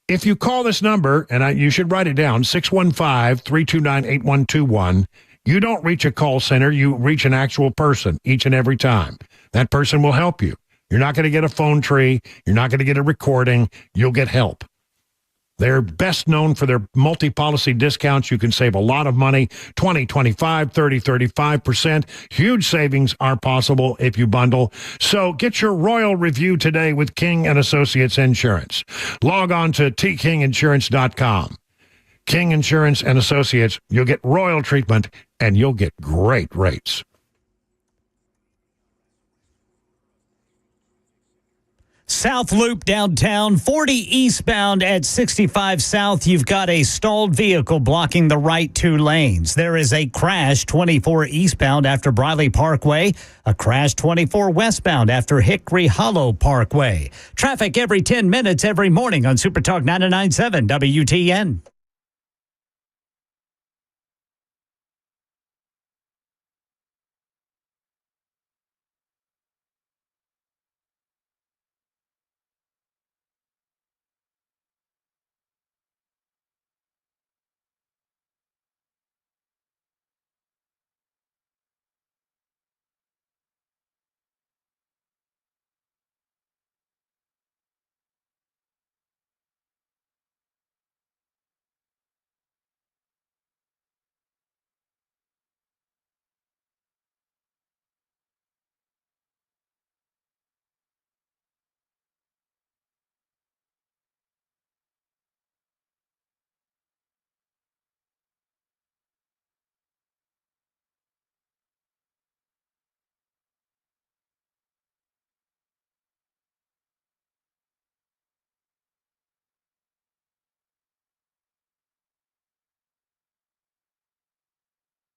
If you call this number, and you should write it down, 615-329-8121, you don't reach a call center, you reach an actual person each and every time. That person will help you. You're not going to get a phone tree. You're not going to get a recording. You'll get help. They're best known for their multi-policy discounts. You can save a lot of money, 20, 25, 30, 35%. Huge savings are possible if you bundle. So get your royal review today with King & Associates Insurance. Log on to tkinginsurance.com. King Insurance & Associates. You'll get royal treatment and you'll get great rates. South Loop downtown, 40 eastbound at 65 South. You've got a stalled vehicle blocking the right two lanes. There is a crash 24 eastbound after Briley Parkway. A crash 24 westbound after Hickory Hollow Parkway. Traffic every 10 minutes every morning on Super Talk 99.7 WTN.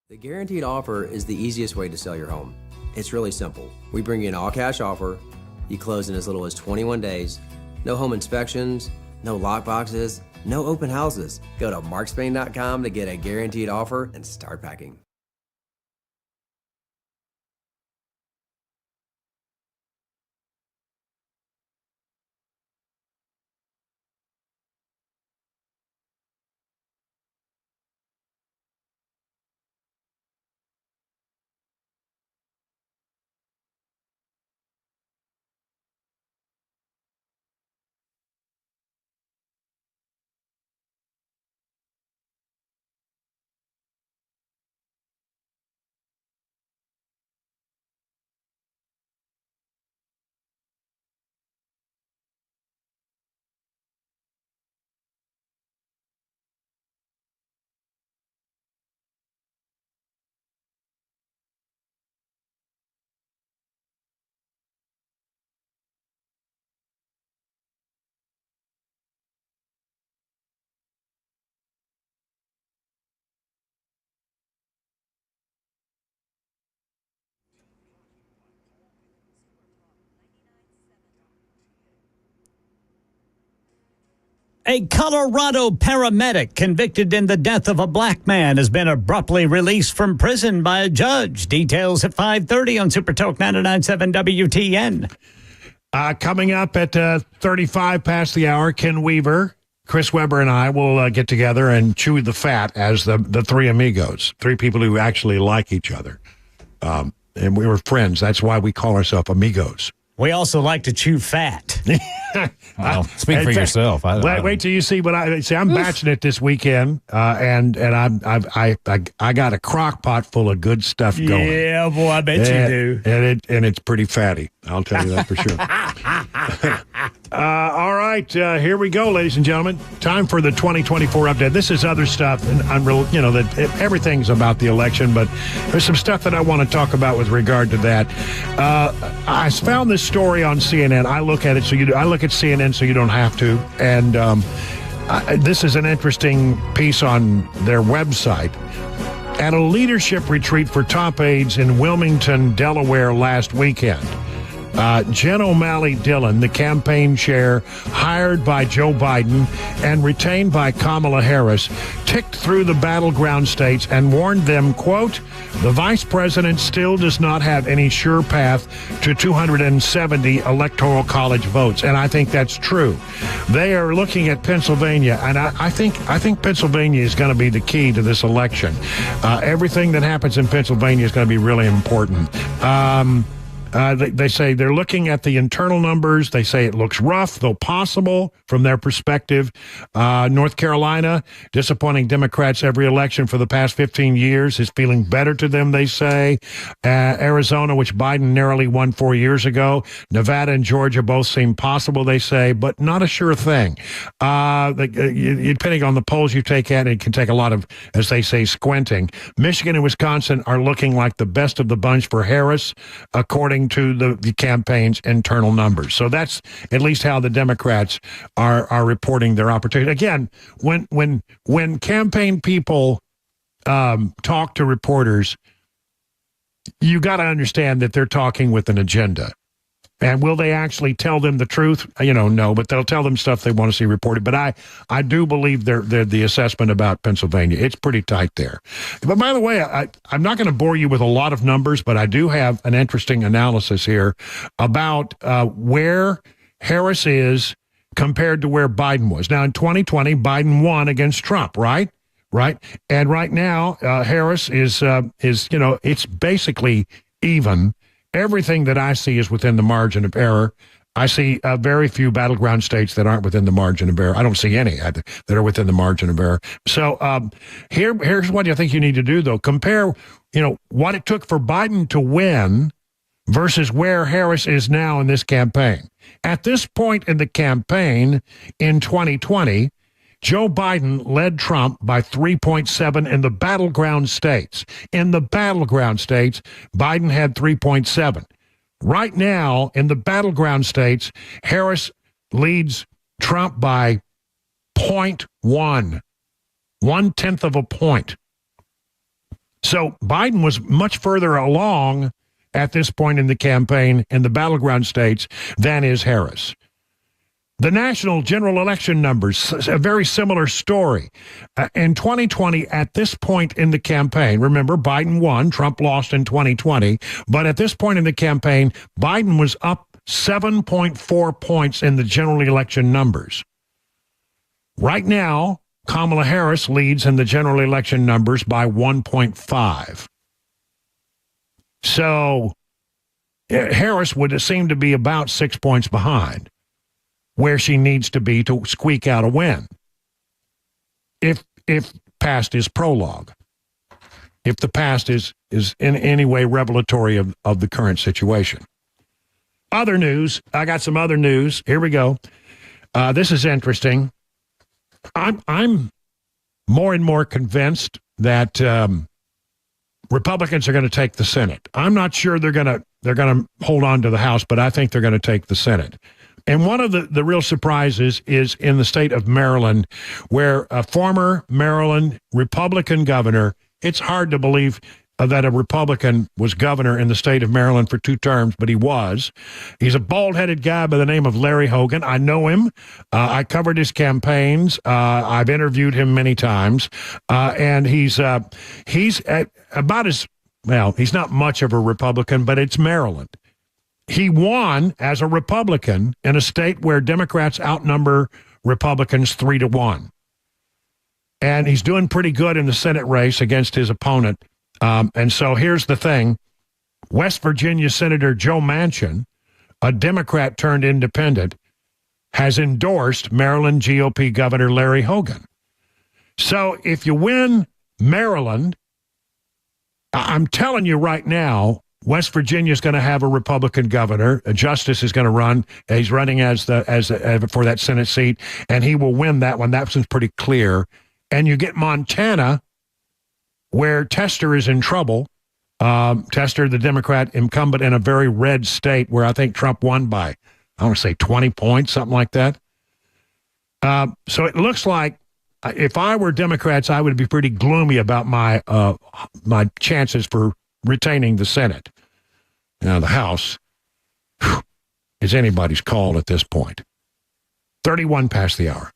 The guaranteed offer is the easiest way to sell your home. It's really simple. We bring you an all-cash offer. You close in as little as 21 days. No home inspections, no lock boxes, no open houses. Go to markspain.com to get a guaranteed offer and start packing. A Colorado paramedic convicted in the death of a black man has been abruptly released from prison by a judge. Details at 5:30 on Super Talk 99.7 WTN. Coming up at 35 past the hour, Ken Weaver, Chris Webber, and I will get together and chew the fat as the three amigos, three people who actually like each other. And we were friends. That's why we call ourselves amigos. We also like to chew fat. Well, speak for yourself. Wait till you see what I see. I'm batching it this weekend, and I got a crock pot full of good stuff going. Yeah, boy, I bet you do. And it's pretty fatty. I'll tell you that for sure. All right, here we go, ladies and gentlemen. Time for the 2024 update. This is other stuff, and I'm real. You know that everything's about the election, but there's some stuff that I want to talk about with regard to that. I found this story on CNN. I look at it I look at CNN so you don't have to, and this is an interesting piece on their website. At a leadership retreat for top aides in Wilmington, Delaware last weekend, Jen O'Malley Dillon, the campaign chair hired by Joe Biden and retained by Kamala Harris, ticked through the battleground states and warned them, quote, the vice president still does not have any sure path to 270 electoral college votes. And I think that's true. They are looking at Pennsylvania, and I think Pennsylvania is going to be the key to this election. Everything that happens in Pennsylvania is going to be really important. They say they're looking at the internal numbers. They say it looks rough, though possible from their perspective. North Carolina, disappointing Democrats every election for the past 15 years, is feeling better to them, they say. Arizona, which Biden narrowly won 4 years ago. Nevada and Georgia both seem possible, they say, but not a sure thing. Depending on the polls you take at, it can take a lot of, as they say, squinting. Michigan and Wisconsin are looking like the best of the bunch for Harris, according to the campaign's internal numbers. So that's at least how the Democrats are reporting their opportunity. Again, when campaign people talk to reporters, you got to understand that they're talking with an agenda. And will they actually tell them the truth? No, but they'll tell them stuff they want to see reported. But I do believe they're the assessment about Pennsylvania. It's pretty tight there. But by the way, I'm not going to bore you with a lot of numbers, but I do have an interesting analysis here about where Harris is compared to where Biden was. Now, in 2020, Biden won against Trump, right? Right. And right now, Harris is it's basically even. Everything that I see is within the margin of error. I see very few battleground states that aren't within the margin of error. I don't see any that are within the margin of error. So here's what I think you need to do, though. Compare, what it took for Biden to win versus where Harris is now in this campaign. At this point in the campaign in 2020, Joe Biden led Trump by 3.7 in the battleground states. In the battleground states, Biden had 3.7. Right now, in the battleground states, Harris leads Trump by 0.1, 1/10 of a point. So Biden was much further along at this point in the campaign in the battleground states than is Harris. The national general election numbers, a very similar story. In 2020, at this point in the campaign, remember, Biden won, Trump lost in 2020, but at this point in the campaign, Biden was up 7.4 points in the general election numbers. Right now, Kamala Harris leads in the general election numbers by 1.5. So Harris would seem to be about 6 points behind where she needs to be to squeak out a win. If past is prologue. If the past is in any way revelatory of the current situation. Other news. I got some other news. Here we go. This is interesting. I'm more and more convinced that Republicans are going to take the Senate. I'm not sure they're going to hold on to the House, but I think they're going to take the Senate. And one of the real surprises is in the state of Maryland, where a former Maryland Republican governor, it's hard to believe that a Republican was governor in the state of Maryland for 2 terms, but he was. He's a bald-headed guy by the name of Larry Hogan. I know him. I covered his campaigns. I've interviewed him many times. And he's at about as, well, he's not much of a Republican, but it's Maryland. He won as a Republican in a state where Democrats outnumber Republicans 3-1. And he's doing pretty good in the Senate race against his opponent. And so here's the thing. West Virginia Senator Joe Manchin, a Democrat turned independent, has endorsed Maryland GOP Governor Larry Hogan. So if you win Maryland, I'm telling you right now, West Virginia is going to have a Republican governor. A justice is going to run. He's running as for that Senate seat, and he will win that one. That one's pretty clear. And you get Montana, where Tester is in trouble. Tester, the Democrat incumbent in a very red state, where I think Trump won by, I want to say 20 points, something like that. So it looks like if I were Democrats, I would be pretty gloomy about my chances for retaining the Senate. Now, the House is anybody's call at this point. 31 past the hour.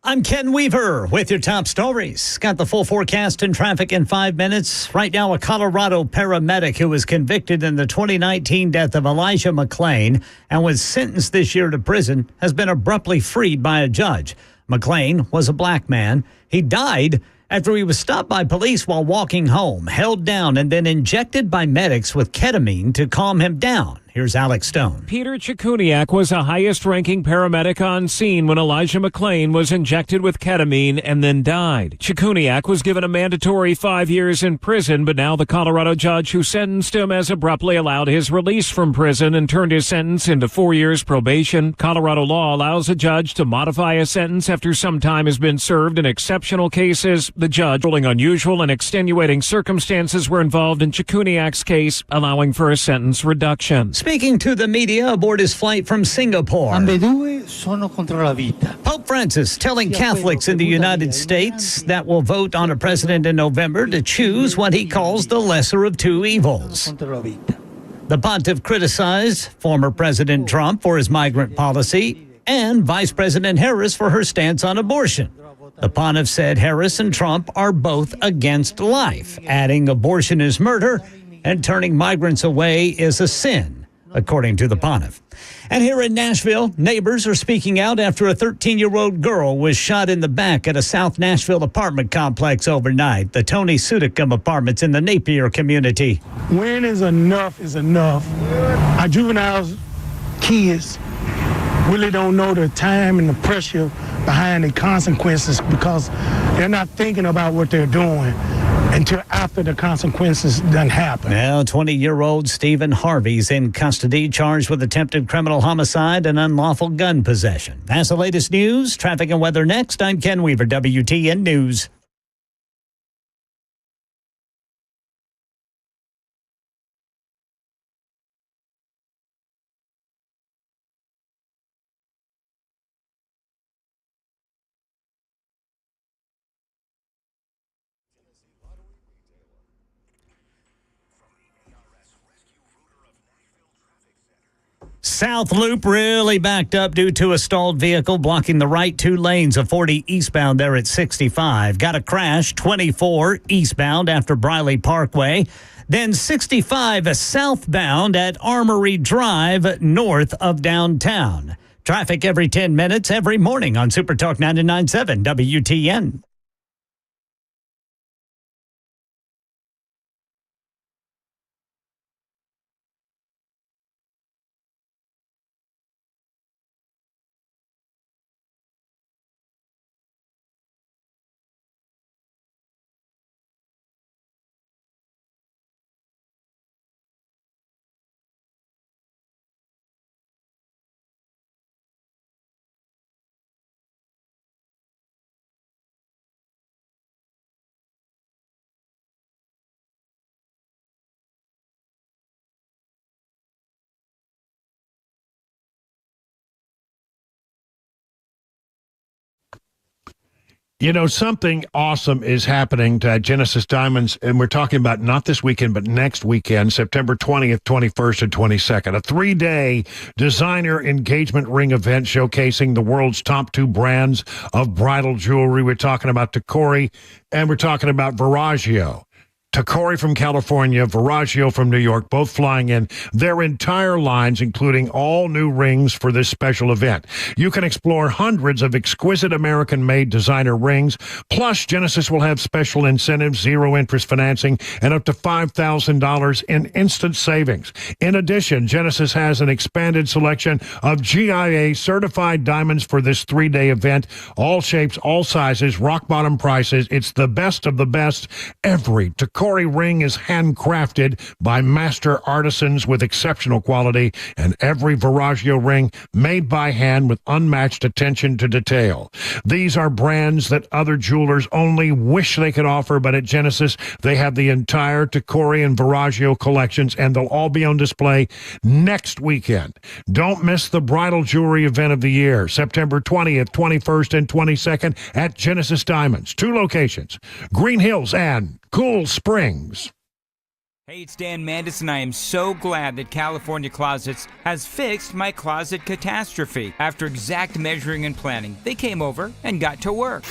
I'm Ken Weaver with your top stories. Got the full forecast and traffic in 5 minutes. Right now, a Colorado paramedic who was convicted in the 2019 death of Elijah McClain and was sentenced this year to prison has been abruptly freed by a judge. McLean was a black man. He died after he was stopped by police while walking home, held down, and then injected by medics with ketamine to calm him down. Here's Alex Stone. Peter Chikuniak was the highest-ranking paramedic on scene when Elijah McLean was injected with ketamine and then died. Chikuniak was given a mandatory 5 years in prison, but now the Colorado judge who sentenced him has abruptly allowed his release from prison and turned his sentence into 4 years probation. Colorado law allows a judge to modify a sentence after some time has been served in exceptional cases. The judge ruling unusual and extenuating circumstances were involved in Chikuniak's case, allowing for a sentence reduction. Speaking to the media aboard his flight from Singapore, Pope Francis telling Catholics in the United States that will vote on a president in November to choose what he calls the lesser of two evils. The pontiff criticized former President Trump for his migrant policy and Vice President Harris for her stance on abortion. The pontiff said Harris and Trump are both against life, adding abortion is murder and turning migrants away is a sin, according to the pontiff. And here in Nashville, neighbors are speaking out after a 13-year-old girl was shot in the back at a South Nashville apartment complex overnight, the Tony Sudicum Apartments in the Napier community. When is enough is enough. Our juveniles, kids, really don't know the time and the pressure behind the consequences because they're not thinking about what they're doing until after the consequences done happen. Now, 20-year-old Stephen Harvey's in custody, charged with attempted criminal homicide and unlawful gun possession. That's the latest news. Traffic and weather next. I'm Ken Weaver, WTN News. South Loop really backed up due to a stalled vehicle blocking the right two lanes of 40 eastbound there at 65. Got a crash 24 eastbound after Briley Parkway. Then 65 southbound at Armory Drive north of downtown. Traffic every 10 minutes every morning on Super Talk 99.7 WTN. You know, something awesome is happening to Genesis Diamonds, and we're talking about not this weekend, but next weekend, September 20th, 21st, and 22nd. A 3-day designer engagement ring event showcasing the world's top 2 brands of bridal jewelry. We're talking about Tacori, and we're talking about Verragio. Tacori from California, Verragio from New York, both flying in their entire lines, including all new rings for this special event. You can explore hundreds of exquisite American-made designer rings. Plus, Genesis will have special incentives, 0-interest financing, and up to $5,000 in instant savings. In addition, Genesis has an expanded selection of GIA-certified diamonds for this 3-day event. All shapes, all sizes, rock-bottom prices. It's the best of the best. Every Tacori ring is handcrafted by master artisans with exceptional quality, and every Verragio ring made by hand with unmatched attention to detail. These are brands that other jewelers only wish they could offer, but at Genesis, they have the entire Tacori and Verragio collections, and they'll all be on display next weekend. Don't miss the bridal jewelry event of the year, September 20th, 21st, and 22nd at Genesis Diamonds. 2 locations, Green Hills and Cool Springs. Hey, it's Dan Mandis, and I am so glad that California Closets has fixed my closet catastrophe. After exact measuring and planning, they came over and got to work.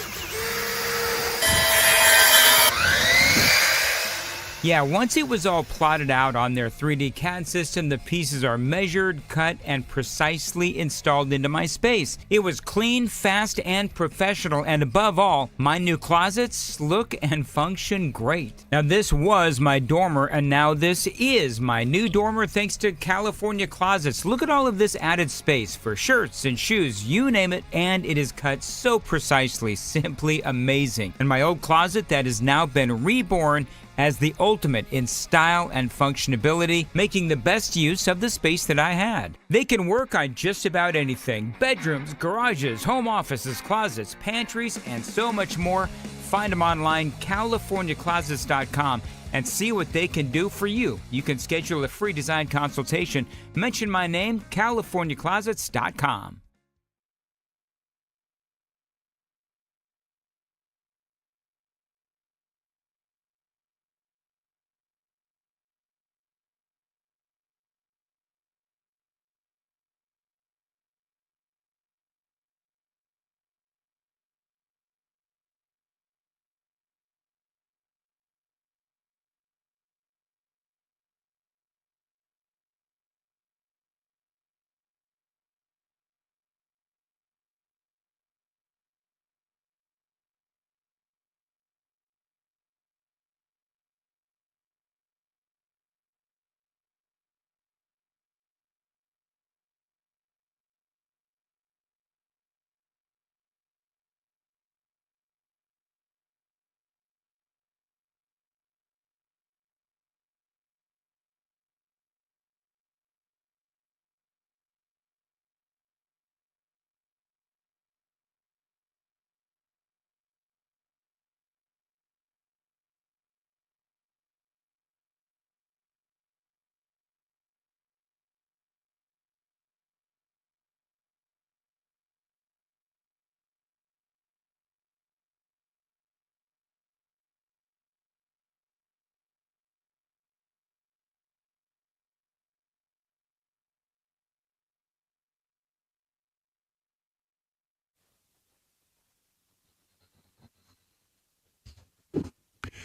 Yeah, once it was all plotted out on their 3D CAD system, the pieces are measured, cut, and precisely installed into my space. It was clean, fast, and professional, and above all, my new closets look and function great. Now, this was my dormer, and now this is my new dormer thanks to California Closets. Look at all of this added space for shirts and shoes, you name it, and it is cut so precisely, simply amazing. And my old closet that has now been reborn as the ultimate in style and functionability, making the best use of the space that I had. They can work on just about anything: bedrooms, garages, home offices, closets, pantries, and so much more. Find them online, CaliforniaClosets.com, and see what they can do for you. You can schedule a free design consultation. Mention my name, CaliforniaClosets.com.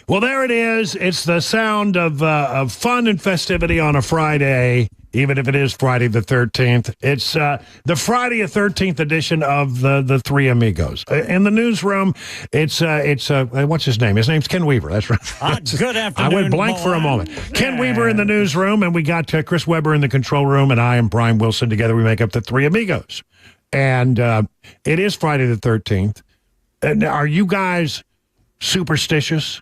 Well, there it is. It's the sound of fun and festivity on a Friday, even if it is Friday the 13th. It's the Friday the 13th edition of the Three Amigos. In the newsroom, it's what's his name? His name's Ken Weaver. That's right. Good afternoon. I went blank for a moment. Ken Weaver in the newsroom, and we got Chris Weber in the control room, and I am Brian Wilson. Together we make up the Three Amigos. And it is Friday the 13th. Are you guys superstitious?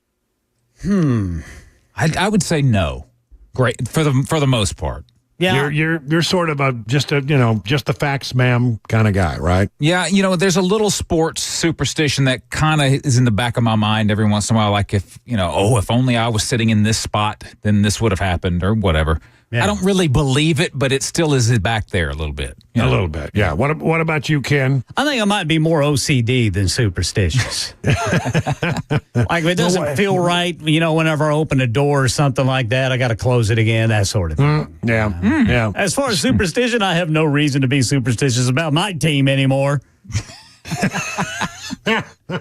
I would say no. Great for the most part. Yeah, you're sort of just the facts, ma'am, kind of guy, right? Yeah, there's a little sports superstition that kind of is in the back of my mind every once in a while. Like if only I was sitting in this spot, then this would have happened or whatever. Yeah. I don't really believe it, but it still is back there a little bit. A little bit, yeah. What about you, Ken? I think I might be more OCD than superstitious. Like if it doesn't feel right, whenever I open a door or something like that, I got to close it again, that sort of thing. Yeah. As far as superstition, I have no reason to be superstitious about my team anymore.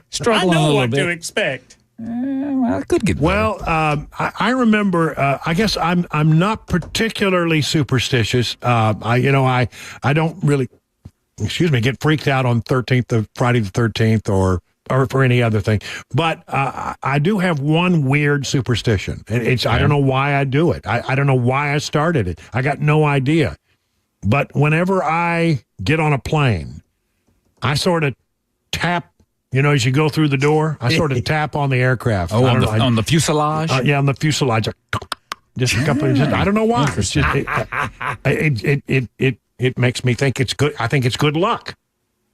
Struggling I know a little what bit. to expect. Well, it could get better. I remember. I guess I'm not particularly superstitious. I don't really, get freaked out on Friday the 13th or for any other thing. But I do have one weird superstition, and I don't know why I do it. I don't know why I started it. I got no idea. But whenever I get on a plane, I sort of tap. As you go through the door, I sort of tap on the aircraft. Oh, on the fuselage? Yeah, on the fuselage. Just a couple. I don't know why. It's just, it makes me think it's good. I think it's good luck.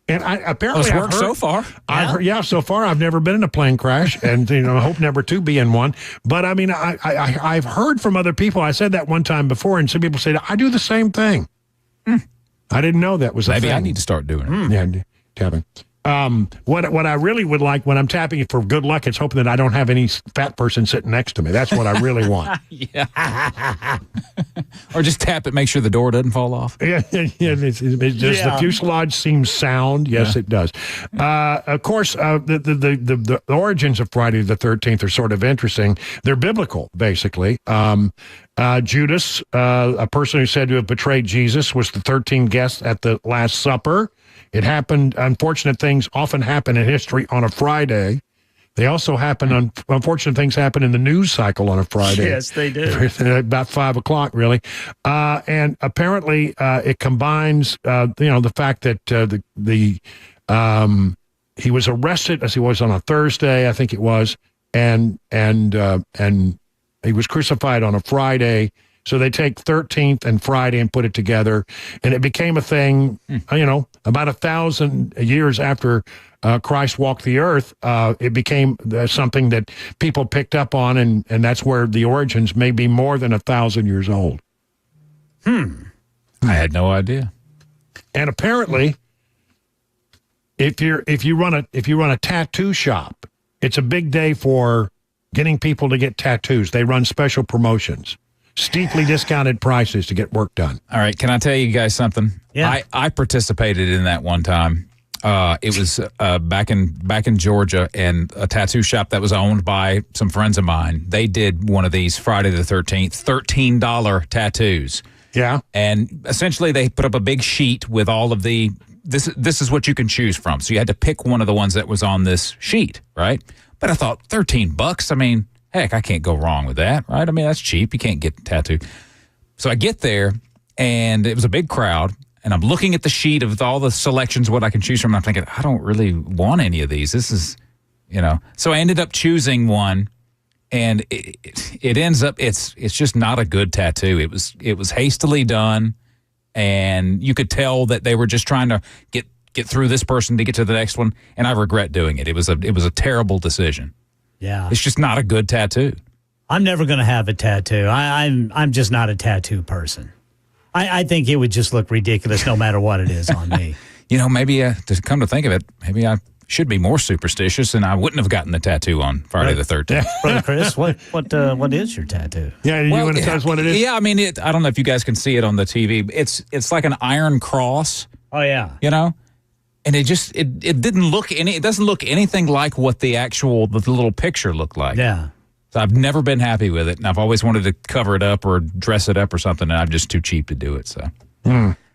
And apparently it's worked so far. So far I've never been in a plane crash, and I hope never to be in one. But I mean, I've heard from other people. I said that one time before, and some people say I do the same thing. I didn't know that was a thing. Maybe I need to start doing it. Yeah, tapping. What I really would like when I'm tapping it for good luck, it's hoping that I don't have any fat person sitting next to me. That's what I really want. Yeah. Or just tap it, make sure the door doesn't fall off. Yeah, it's just the fuselage seems sound. Yes, it does. Of course, the origins of Friday the 13th are sort of interesting. They're biblical, basically. Judas, a person who said to have betrayed Jesus, was the 13th guest at the Last Supper. It happened. Unfortunate things often happen in history on a Friday. They also happen. Unfortunate things happen in the news cycle on a Friday. Yes, they do. About 5 o'clock, really. And apparently, it combines, the fact that he was arrested as he was on a Thursday, I think it was, and he was crucified on a Friday. So they take 13th and Friday and put it together, and it became a thing, about 1,000 years after Christ walked the earth. It became something that people picked up on, and that's where the origins may be more than 1,000 years old. I had no idea. And apparently, if you run a tattoo shop, it's a big day for getting people to get tattoos. They run special promotions. Steeply discounted prices to get work done. All right, can I tell you guys something? Yeah. I participated in that one time. It was back in Georgia, and a tattoo shop that was owned by some friends of mine. They did one of these Friday the 13th, $13 tattoos. Yeah. And essentially they put up a big sheet with all of the, this is what you can choose from. So you had to pick one of the ones that was on this sheet, right? But I thought, $13? I mean, heck, I can't go wrong with that, right? I mean, that's cheap. You can't get tattooed. So I get there, and it was a big crowd, and I'm looking at the sheet of all the selections, what I can choose from, and I'm thinking, I don't really want any of these. This is, So I ended up choosing one, and it ends up, it's just not a good tattoo. It was hastily done, and you could tell that they were just trying to get through this person to get to the next one, and I regret doing it. It was a terrible decision. Yeah. It's just not a good tattoo. I'm never going to have a tattoo. I'm just not a tattoo person. I think it would just look ridiculous no matter what it is on me. Maybe to come to think of it, maybe I should be more superstitious, and I wouldn't have gotten the tattoo on Friday the 13th. Brother Chris, what is your tattoo? Yeah, you want to tell us what it is? Yeah, I mean, I don't know if you guys can see it on the TV. It's like an iron cross. Oh yeah. And it didn't look it doesn't look anything like what the little picture looked like. Yeah. So I've never been happy with it, and I've always wanted to cover it up or dress it up or something, and I'm just too cheap to do it. So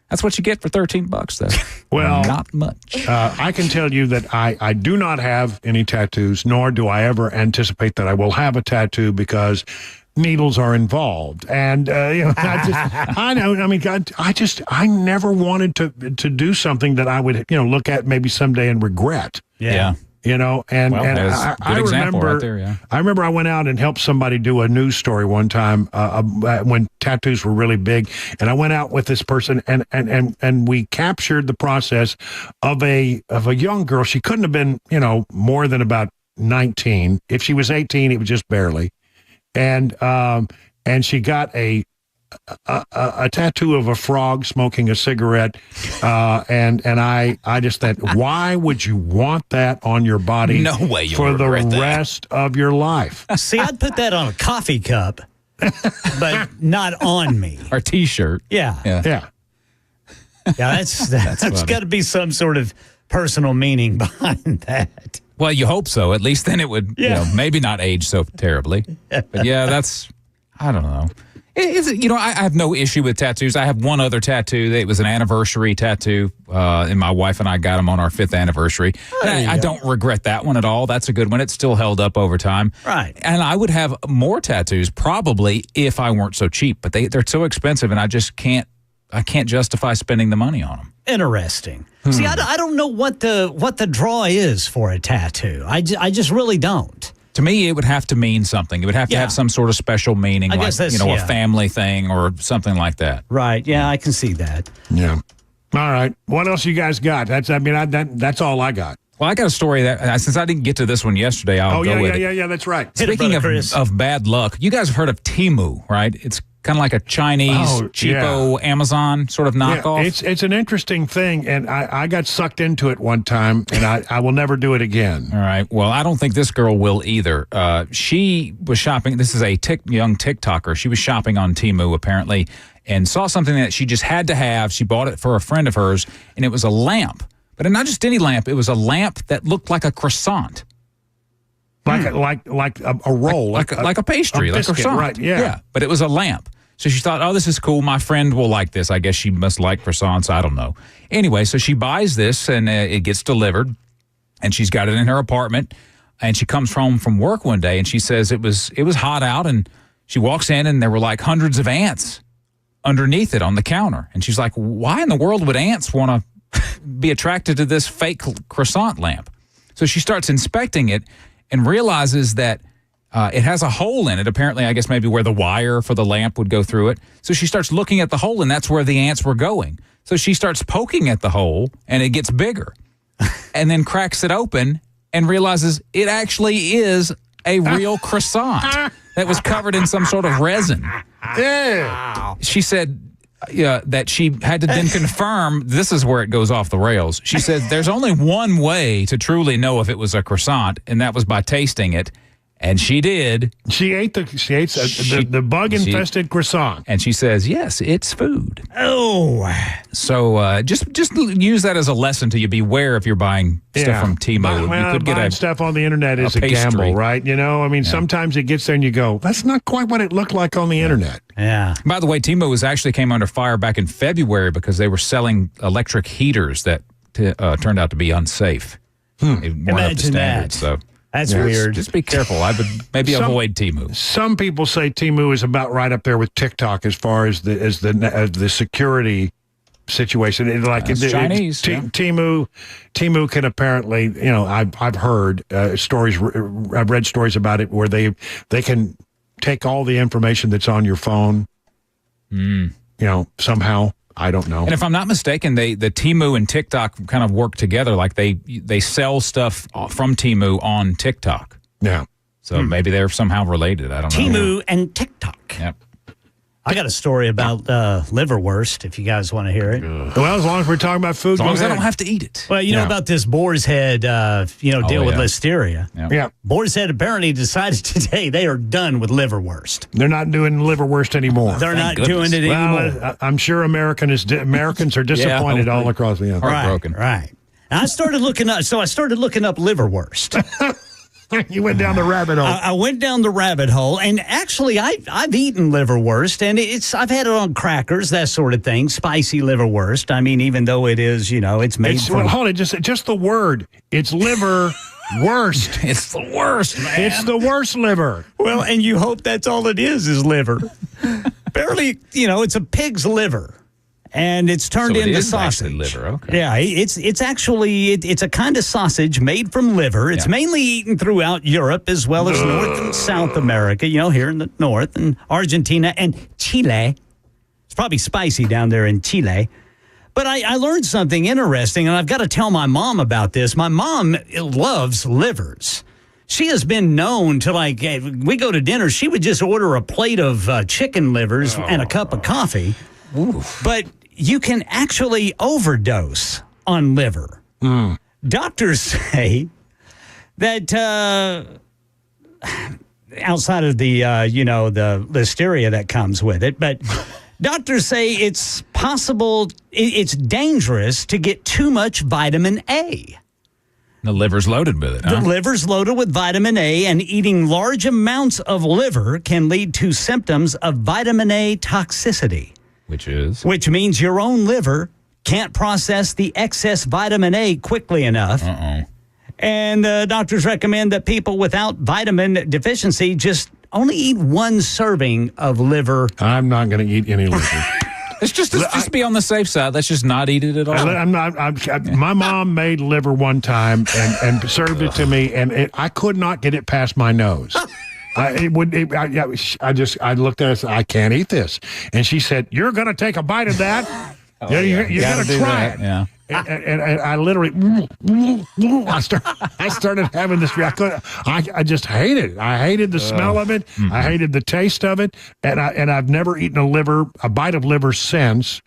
that's what you get for $13, though. Well, not much. I can tell you that I do not have any tattoos, nor do I ever anticipate that I will have a tattoo because needles are involved, and I never wanted to do something that I would look at maybe someday and regret. Yeah. I remember right there, yeah. I remember I went out and helped somebody do a news story one time when tattoos were really big, and I went out with this person and we captured the process of a young girl. She couldn't have been more than about 19. If she was 18, it was just barely. And she got a tattoo of a frog smoking a cigarette, and I just thought, why would you want that on your body? No way for the rest of your life. See, I'd put that on a coffee cup, but not on me. Or T-shirt. Yeah. Yeah. That's got to be some sort of personal meaning behind that. Well, you hope so. At least then it would, maybe not age so terribly. But yeah, I don't know. I have no issue with tattoos. I have one other tattoo. It was an anniversary tattoo, and my wife and I got them on our 5th anniversary. I don't regret that one at all. That's a good one. It's still held up over time. Right. And I would have more tattoos probably if I weren't so cheap, but they're so expensive, and I just can't justify spending the money on them. Interesting. See, I don't know what the draw is for a tattoo. I just really don't. To me, it would have to mean something. It would have to have some sort of special meaning, I guess that's, a family thing or something like that. Right. Yeah, I can see that. Yeah. All right. What else you guys got? That's all I got. Well, I got a story that since I didn't get to this one yesterday, I'll go with it. Yeah. That's right. Speaking of bad luck, you guys have heard of Temu, right? It's kind of like a Chinese cheapo Amazon sort of knockoff. Yeah, it's an interesting thing, and I got sucked into it one time, and I will never do it again. All right. Well, I don't think this girl will either. She was shopping. This is a young TikToker. She was shopping on Temu, apparently, and saw something that she just had to have. She bought it for a friend of hers, and it was a lamp. But not just any lamp. It was a lamp that looked like a croissant. Like a roll. Like a pastry, a biscuit, like a croissant. Right, yeah. But it was a lamp. So she thought, oh, this is cool. My friend will like this. I guess she must like croissants. I don't know. Anyway, so she buys this, and it gets delivered, and she's got it in her apartment. And she comes home from work one day, and she says it was hot out, and she walks in, and there were like hundreds of ants underneath it on the counter. And she's like, why in the world would ants want to be attracted to this fake croissant lamp? So she starts inspecting it and realizes that it has a hole in it, apparently, I guess maybe where the wire for the lamp would go through it. So she starts looking at the hole, and that's where the ants were going. So she starts poking at the hole, and it gets bigger, and then cracks it open and realizes it actually is a real croissant that was covered in some sort of resin. Yeah. She said that she had to then confirm this is where it goes off the rails. She says there's only one way to truly know if it was a croissant, and that was by tasting it. And she did. She ate the bug-infested croissant. And she says, yes, it's food. Oh. So just use that as a lesson to you. Beware if you're buying stuff from Temu. Well, you could get buying stuff on the internet is a gamble, right? You know, I mean, sometimes it gets there and you go, that's not quite what it looked like on the internet. Yeah. By the way, Temu actually came under fire back in February because they were selling electric heaters that turned out to be unsafe. They weren't up to Imagine standards, that. So. That's weird. Just be careful. I would maybe avoid Temu. Some people say Temu is about right up there with TikTok as far as the security situation. Chinese. Temu can apparently, you know, I've heard stories. I've read stories about it where they can take all the information that's on your phone. You know, somehow. I don't know. And if I'm not mistaken, the Temu and TikTok kind of work together. Like they sell stuff from Temu on TikTok. Yeah. So maybe they're somehow related. I don't know. Temu and TikTok. Yep. I got a story about liverwurst, if you guys want to hear it. Well, as long as we're talking about food, as long as I don't have to eat it. Well, you know about this boar's head, deal with listeria. Yeah. Boar's head apparently decided today they are done with liverwurst. They're not doing liverwurst anymore. They're not doing it anymore. Well, I'm sure Americans are disappointed all across the Heartbroken. Right. And I started looking up liverwurst. You went down the rabbit hole. I went down the rabbit hole, and actually, I've eaten liverwurst, and I've had it on crackers, that sort of thing. Spicy liverwurst. I mean, even though it is, it's made from. Well, hold it, just the word. It's liver worst. It's the worst, man. It's the worst liver. Well, and you hope that's all it is liver. Barely, it's a pig's liver. And it's turned into sausage. Liver, okay. Yeah, it's actually it's a kind of sausage made from liver. It's mainly eaten throughout Europe as well as North and South America. Here in the north and Argentina and Chile. It's probably spicy down there in Chile. But I learned something interesting, and I've got to tell my mom about this. My mom loves livers. She has been known to, we go to dinner, she would just order a plate of chicken livers and a cup of coffee. Oof. But you can actually overdose on liver. Doctors say that outside of the the listeria that comes with it, but doctors say it's possible, it's dangerous to get too much vitamin A. The liver's loaded with it, huh? The liver's loaded with vitamin A, and eating large amounts of liver can lead to symptoms of vitamin A toxicity. Which means your own liver can't process the excess vitamin A quickly enough. And doctors recommend that people without vitamin deficiency just only eat one serving of liver. I'm not going to eat any liver. Let's just be on the safe side. Let's just not eat it at all. My mom made liver one time and served it to me, and I could not get it past my nose. I looked at it and said, I can't eat this. And she said, you're going to take a bite of that? You're going to try it. Yeah. and I literally, I started having this reaction. I just hated it. I hated the smell of it. I hated the taste of it, and I've never eaten a bite of liver since.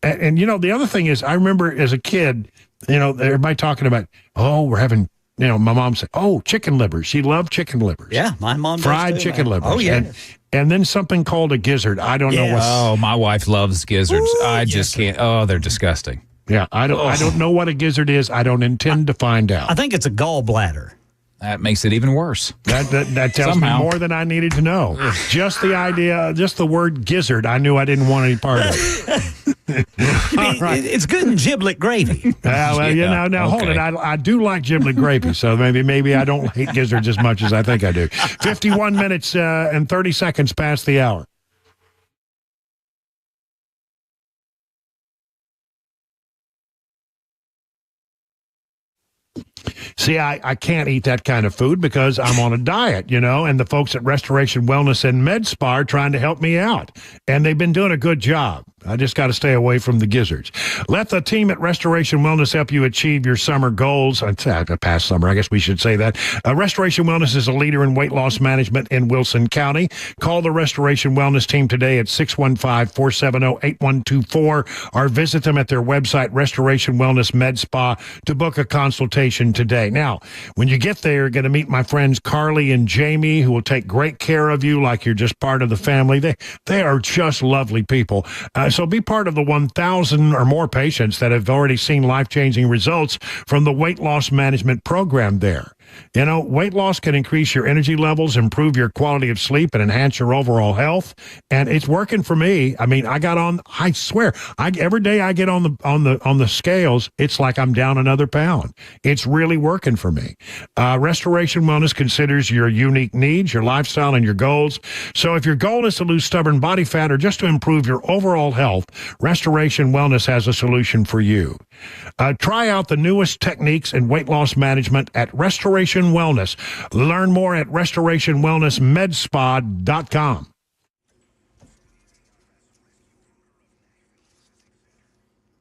And you know, the other thing is, I remember as a kid, you know, everybody talking about, oh, we're having. You know, my mom said, "Oh, chicken livers." She loved chicken livers. Yeah, my mom does fried too, chicken man. livers. Oh yeah, and then something called a gizzard. I don't know what. Oh, my wife loves gizzards. I just can't. Oh, they're disgusting. Yeah, I don't know what a gizzard is. I don't intend to find out. I think it's a gallbladder. That makes it even worse. That tells me more than I needed to know. Just the idea, just the word gizzard, I knew I didn't want any part of it. It's good in giblet gravy. Now hold it. I do like giblet gravy, so maybe I don't hate gizzards as much as I think I do. 51 minutes and 30 seconds past the hour. See, I can't eat that kind of food because I'm on a diet, you know, and the folks at Restoration Wellness and Med Spa are trying to help me out. And they've been doing a good job. I just got to stay away from the gizzards. Let the team at Restoration Wellness help you achieve your summer goals. Past summer, I guess we should say that. Restoration Wellness is a leader in weight loss management in Wilson County. Call the Restoration Wellness team today at 615-470-8124 or visit them at their website, Restoration Wellness Med Spa, to book a consultation today. Now, when you get there, you're going to meet my friends Carly and Jamie, who will take great care of you like you're just part of the family. They are just lovely people. So be part of the 1,000 or more patients that have already seen life-changing results from the weight loss management program there. You know, weight loss can increase your energy levels, improve your quality of sleep, and enhance your overall health. And it's working for me. I mean, I swear, every day I get on the scales, it's like I'm down another pound. It's really working for me. Restoration Wellness considers your unique needs, your lifestyle, and your goals. So if your goal is to lose stubborn body fat or just to improve your overall health, Restoration Wellness has a solution for you. Try out the newest techniques in weight loss management at Restoration Wellness. Learn more at restorationwellnessmedspa.com.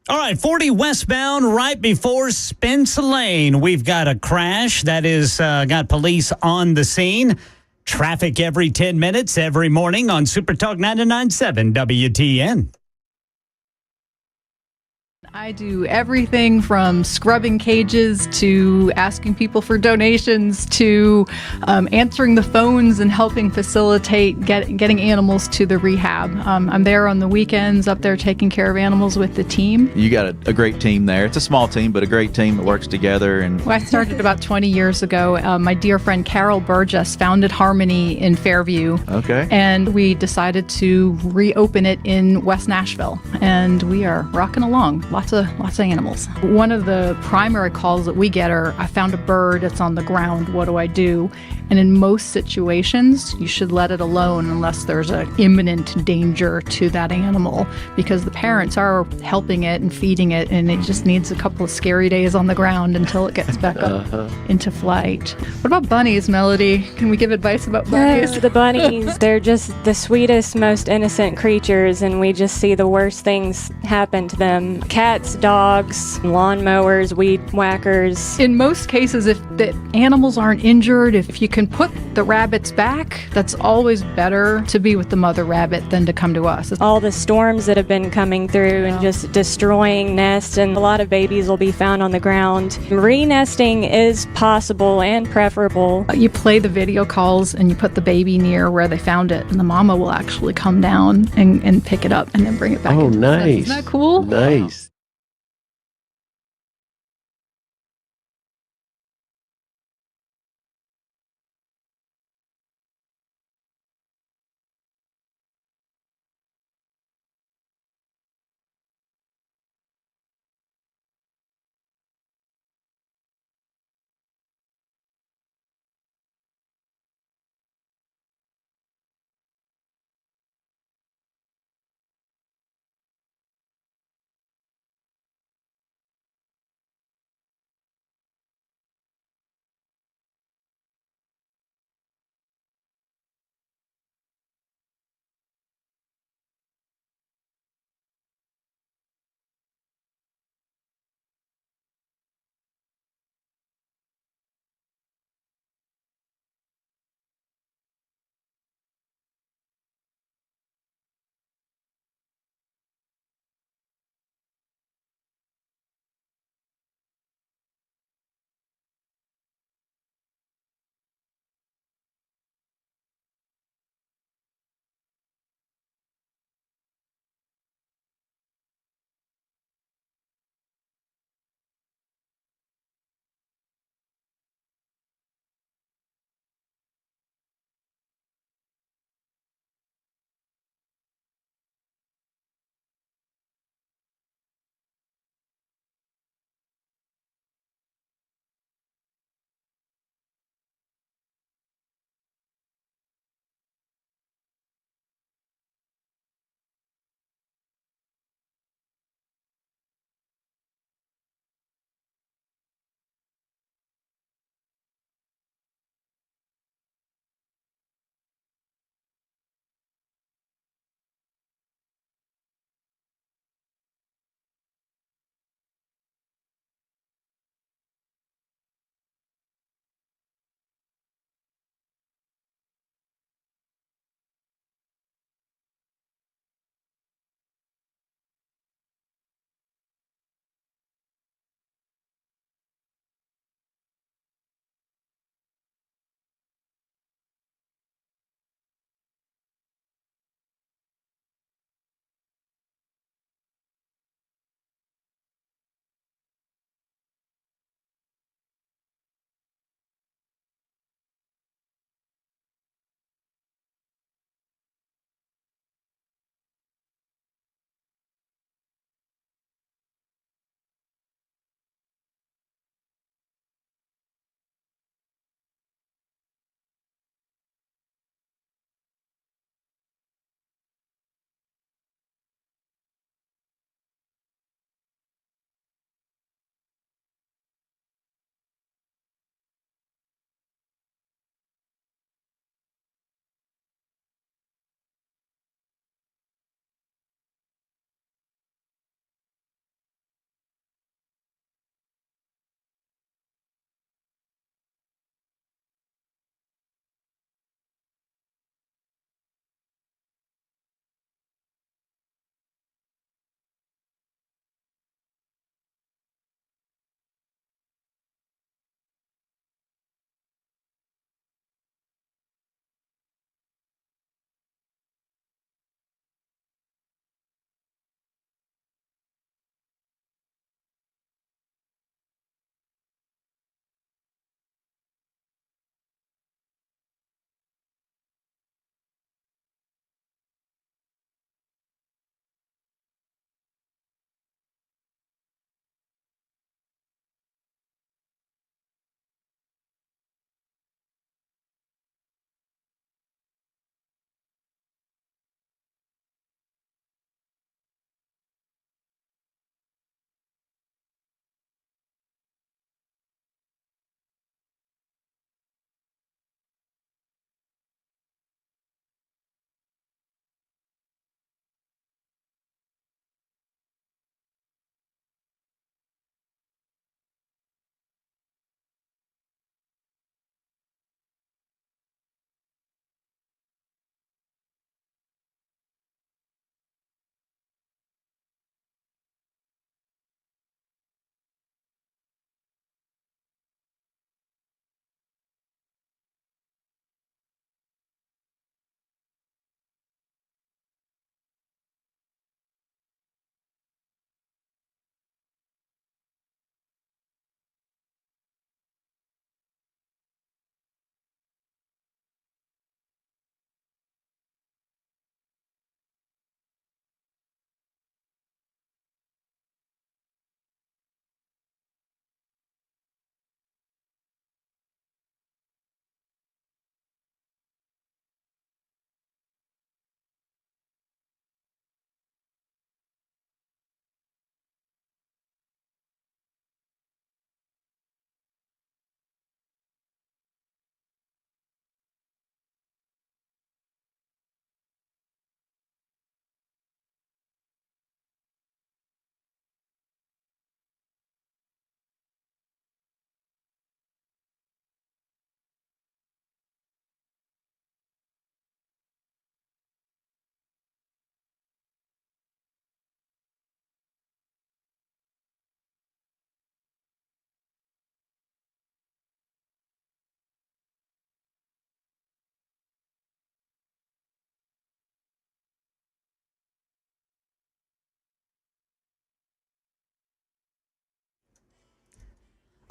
All right, 40 westbound right before Spence Lane. We've got a crash that is got police on the scene. Traffic every 10 minutes every morning on Super Talk 99.7 WTN. I do everything from scrubbing cages to asking people for donations to answering the phones and helping facilitate getting animals to the rehab. I'm there on the weekends, up there taking care of animals with the team. You got a great team there. It's a small team, but a great team that works together. And I started about 20 years ago. My dear friend Carol Burgess founded Harmony in Fairview. Okay. And we decided to reopen it in West Nashville. And we are rocking along. Lots of animals. One of the primary calls that we get are, I found a bird that's on the ground, what do I do? And in most situations, you should let it alone unless there's an imminent danger to that animal, because the parents are helping it and feeding it, and it just needs a couple of scary days on the ground until it gets back up into flight. What about bunnies, Melody? Can we give advice about bunnies? The bunnies, they're just the sweetest, most innocent creatures, and we just see the worst things happen to them. Cats, dogs, lawnmowers, weed whackers. In most cases, if the animals aren't injured, if you can put the rabbits back, that's always better to be with the mother rabbit than to come to us. All the storms that have been coming through and just destroying nests, and a lot of babies will be found on the ground. Re-nesting is possible and preferable. You play the video calls and you put the baby near where they found it, and the mama will actually come down and pick it up and then bring it back. Oh, nice. Isn't that cool? Nice.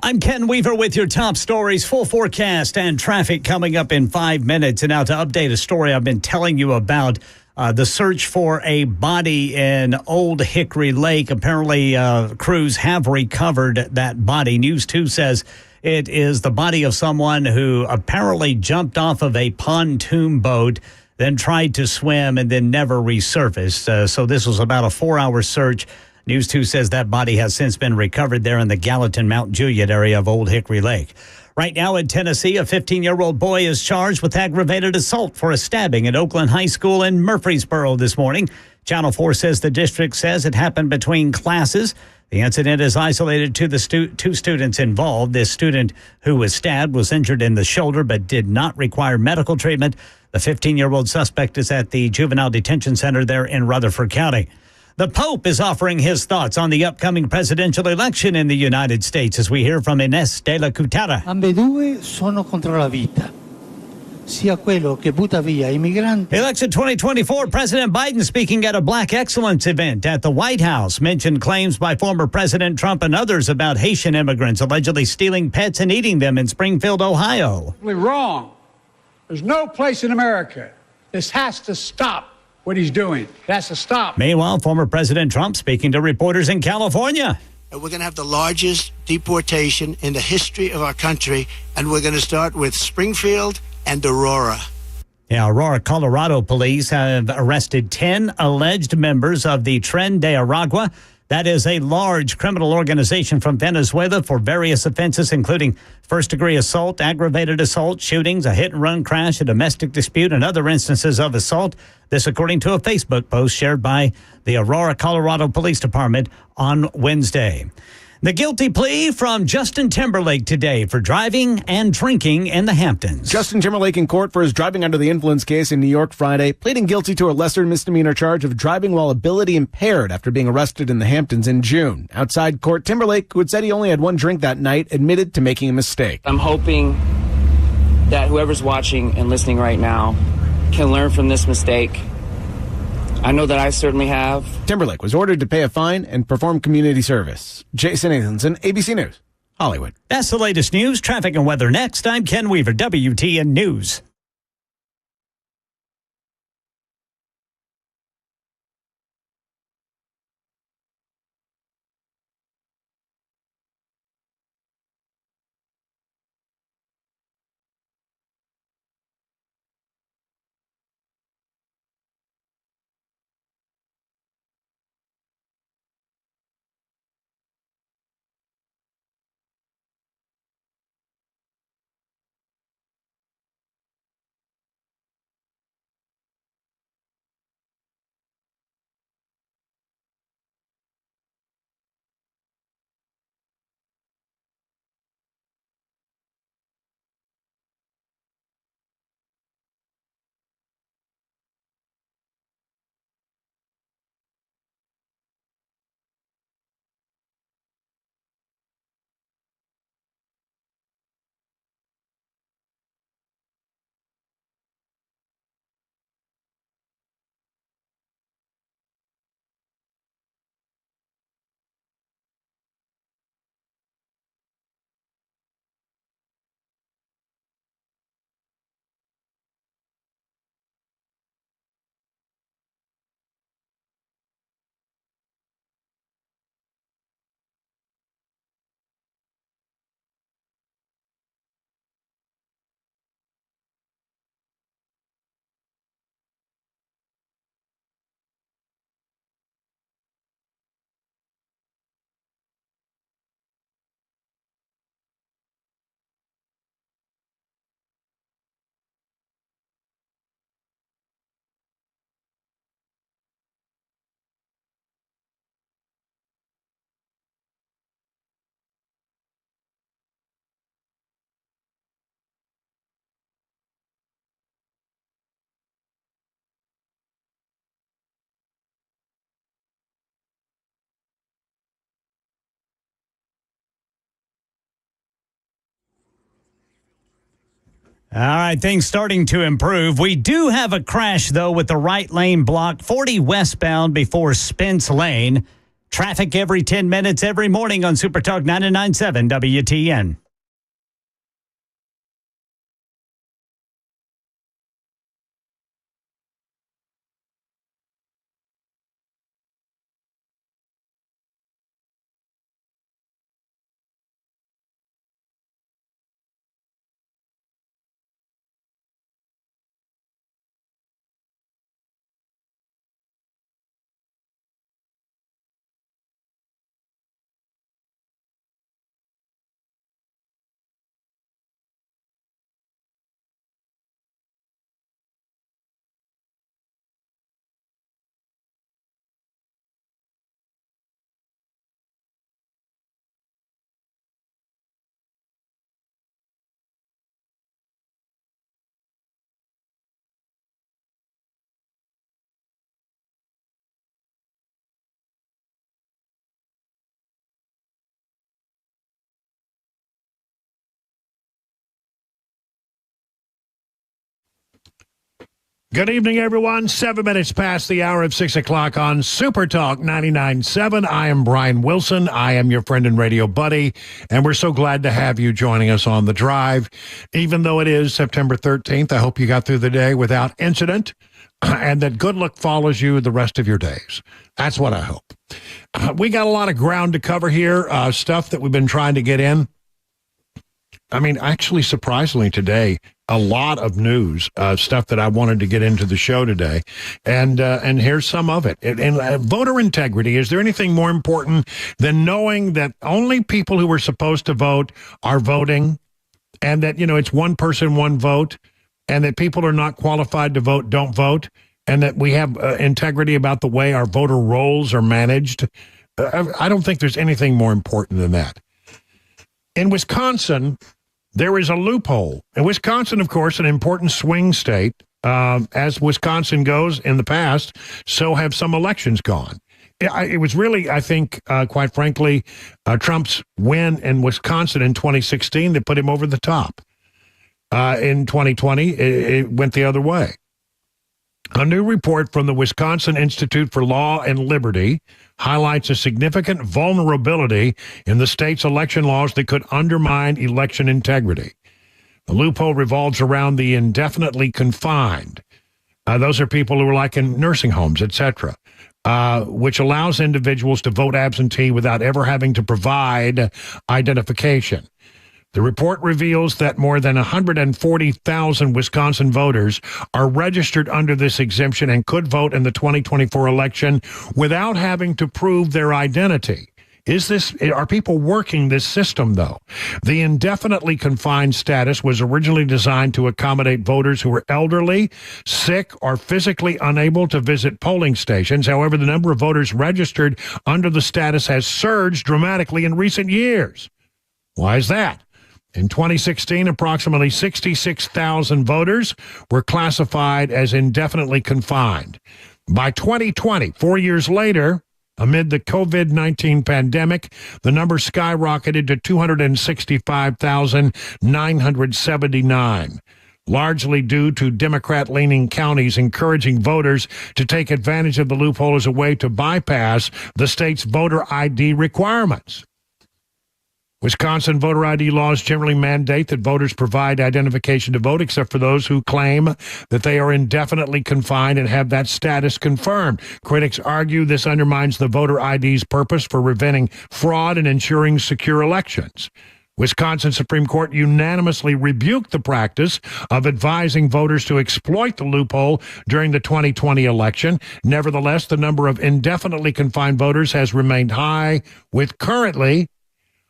I'm Ken Weaver with your top stories, full forecast and traffic coming up in 5 minutes. And now to update a story I've been telling you about, the search for a body in Old Hickory Lake. Apparently, crews have recovered that body. News 2 says it is the body of someone who apparently jumped off of a pontoon boat, then tried to swim and then never resurfaced. So this was about a 4-hour search. News 2 says that body has since been recovered there in the Gallatin, Mount Juliet area of Old Hickory Lake. Right now in Tennessee, a 15-year-old boy is charged with aggravated assault for a stabbing at Oakland High School in Murfreesboro this morning. Channel 4 says the district says it happened between classes. The incident is isolated to the two students involved. This student who was stabbed was injured in the shoulder but did not require medical treatment. The 15-year-old suspect is at the Juvenile Detention Center there in Rutherford County. The Pope is offering his thoughts on the upcoming presidential election in the United States, as we hear from Ines de la Cutara. Ambedue sono contro la vita, sia quello che butta via i migranti. Election 2024, President Biden speaking at a Black Excellence event at the White House mentioned claims by former President Trump and others about Haitian immigrants allegedly stealing pets and eating them in Springfield, Ohio. Wrong. There's no place in America. This has to stop. What he's doing. That's a stop. Meanwhile, former President Trump speaking to reporters in California. We're going to have the largest deportation in the history of our country, and we're going to start with Springfield and Aurora. Yeah, Aurora, Colorado police have arrested 10 alleged members of the Tren de Aragua. That is a large criminal organization from Venezuela for various offenses, including first-degree assault, aggravated assault, shootings, a hit-and-run crash, a domestic dispute, and other instances of assault. This according to a Facebook post shared by the Aurora, Colorado Police Department on Wednesday. The guilty plea from Justin Timberlake today for driving and drinking in the Hamptons. Justin Timberlake in court for his driving under the influence case in New York Friday, pleading guilty to a lesser misdemeanor charge of driving while ability impaired after being arrested in the Hamptons in June. Outside court, Timberlake, who had said he only had one drink that night, admitted to making a mistake. I'm hoping that whoever's watching and listening right now can learn from this mistake. I know that I certainly have. Timberlake was ordered to pay a fine and perform community service. Jason Nathanson, ABC News, Hollywood. That's the latest news, traffic, and weather next. I'm Ken Weaver, WTN News. All right, things starting to improve. We do have a crash, though, with the right lane blocked, 40 westbound before Spence Lane. Traffic every 10 minutes every morning on Super Talk 99.7 WTN. Good evening, everyone. 7 minutes past the hour of 6 o'clock on Super Talk 99.7. I am Brian Wilson. I am your friend and radio buddy, and we're so glad to have you joining us on the drive. Even though it is September 13th, I hope you got through the day without incident and that good luck follows you the rest of your days. That's what I hope. We got a lot of ground to cover here, stuff that we've been trying to get in. I mean, actually, surprisingly today, a lot of news, stuff that I wanted to get into the show today. And here's some of it. And voter integrity, is there anything more important than knowing that only people who were supposed to vote are voting, and that, it's one person, one vote, and that people are not qualified to vote don't vote, and that we have integrity about the way our voter rolls are managed? I don't think there's anything more important than that. In Wisconsin, there is a loophole. In Wisconsin, of course, an important swing state. As Wisconsin goes in the past, so have some elections gone. It was really, I think, quite frankly, Trump's win in Wisconsin in 2016 that put him over the top. In 2020, it went the other way. A new report from the Wisconsin Institute for Law and Liberty highlights a significant vulnerability in the state's election laws that could undermine election integrity. The loophole revolves around the indefinitely confined. Those are people who are like in nursing homes, etc., which allows individuals to vote absentee without ever having to provide identification. The report reveals that more than 140,000 Wisconsin voters are registered under this exemption and could vote in the 2024 election without having to prove their identity. Are people working this system, though? The indefinitely confined status was originally designed to accommodate voters who were elderly, sick, or physically unable to visit polling stations. However, the number of voters registered under the status has surged dramatically in recent years. Why is that? In 2016, approximately 66,000 voters were classified as indefinitely confined. By 2020, 4 years later, amid the COVID-19 pandemic, the number skyrocketed to 265,979, largely due to Democrat-leaning counties encouraging voters to take advantage of the loophole as a way to bypass the state's voter ID requirements. Wisconsin voter ID laws generally mandate that voters provide identification to vote, except for those who claim that they are indefinitely confined and have that status confirmed. Critics argue this undermines the voter ID's purpose for preventing fraud and ensuring secure elections. Wisconsin Supreme Court unanimously rebuked the practice of advising voters to exploit the loophole during the 2020 election. Nevertheless, the number of indefinitely confined voters has remained high, with currently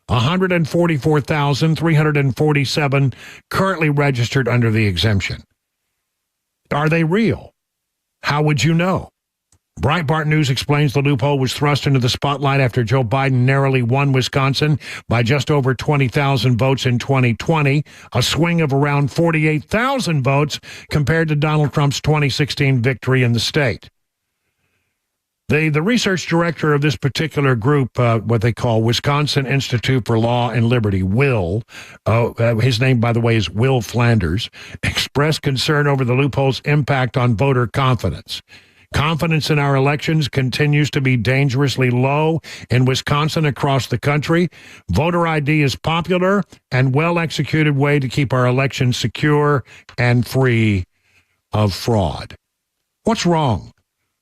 144,347 currently registered under the exemption. Are they real? How would you know? Breitbart News explains the loophole was thrust into the spotlight after Joe Biden narrowly won Wisconsin by just over 20,000 votes in 2020, a swing of around 48,000 votes compared to Donald Trump's 2016 victory in the state. The research director of this particular group, what they call Wisconsin Institute for Law and Liberty, Will, his name, by the way, is Will Flanders, expressed concern over the loophole's impact on voter confidence. Confidence in our elections continues to be dangerously low in Wisconsin across the country. Voter ID is popular and well-executed way to keep our elections secure and free of fraud. What's wrong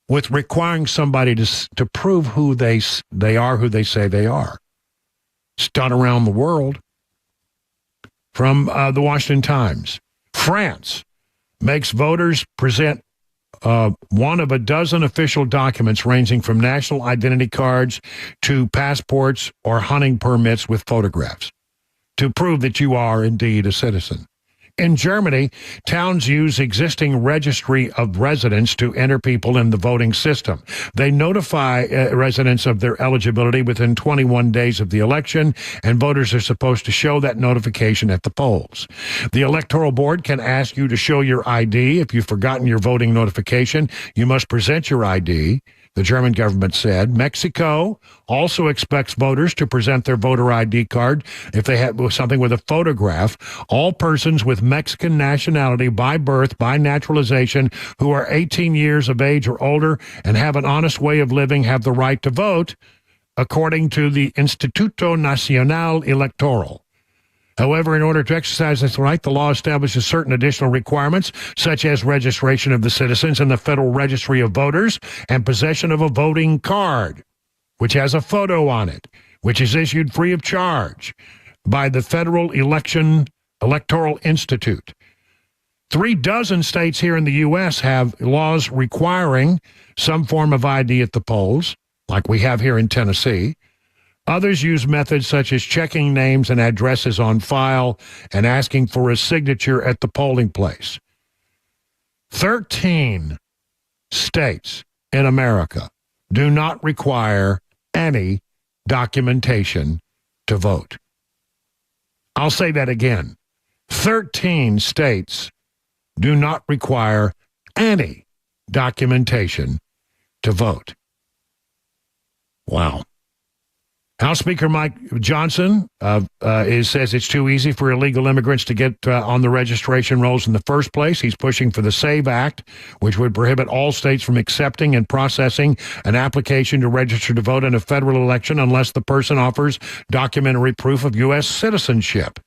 with requiring somebody to prove who they are, who they say they are? It's done around the world. From the Washington Times, France makes voters present one of a dozen official documents ranging from national identity cards to passports or hunting permits with photographs to prove that you are indeed a citizen. In Germany, towns use existing registry of residents to enter people in the voting system. They notify residents of their eligibility within 21 days of the election, and voters are supposed to show that notification at the polls. The Electoral Board can ask you to show your ID. If you've forgotten your voting notification, you must present your ID. The German government said. Mexico also expects voters to present their voter ID card if they have something with a photograph. All persons with Mexican nationality by birth, by naturalization, who are 18 years of age or older and have an honest way of living have the right to vote, according to the Instituto Nacional Electoral. However, in order to exercise this right, the law establishes certain additional requirements, such as registration of the citizens in the Federal Registry of Voters and possession of a voting card, which has a photo on it, which is issued free of charge by the Federal Electoral Institute. 36 states here in the U.S. have laws requiring some form of ID at the polls, like we have here in Tennessee. Others use methods such as checking names and addresses on file and asking for a signature at the polling place. 13 states in America do not require any documentation to vote. I'll say that again. 13 states do not require any documentation to vote. Wow. House Speaker Mike Johnson says it's too easy for illegal immigrants to get on the registration rolls in the first place. He's pushing for the SAVE Act, which would prohibit all states from accepting and processing an application to register to vote in a federal election unless the person offers documentary proof of U.S. citizenship.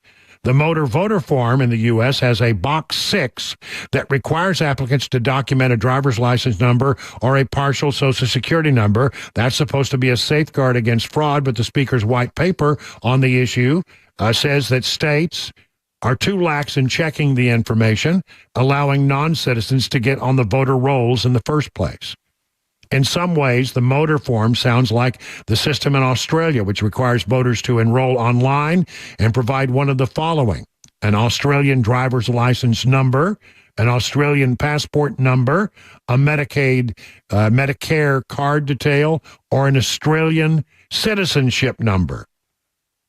The motor voter form in the U.S. has a box 6 that requires applicants to document a driver's license number or a partial Social Security number. That's supposed to be a safeguard against fraud, but the Speaker's white paper on the issue says that states are too lax in checking the information, allowing non-citizens to get on the voter rolls in the first place. In some ways, the motor form sounds like the system in Australia, which requires voters to enroll online and provide one of the following: an Australian driver's license number, an Australian passport number, a Medicare card detail, or an Australian citizenship number.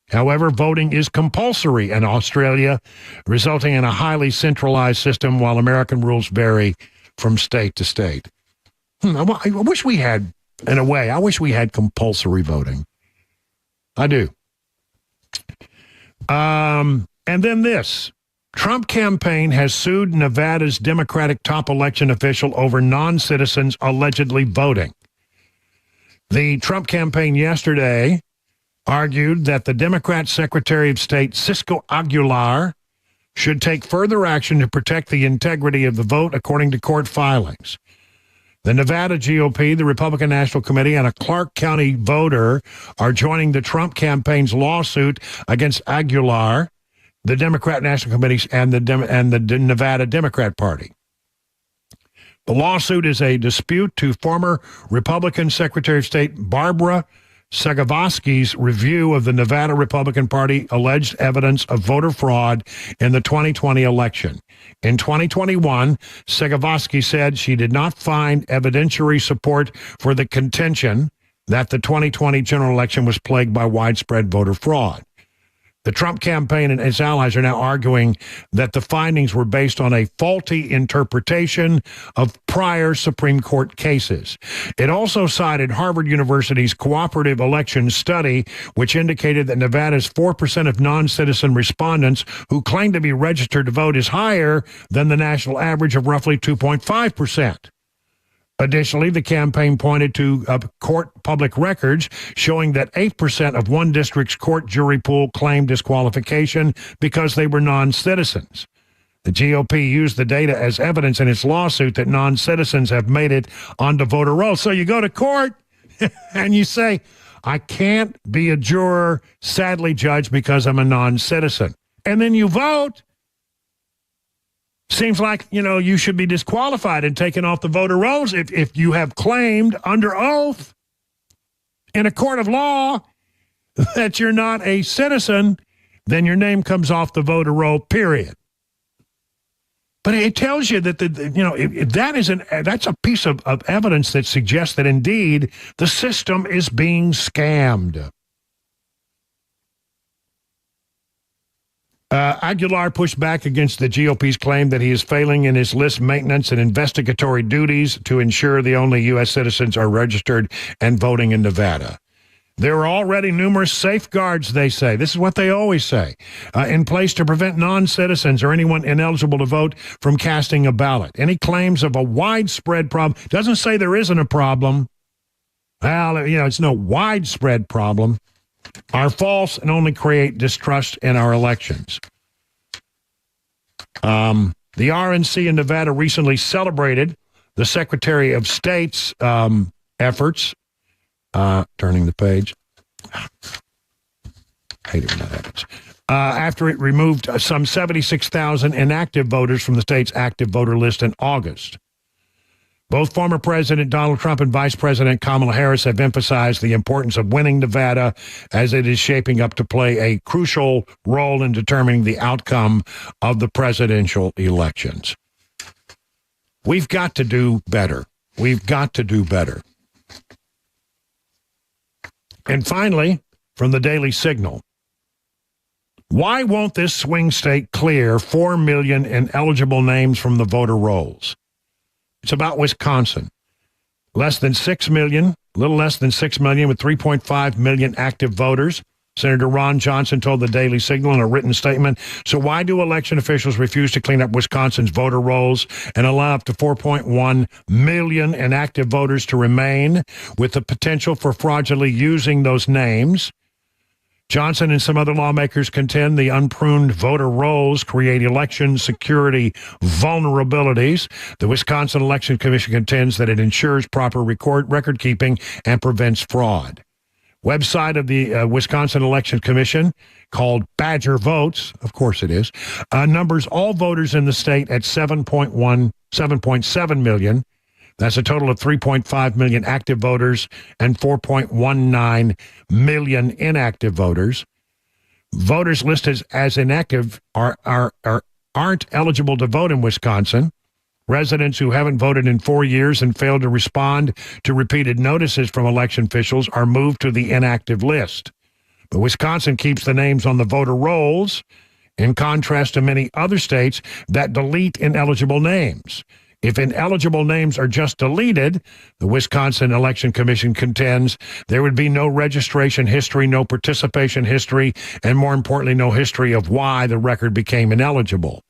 However, voting is compulsory in Australia, resulting in a highly centralized system, while American rules vary from state to state. I wish we had, in a way, I wish we had compulsory voting. I do. And then this. Trump campaign has sued Nevada's Democratic top election official over non-citizens allegedly voting. The Trump campaign yesterday argued that the Democrat Secretary of State, Cisco Aguilar, should take further action to protect the integrity of the vote, according to court filings. The Nevada GOP, the Republican National Committee, and a Clark County voter are joining the Trump campaign's lawsuit against Aguilar, the Democrat National Committee, and the Nevada Democrat Party. The lawsuit is a dispute to former Republican Secretary of State Barbara Sagavoski's review of the Nevada Republican Party alleged evidence of voter fraud in the 2020 election. In 2021, Sagavoski said she did not find evidentiary support for the contention that the 2020 general election was plagued by widespread voter fraud. The Trump campaign and its allies are now arguing that the findings were based on a faulty interpretation of prior Supreme Court cases. It also cited Harvard University's cooperative election study, which indicated that Nevada's 4% of non-citizen respondents who claim to be registered to vote is higher than the national average of roughly 2.5%. Additionally, the campaign pointed to court public records showing that 8% of one district's court jury pool claimed disqualification because they were non-citizens. The GOP used the data as evidence in its lawsuit that non-citizens have made it onto voter rolls. So you go to court and you say, I can't be a juror, sadly, Judge, because I'm a non-citizen. And then you vote. Seems like, you should be disqualified and taken off the voter rolls if you have claimed under oath in a court of law that you're not a citizen, then your name comes off the voter roll, period. But it tells you that that's a piece of evidence that suggests that indeed the system is being scammed. Aguilar pushed back against the GOP's claim that he is failing in his list maintenance and investigatory duties to ensure the only U.S. citizens are registered and voting in Nevada. There are already numerous safeguards, they say. This is what they always say, in place to prevent non-citizens or anyone ineligible to vote from casting a ballot. Any claims of a widespread problem doesn't say there isn't a problem. Well, it's no widespread problem. Are false and only create distrust in our elections. The RNC in Nevada recently celebrated the Secretary of State's efforts. Turning the page. Hate it when that happens. After it removed some 76,000 inactive voters from the state's active voter list in August. Both former President Donald Trump and Vice President Kamala Harris have emphasized the importance of winning Nevada as it is shaping up to play a crucial role in determining the outcome of the presidential elections. We've got to do better. We've got to do better. And finally, from the Daily Signal, why won't this swing state clear 4 million ineligible names from the voter rolls? It's about Wisconsin. Less than 6 million, a little less than 6 million with 3.5 million active voters. Senator Ron Johnson told the Daily Signal in a written statement. So why do election officials refuse to clean up Wisconsin's voter rolls and allow up to 4.1 million inactive voters to remain with the potential for fraudulently using those names? Johnson and some other lawmakers contend the unpruned voter rolls create election security vulnerabilities. The Wisconsin Election Commission contends that it ensures proper record keeping and prevents fraud. Website of the Wisconsin Election Commission, called Badger Votes, of course it is, numbers all voters in the state at 7.7 million. That's a total of 3.5 million active voters and 4.19 million inactive voters. Voters listed as inactive aren't eligible to vote in Wisconsin. Residents who haven't voted in 4 years and failed to respond to repeated notices from election officials are moved to the inactive list. But Wisconsin keeps the names on the voter rolls, in contrast to many other states that delete ineligible names. If ineligible names are just deleted, the Wisconsin Election Commission contends there would be no registration history, no participation history, and more importantly, no history of why the record became ineligible.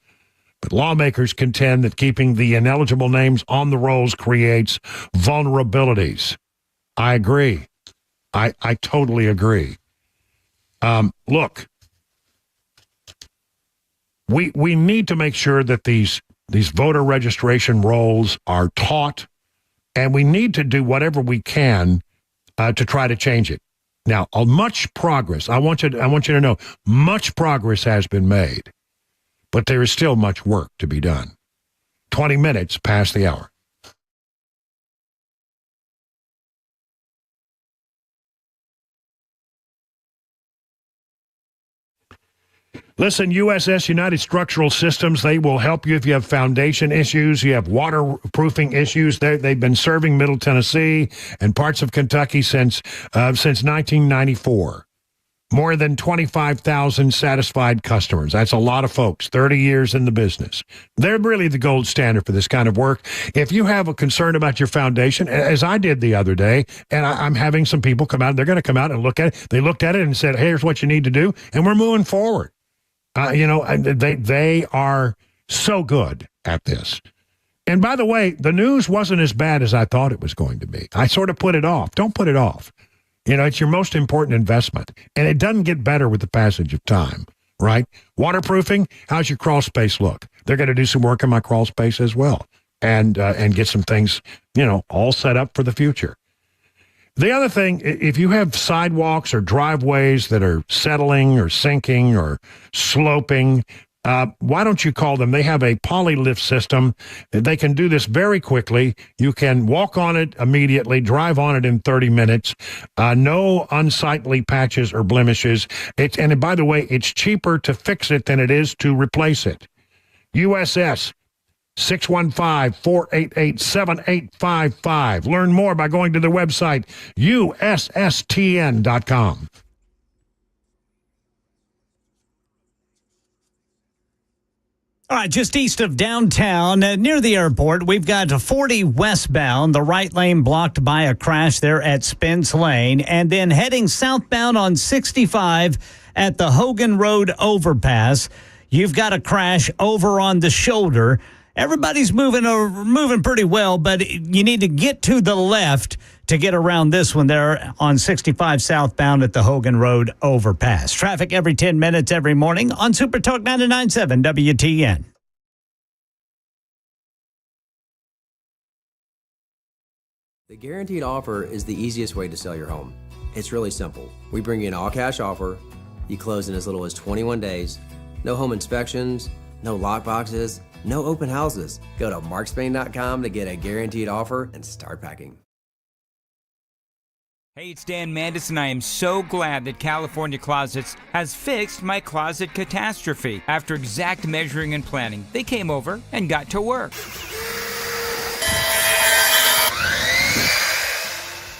But lawmakers contend that keeping the ineligible names on the rolls creates vulnerabilities. I agree. I totally agree. Look, we need to make sure that these voter registration rolls are taught, and we need to do whatever we can to try to change it. Now, much progress, I want you to know, much progress has been made, but there is still much work to be done. 20 minutes past the hour. Listen, USS United Structural Systems, they will help you if you have foundation issues, you have waterproofing issues. They've been serving Middle Tennessee and parts of Kentucky since 1994. More than 25,000 satisfied customers. That's a lot of folks, 30 years in the business. They're really the gold standard for this kind of work. If you have a concern about your foundation, as I did the other day, and I'm having some people come out, they're going to come out and look at it. They looked at it and said, hey, here's what you need to do, and we're moving forward. They are so good at this. And by the way, the news wasn't as bad as I thought it was going to be. I sort of put it off. Don't put it off. It's your most important investment. And it doesn't get better with the passage of time, right? Waterproofing, how's your crawl space look? They're going to do some work in my crawl space as well and get some things, all set up for the future. The other thing, if you have sidewalks or driveways that are settling or sinking or sloping, why don't you call them? They have a polylift system. They can do this very quickly. You can walk on it immediately, drive on it in 30 minutes. No unsightly patches or blemishes. And by the way, it's cheaper to fix it than it is to replace it. USS 615-488-7855. Learn more by going to the website ussTN.com. All right, just east of downtown, near the airport, we've got 40 westbound, the right lane blocked by a crash there at Spence Lane, and then heading southbound on 65 at the Hogan Road overpass. You've got a crash over on the shoulder. Everybody's moving pretty well, but you need to get to the left to get around this one there on 65 southbound at the Hogan Road overpass. Traffic every 10 minutes every morning on Super Talk 99.7 WTN. The guaranteed offer is the easiest way to sell your home. It's really simple. We bring you an all-cash offer. You close in as little as 21 days. No home inspections, no lockboxes, no open houses. Go to markspain.com to get a guaranteed offer and start packing. Hey, it's Dan Mandis, and I am so glad that California Closets has fixed my closet catastrophe. After exact measuring and planning, they came over and got to work.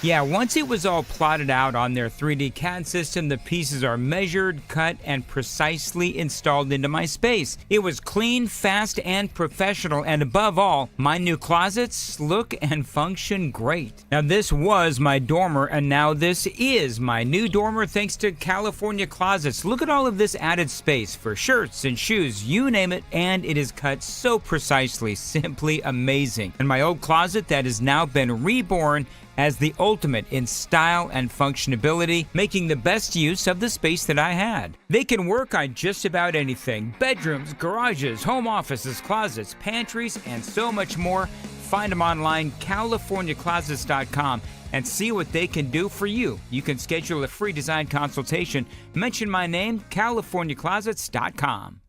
Yeah, once it was all plotted out on their 3D CAD system, the pieces are measured, cut, and precisely installed into my space. It was clean, fast, and professional, and above all, my new closets look and function great. Now, this was my dormer, and now this is my new dormer thanks to California Closets. Look at all of this added space for shirts and shoes, you name it, and it is cut so precisely, simply amazing. And my old closet that has now been reborn as the ultimate in style and functionability, making the best use of the space that I had. They can work on just about anything: bedrooms, garages, home offices, closets, pantries, and so much more. Find them online, CaliforniaClosets.com, and see what they can do for you. You can schedule a free design consultation. Mention my name, CaliforniaClosets.com.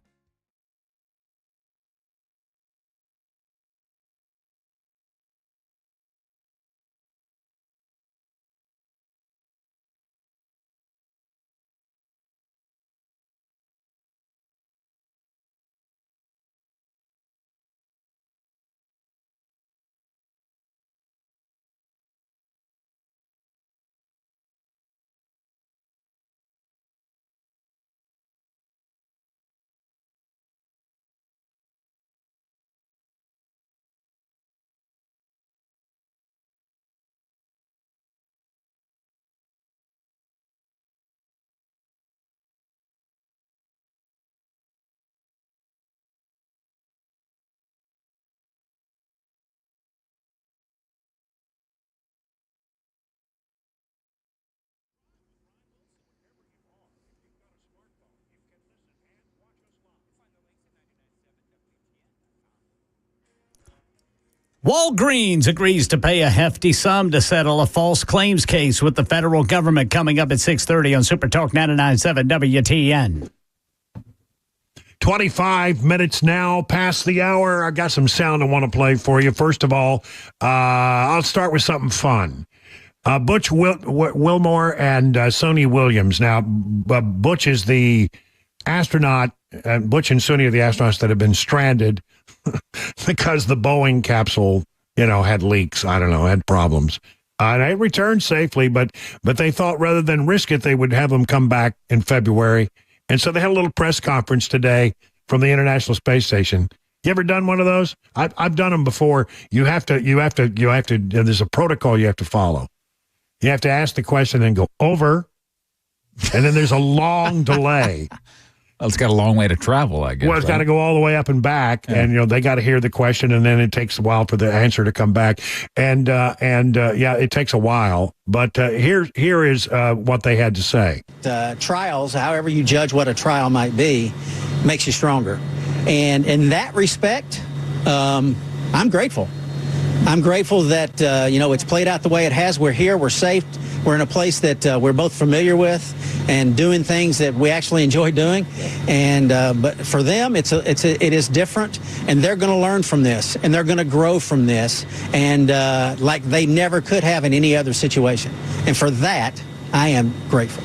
Walgreens agrees to pay a hefty sum to settle a false claims case with the federal government, coming up at 6:30 on Super Talk 99.7 WTN. 25 minutes now past the hour. I got some sound I want to play for you. First of all, I'll start with something fun. Butch Wilmore and Sony Williams. Now, Butch is the astronaut. Butch and Sony are the astronauts that have been stranded because the Boeing capsule, had leaks. I don't know, had problems. And they returned safely, but they thought rather than risk it, they would have them come back in February. And so they had a little press conference today from the International Space Station. You ever done one of those? I've done them before. You have to. There's a protocol you have to follow. You have to ask the question and go over, and then there's a long delay. Well, it's got a long way to travel, I guess. Well, it's got to go all the way up and back, and they got to hear the question, and then it takes a while for the answer to come back, and it takes a while. But here is what they had to say. Trials, however you judge what a trial might be, makes you stronger, and in that respect, I'm grateful. I'm grateful that it's played out the way it has. We're here. We're safe. We're in a place that we're both familiar with, and doing things that we actually enjoy doing. And but for them, it is different, and they're going to learn from this, and they're going to grow from this, and like they never could have in any other situation. And for that, I am grateful.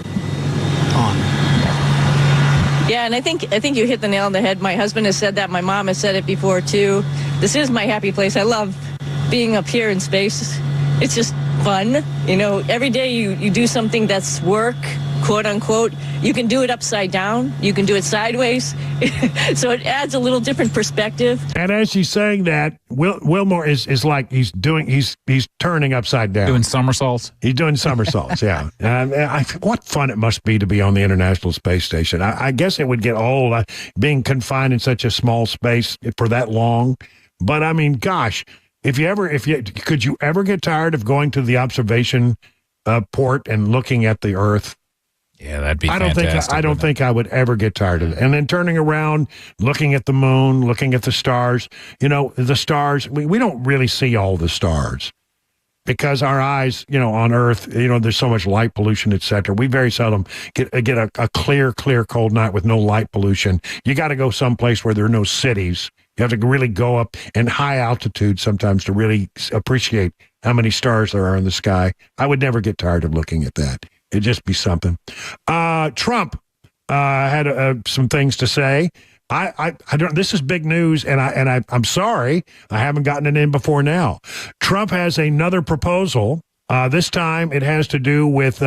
Yeah, and I think you hit the nail on the head. My husband has said that. My mom has said it before too. This is my happy place. I love being up here in space. It's just fun. Every day you do something that's work, quote unquote. You can do it upside down. You can do it sideways. So it adds a little different perspective. And as she's saying that, Wilmore is like he's turning upside down. Doing somersaults? He's doing somersaults, yeah. What fun it must be to be on the International Space Station. I guess it would get old being confined in such a small space for that long. But I mean, gosh, could you ever get tired of going to the observation port and looking at the Earth? Yeah, that'd be fantastic. I don't think I would ever get tired of it. And then turning around, looking at the moon, looking at the stars. The stars, we don't really see all the stars because our eyes, on Earth, there's so much light pollution, et cetera. We very seldom get a clear, cold night with no light pollution. You got to go someplace where there are no cities. You have to really go up in high altitude sometimes to really appreciate how many stars there are in the sky. I would never get tired of looking at that. It'd just be something. Trump had some things to say. I don't. This is big news, and I'm sorry I haven't gotten it in before now. Trump has another proposal. This time it has to do with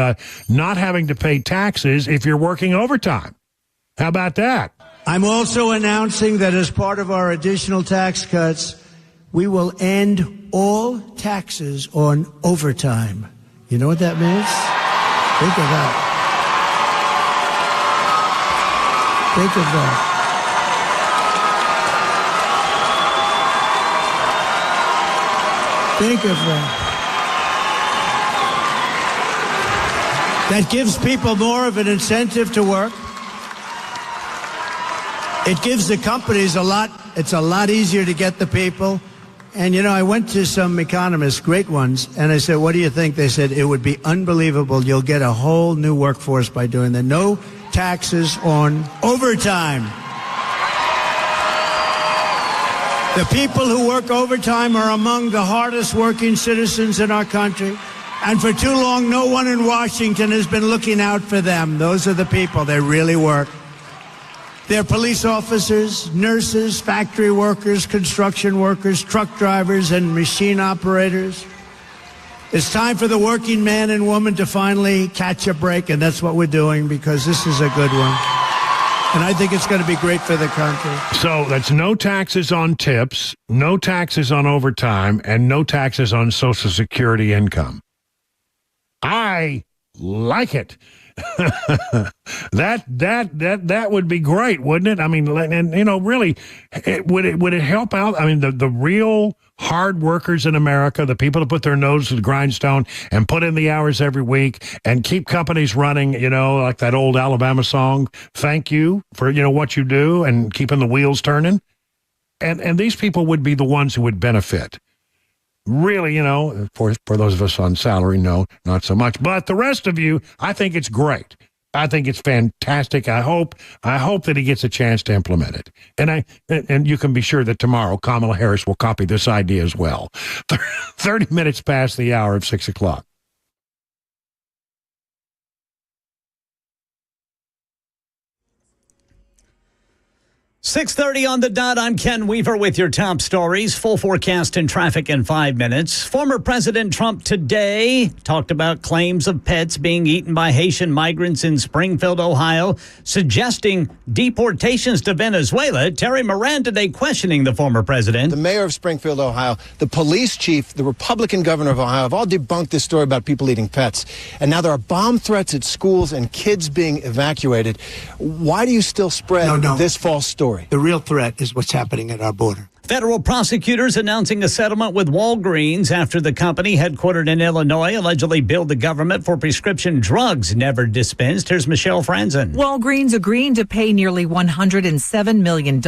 not having to pay taxes if you're working overtime. How about that? I'm also announcing that as part of our additional tax cuts, we will end all taxes on overtime. You know what that means? Think of that. Think of that. Think of that. That gives people more of an incentive to work. It gives the companies it's a lot easier to get the people. And, I went to some economists, great ones, and I said, what do you think? They said, it would be unbelievable. You'll get a whole new workforce by doing that. No taxes on overtime. The people who work overtime are among the hardest working citizens in our country. And for too long, no one in Washington has been looking out for them. Those are the people. They really work. They're police officers, nurses, factory workers, construction workers, truck drivers, and machine operators. It's time for the working man and woman to finally catch a break, and that's what we're doing because this is a good one. And I think it's going to be great for the country. So that's no taxes on tips, no taxes on overtime, and no taxes on Social Security income. I like it. that would be great, wouldn't it? I mean, and really, would it help out? I mean, the real hard workers in America, the people that put their nose to the grindstone and put in the hours every week and keep companies running, like that old Alabama song, thank you for, what you do and keeping the wheels turning. And these people would be the ones who would benefit. Really, for those of us on salary, no, not so much. But the rest of you, I think it's great. I think it's fantastic. I hope that he gets a chance to implement it. And you can be sure that tomorrow Kamala Harris will copy this idea as well. 30 minutes past the hour of 6 o'clock. 6:30 on the dot. I'm Ken Weaver with your top stories. Full forecast and traffic in 5 minutes. Former President Trump today talked about claims of pets being eaten by Haitian migrants in Springfield, Ohio, suggesting deportations to Venezuela. Terry Moran today questioning the former president. The mayor of Springfield, Ohio, the police chief, the Republican governor of Ohio have all debunked this story about people eating pets. And now there are bomb threats at schools and kids being evacuated. Why do you still spread this false story? The real threat is what's happening at our border. Federal prosecutors announcing a settlement with Walgreens after the company, headquartered in Illinois, allegedly billed the government for prescription drugs never dispensed. Here's Michelle Franzen. Walgreens agreeing to pay nearly $107 million,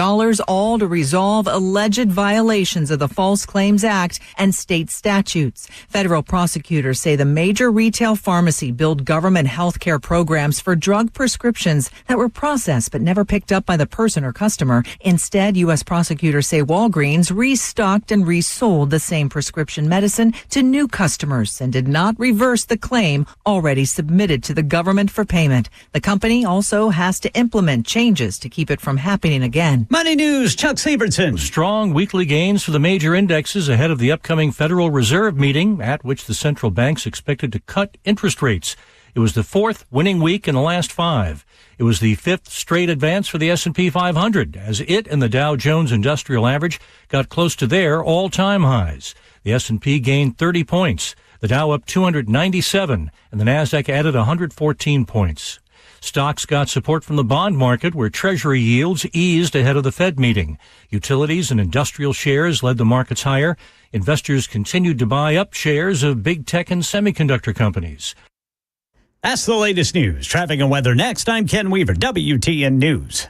all to resolve alleged violations of the False Claims Act and state statutes. Federal prosecutors say the major retail pharmacy billed government health care programs for drug prescriptions that were processed but never picked up by the person or customer. Instead, U.S. prosecutors say Walgreens restocked and resold the same prescription medicine to new customers and did not reverse the claim already submitted to the government for payment. The company also has to implement changes to keep it from happening again. Money News, Chuck Sievertson. Strong weekly gains for the major indexes ahead of the upcoming Federal Reserve meeting, at which the central bank's expected to cut interest rates. It was the fourth winning week in the last 5. It was the fifth straight advance for the S&P 500, as it and the Dow Jones Industrial Average got close to their all-time highs. The S&P gained 30 points, the Dow up 297, and the Nasdaq added 114 points. Stocks got support from the bond market, where Treasury yields eased ahead of the Fed meeting. Utilities and industrial shares led the markets higher. Investors continued to buy up shares of big tech and semiconductor companies. That's the latest news. Traffic and weather next. I'm Ken Weaver, WTN News.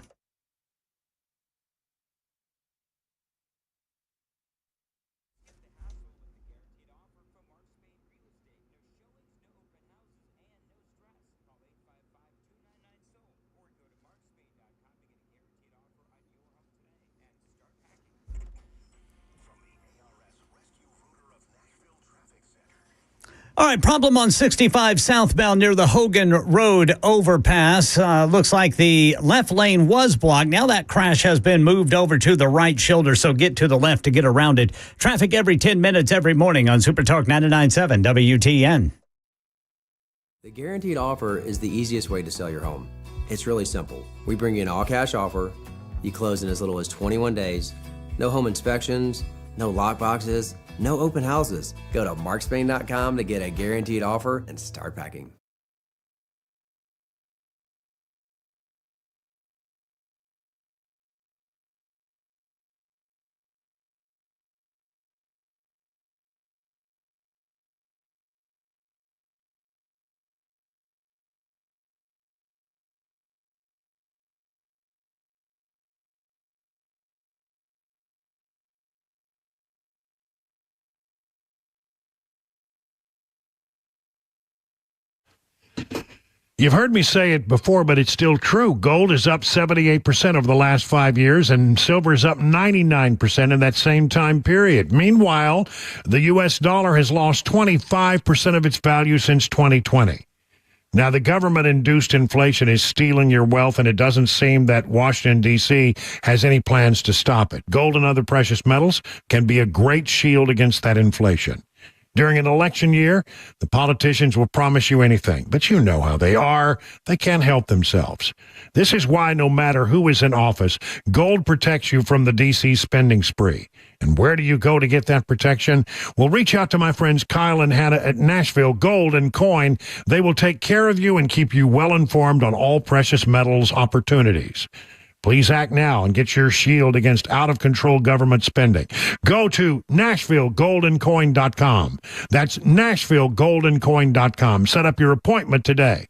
All right, problem on 65 southbound near the Hogan Road overpass. Looks like the left lane was blocked. Now that crash has been moved over to the right shoulder, so get to the left to get around it. Traffic every 10 minutes every morning on Super Talk 99.7 WTN. The guaranteed offer is the easiest way to sell your home. It's really simple. We bring you an all-cash offer. You close in as little as 21 days. No home inspections, no lock boxes, no open houses. Go to markspain.com to get a guaranteed offer and start packing. You've heard me say it before, but it's still true. Gold is up 78% over the last 5 years, and silver is up 99% in that same time period. Meanwhile, the U.S. dollar has lost 25% of its value since 2020. Now, the government-induced inflation is stealing your wealth, and it doesn't seem that Washington, D.C. has any plans to stop it. Gold and other precious metals can be a great shield against that inflation. During an election year, the politicians will promise you anything, but you know how they are. They can't help themselves. This is why no matter who is in office, gold protects you from the D.C. spending spree. And where do you go to get that protection? Well, reach out to my friends Kyle and Hannah at Nashville Gold and Coin. They will take care of you and keep you well informed on all precious metals opportunities. Please act now and get your shield against out-of-control government spending. Go to NashvilleGoldandCoin.com. That's NashvilleGoldandCoin.com. Set up your appointment today.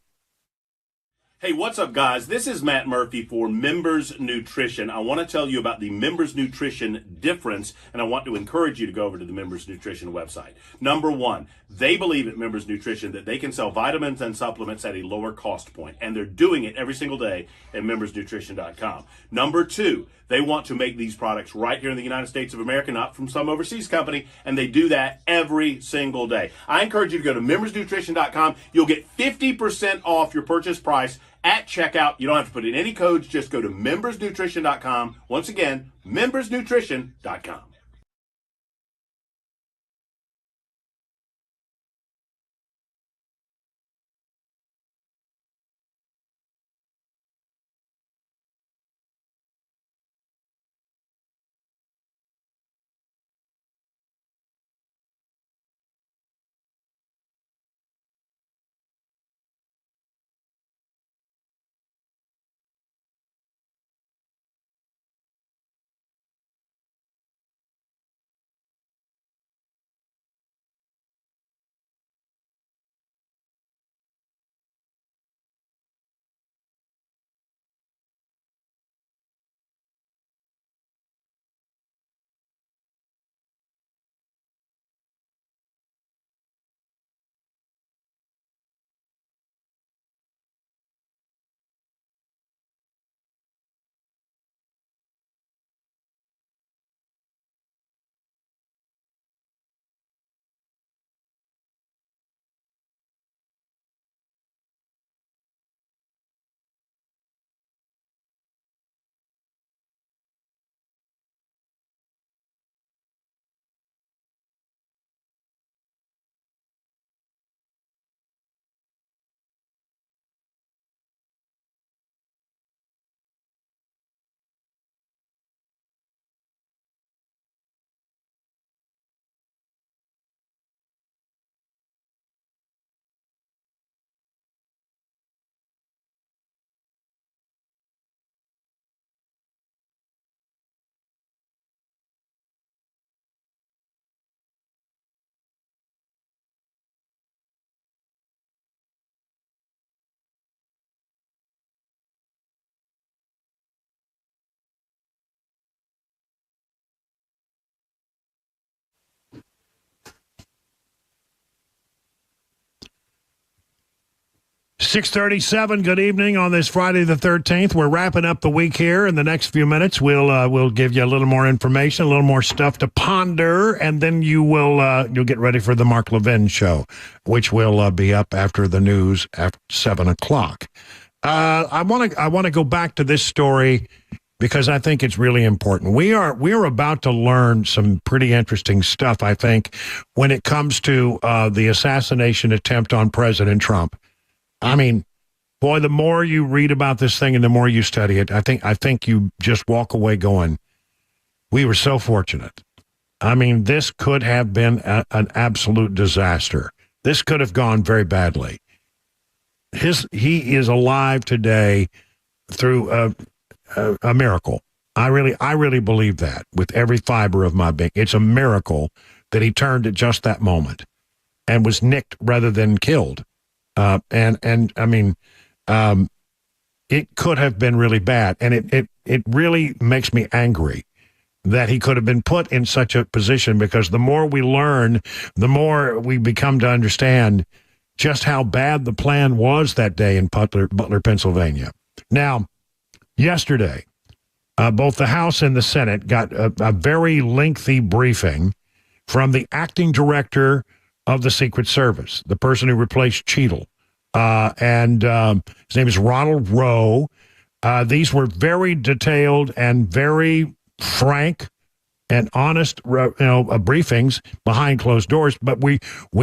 Hey, what's up, guys? This is Matt Murphy for Members Nutrition. I want to tell you about the Members Nutrition difference, and I want to encourage you to go over to the Members Nutrition website. Number one, they believe at Members Nutrition that they can sell vitamins and supplements at a lower cost point, and they're doing it every single day at membersnutrition.com. Number two, they want to make these products right here in the United States of America, not from some overseas company, and they do that every single day. I encourage you to go to membersnutrition.com. You'll get 50% off your purchase price At checkout, you don't have to put in any codes. Just go to membersnutrition.com. Once again, membersnutrition.com. .637, good evening on this Friday the 13th. We're wrapping up the week here. In the next few minutes, we'll give you a little more information, a little more stuff to ponder, and then you'll get ready for the Mark Levin show, which will be up after the news at 7 o'clock. I want to go back to this story because I think it's really important. We are about to learn some pretty interesting stuff, I think, when it comes to the assassination attempt on President Trump. I mean, boy, the more you read about this thing and the more you study it, I think you just walk away going, we were so fortunate. I mean, this could have been an absolute disaster. This could have gone very badly. He is alive today through a miracle. I really believe that with every fiber of my being. It's a miracle that he turned at just that moment and was nicked rather than killed. And I mean, it could have been really bad. And it really makes me angry that he could have been put in such a position, because the more we learn, the more we become to understand just how bad the plan was that day in Butler, Pennsylvania. Now, yesterday, both the House and the Senate got a very lengthy briefing from the acting director of the Secret Service, the person who replaced Cheadle. And his name is Ronald Rowe. These were very detailed and very frank and honest, briefings behind closed doors. But we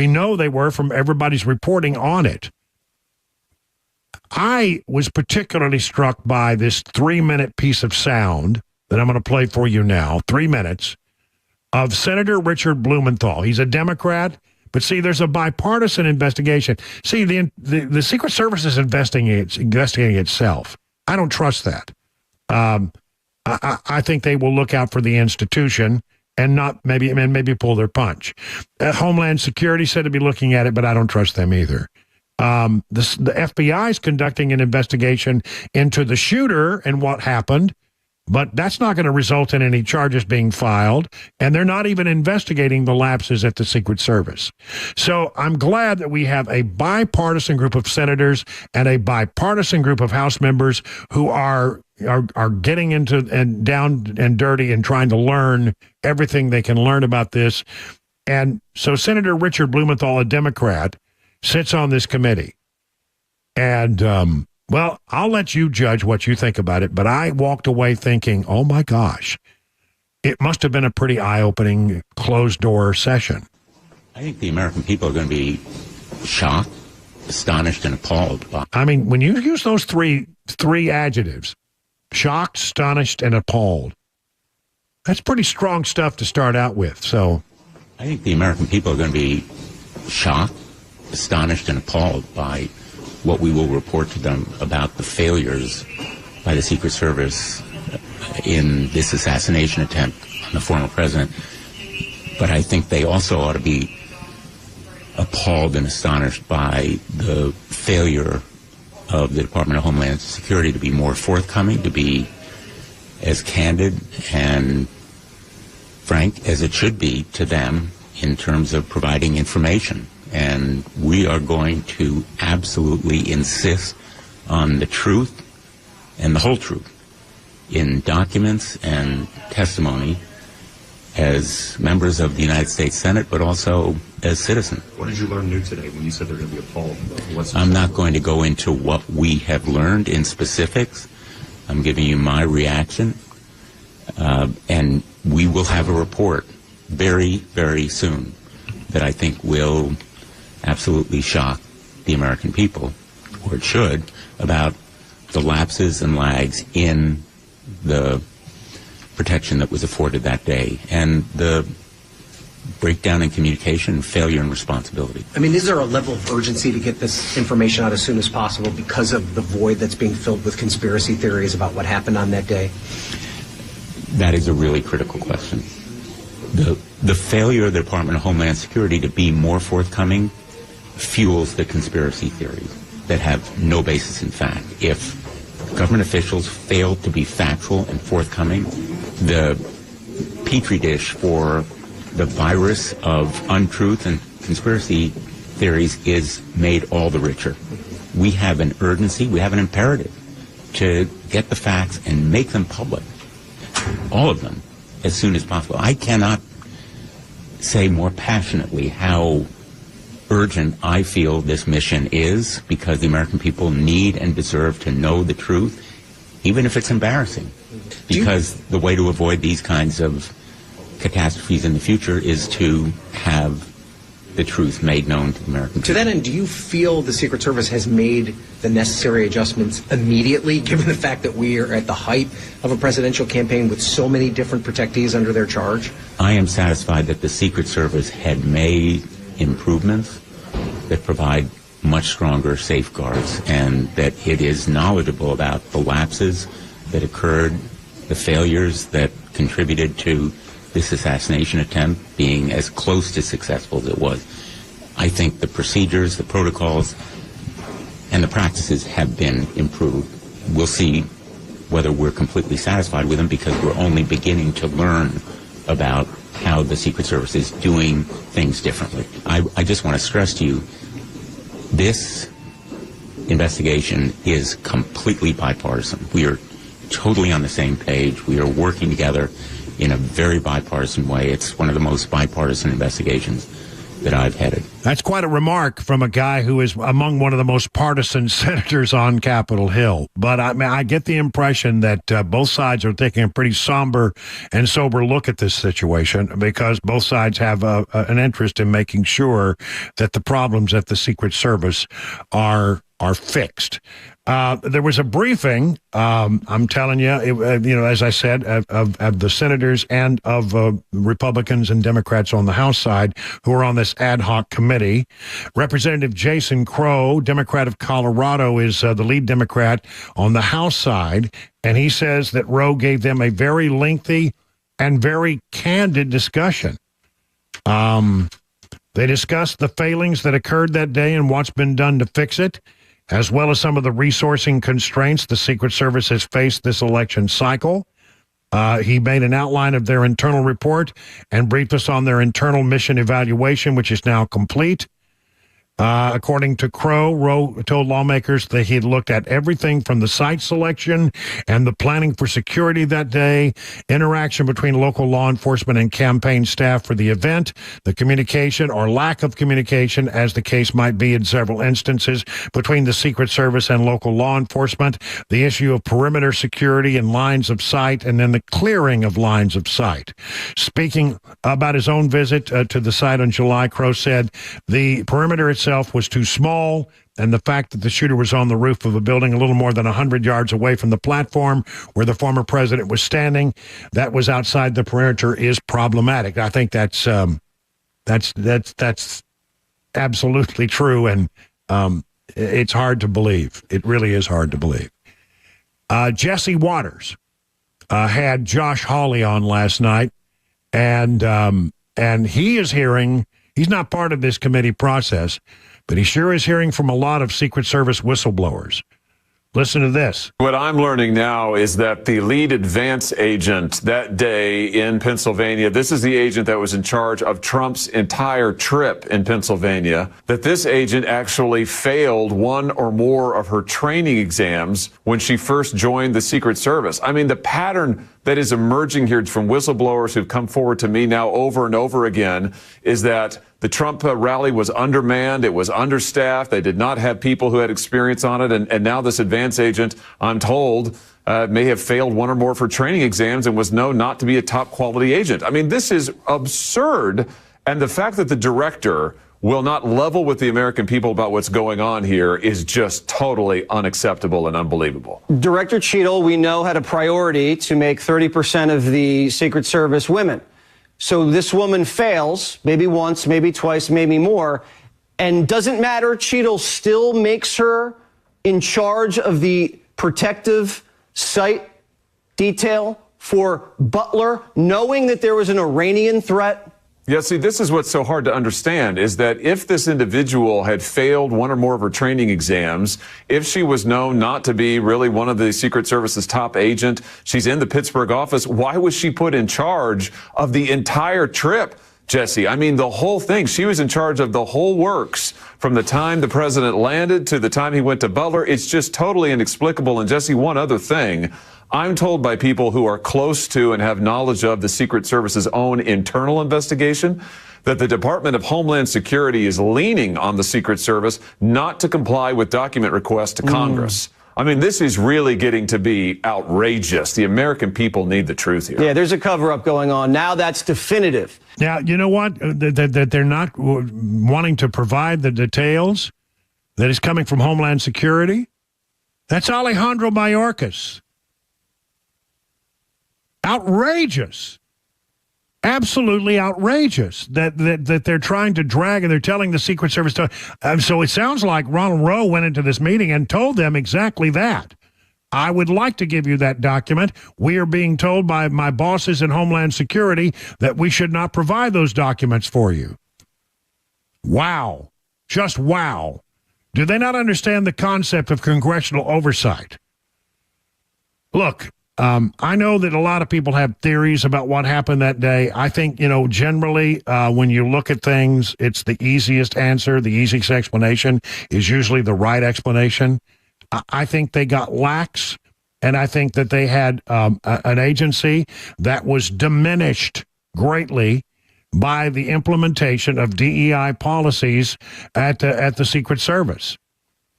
know they were from everybody's reporting on it. I was particularly struck by this 3-minute piece of sound that I'm going to play for you now. 3 minutes of Senator Richard Blumenthal. He's a Democrat. But see, there's a bipartisan investigation. See, the Secret Service is investigating itself. I don't trust that. I think they will look out for the institution and not maybe pull their punch. Homeland Security said to be looking at it, but I don't trust them either. The FBI is conducting an investigation into the shooter and what happened, but that's not going to result in any charges being filed, and they're not even investigating the lapses at the Secret Service. So I'm glad that we have a bipartisan group of senators and a bipartisan group of House members who are getting into and down and dirty and trying to learn everything they can learn about this. And so Senator Richard Blumenthal, a Democrat, sits on this committee. And Well, I'll let you judge what you think about it, but I walked away thinking, oh my gosh, it must have been a pretty eye-opening closed-door session. I think the American people are going to be shocked, astonished, and appalled. I mean, when you use those three adjectives, shocked, astonished, and appalled, that's pretty strong stuff to start out with. So, I think the American people are going to be shocked, astonished, and appalled by what we will report to them about the failures by the Secret Service in this assassination attempt on the former president. But I think they also ought to be appalled and astonished by the failure of the Department of Homeland Security to be more forthcoming, to be as candid and frank as it should be to them in terms of providing information. And we are going to absolutely insist on the truth and the whole truth in documents and testimony as members of the United States Senate, but also as citizens. What did you learn new today when you said they're going to be appalled? I'm not going to go into what we have learned in specifics. I'm giving you my reaction. And we will have a report very, very soon that I think will absolutely shock the American people, or it should, about the lapses and lags in the protection that was afforded that day and the breakdown in communication, failure in responsibility. I mean, is there a level of urgency to get this information out as soon as possible because of the void that's being filled with conspiracy theories about what happened on that day? That is a really critical question. The failure of the Department of Homeland Security to be more forthcoming fuels the conspiracy theories that have no basis in fact. If government officials fail to be factual and forthcoming, the petri dish for the virus of untruth and conspiracy theories is made all the richer. We have an urgency, we have an imperative to get the facts and make them public, all of them, as soon as possible. I cannot say more passionately how urgent I feel this mission is, because the American people need and deserve to know the truth, even if it's embarrassing. Because the way to avoid these kinds of catastrophes in the future is to have the truth made known to the American people. To that end, do you feel the Secret Service has made the necessary adjustments immediately, given the fact that we are at the height of a presidential campaign with so many different protectees under their charge? I am satisfied that the Secret Service had made improvements that provide much stronger safeguards, and that it is knowledgeable about the lapses that occurred, the failures that contributed to this assassination attempt being as close to successful as it was. I think the procedures, the protocols, and the practices have been improved. We'll see whether we're completely satisfied with them, because we're only beginning to learn about how the Secret Service is doing things differently. I just want to stress to you, this investigation is completely bipartisan. We are totally on the same page. We are working together in a very bipartisan way. It's one of the most bipartisan investigations that I've headed. That's quite a remark from a guy who is among one of the most partisan senators on Capitol Hill. But I get the impression that both sides are taking a pretty somber and sober look at this situation, because both sides have an interest in making sure that the problems at the Secret Service are fixed. There was a briefing, I'm telling you, as I said, of the senators and of Republicans and Democrats on the House side who are on this ad hoc committee. Representative Jason Crow, Democrat of Colorado, is the lead Democrat on the House side, and he says that Roe gave them a very lengthy and very candid discussion. They discussed the failings that occurred that day and what's been done to fix it, as well as some of the resourcing constraints the Secret Service has faced this election cycle. He made an outline of their internal report and briefed us on their internal mission evaluation, which is now complete. According to Crow, Rowe told lawmakers that he had looked at everything from the site selection and the planning for security that day, interaction between local law enforcement and campaign staff for the event, the communication or lack of communication, as the case might be in several instances, between the Secret Service and local law enforcement, the issue of perimeter security and lines of sight, and then the clearing of lines of sight. Speaking about his own visit to the site in July, Crow said the perimeter itself was too small, and the fact that the shooter was on the roof of a building a little more than 100 yards away from the platform where the former president was standing, that was outside the perimeter, is problematic. I think that's absolutely true, and it's hard to believe. It really is hard to believe. Jesse Waters had Josh Hawley on last night, and he is hearing. He's not part of this committee process, but he sure is hearing from a lot of Secret Service whistleblowers. Listen to this. What I'm learning now is that the lead advance agent that day in Pennsylvania, this is the agent that was in charge of Trump's entire trip in Pennsylvania, that this agent actually failed one or more of her training exams when she first joined the Secret Service. I mean, the pattern that is emerging here from whistleblowers who've come forward to me now over and over again is that the Trump rally was undermanned. It was understaffed. They did not have people who had experience on it. And now this advance agent, I'm told, may have failed one or more of her training exams and was known not to be a top quality agent. I mean, this is absurd. And the fact that the director will not level with the American people about what's going on here is just totally unacceptable and unbelievable. Director Cheadle, we know, had a priority to make 30% of the Secret Service women. So this woman fails, maybe once, maybe twice, maybe more, and doesn't matter. Cheadle still makes her in charge of the protective site detail for Butler, knowing that there was an Iranian threat. Yeah, see, this is what's so hard to understand, is that if this individual had failed one or more of her training exams, if she was known not to be really one of the Secret Service's top agent, she's in the Pittsburgh office, why was she put in charge of the entire trip, Jesse? I mean, the whole thing. She was in charge of the whole works from the time the president landed to the time he went to Butler. It's just totally inexplicable. And Jesse, one other thing. I'm told by people who are close to and have knowledge of the Secret Service's own internal investigation that the Department of Homeland Security is leaning on the Secret Service not to comply with document requests to Congress. I mean, this is really getting to be outrageous. The American people need the truth here. Yeah, there's a cover-up going on. Now that's definitive. Now, you know what? That they're not wanting to provide the details that is coming from Homeland Security? That's Alejandro Mayorkas. Outrageous. Absolutely outrageous that they're trying to drag, and they're telling the Secret Service to. So it sounds like Ronald Rowe went into this meeting and told them exactly that. I would like to give you that document. We are being told by my bosses in Homeland Security that we should not provide those documents for you. Wow. Just wow. Do they not understand the concept of congressional oversight? Look, I know that a lot of people have theories about what happened that day. I think, generally, when you look at things, it's the easiest answer. The easiest explanation is usually the right explanation. I think they got lax, and I think that they had an agency that was diminished greatly by the implementation of DEI policies at the Secret Service.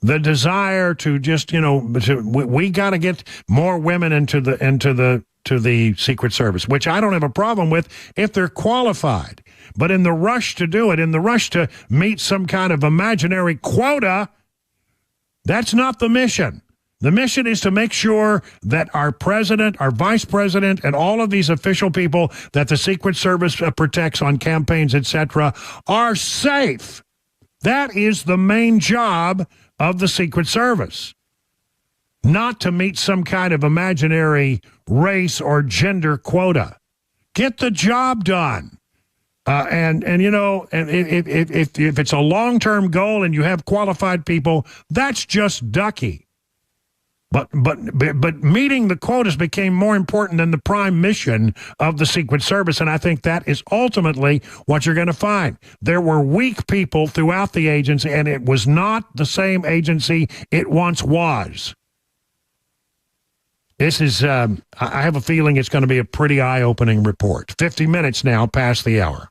The desire to just, we got to get more women into the Secret Service, which I don't have a problem with if they're qualified. But in the rush to do it, in the rush to meet some kind of imaginary quota, that's not the mission. The mission is to make sure that our president, our vice president, and all of these official people that the Secret Service protects on campaigns, etc., are safe. That is the main job of the Secret Service, not to meet some kind of imaginary race or gender quota. Get the job done. And if it's a long-term goal and you have qualified people, that's just ducky. But meeting the quotas became more important than the prime mission of the Secret Service, and I think that is ultimately what you're going to find. There were weak people throughout the agency, and it was not the same agency it once was. This is, I have a feeling it's going to be a pretty eye-opening report. 50 minutes now past the hour.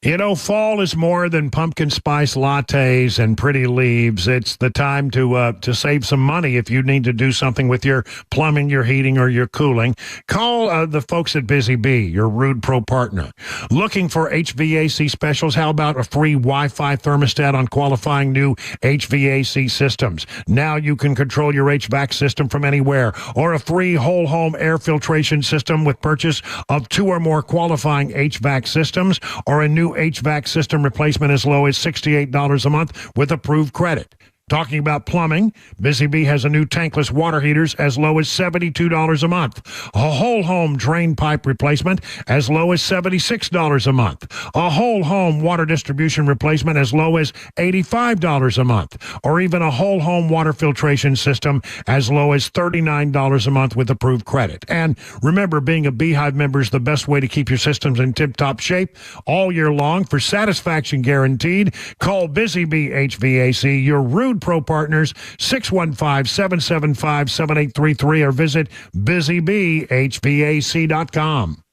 You know, fall is more than pumpkin spice lattes and pretty leaves. It's the time to save some money if you need to do something with your plumbing, your heating, or your cooling. Call the folks at Busy Bee, your Rude Pro partner. Looking for HVAC specials? How about a free Wi-Fi thermostat on qualifying new HVAC systems? Now you can control your HVAC system from anywhere, or a free whole home air filtration system with purchase of 2 or more qualifying HVAC systems, or a new HVAC system replacement as low as $68 a month with approved credit. Talking about plumbing, Busy Bee has a new tankless water heaters as low as $72 a month. A whole home drain pipe replacement as low as $76 a month. A whole home water distribution replacement as low as $85 a month. Or even a whole home water filtration system as low as $39 a month with approved credit. And remember, being a Beehive member is the best way to keep your systems in tip-top shape all year long. For satisfaction guaranteed, call Busy Bee HVAC, your Rude Pro partners, 615-775-7833, or visit busybeehvac.com.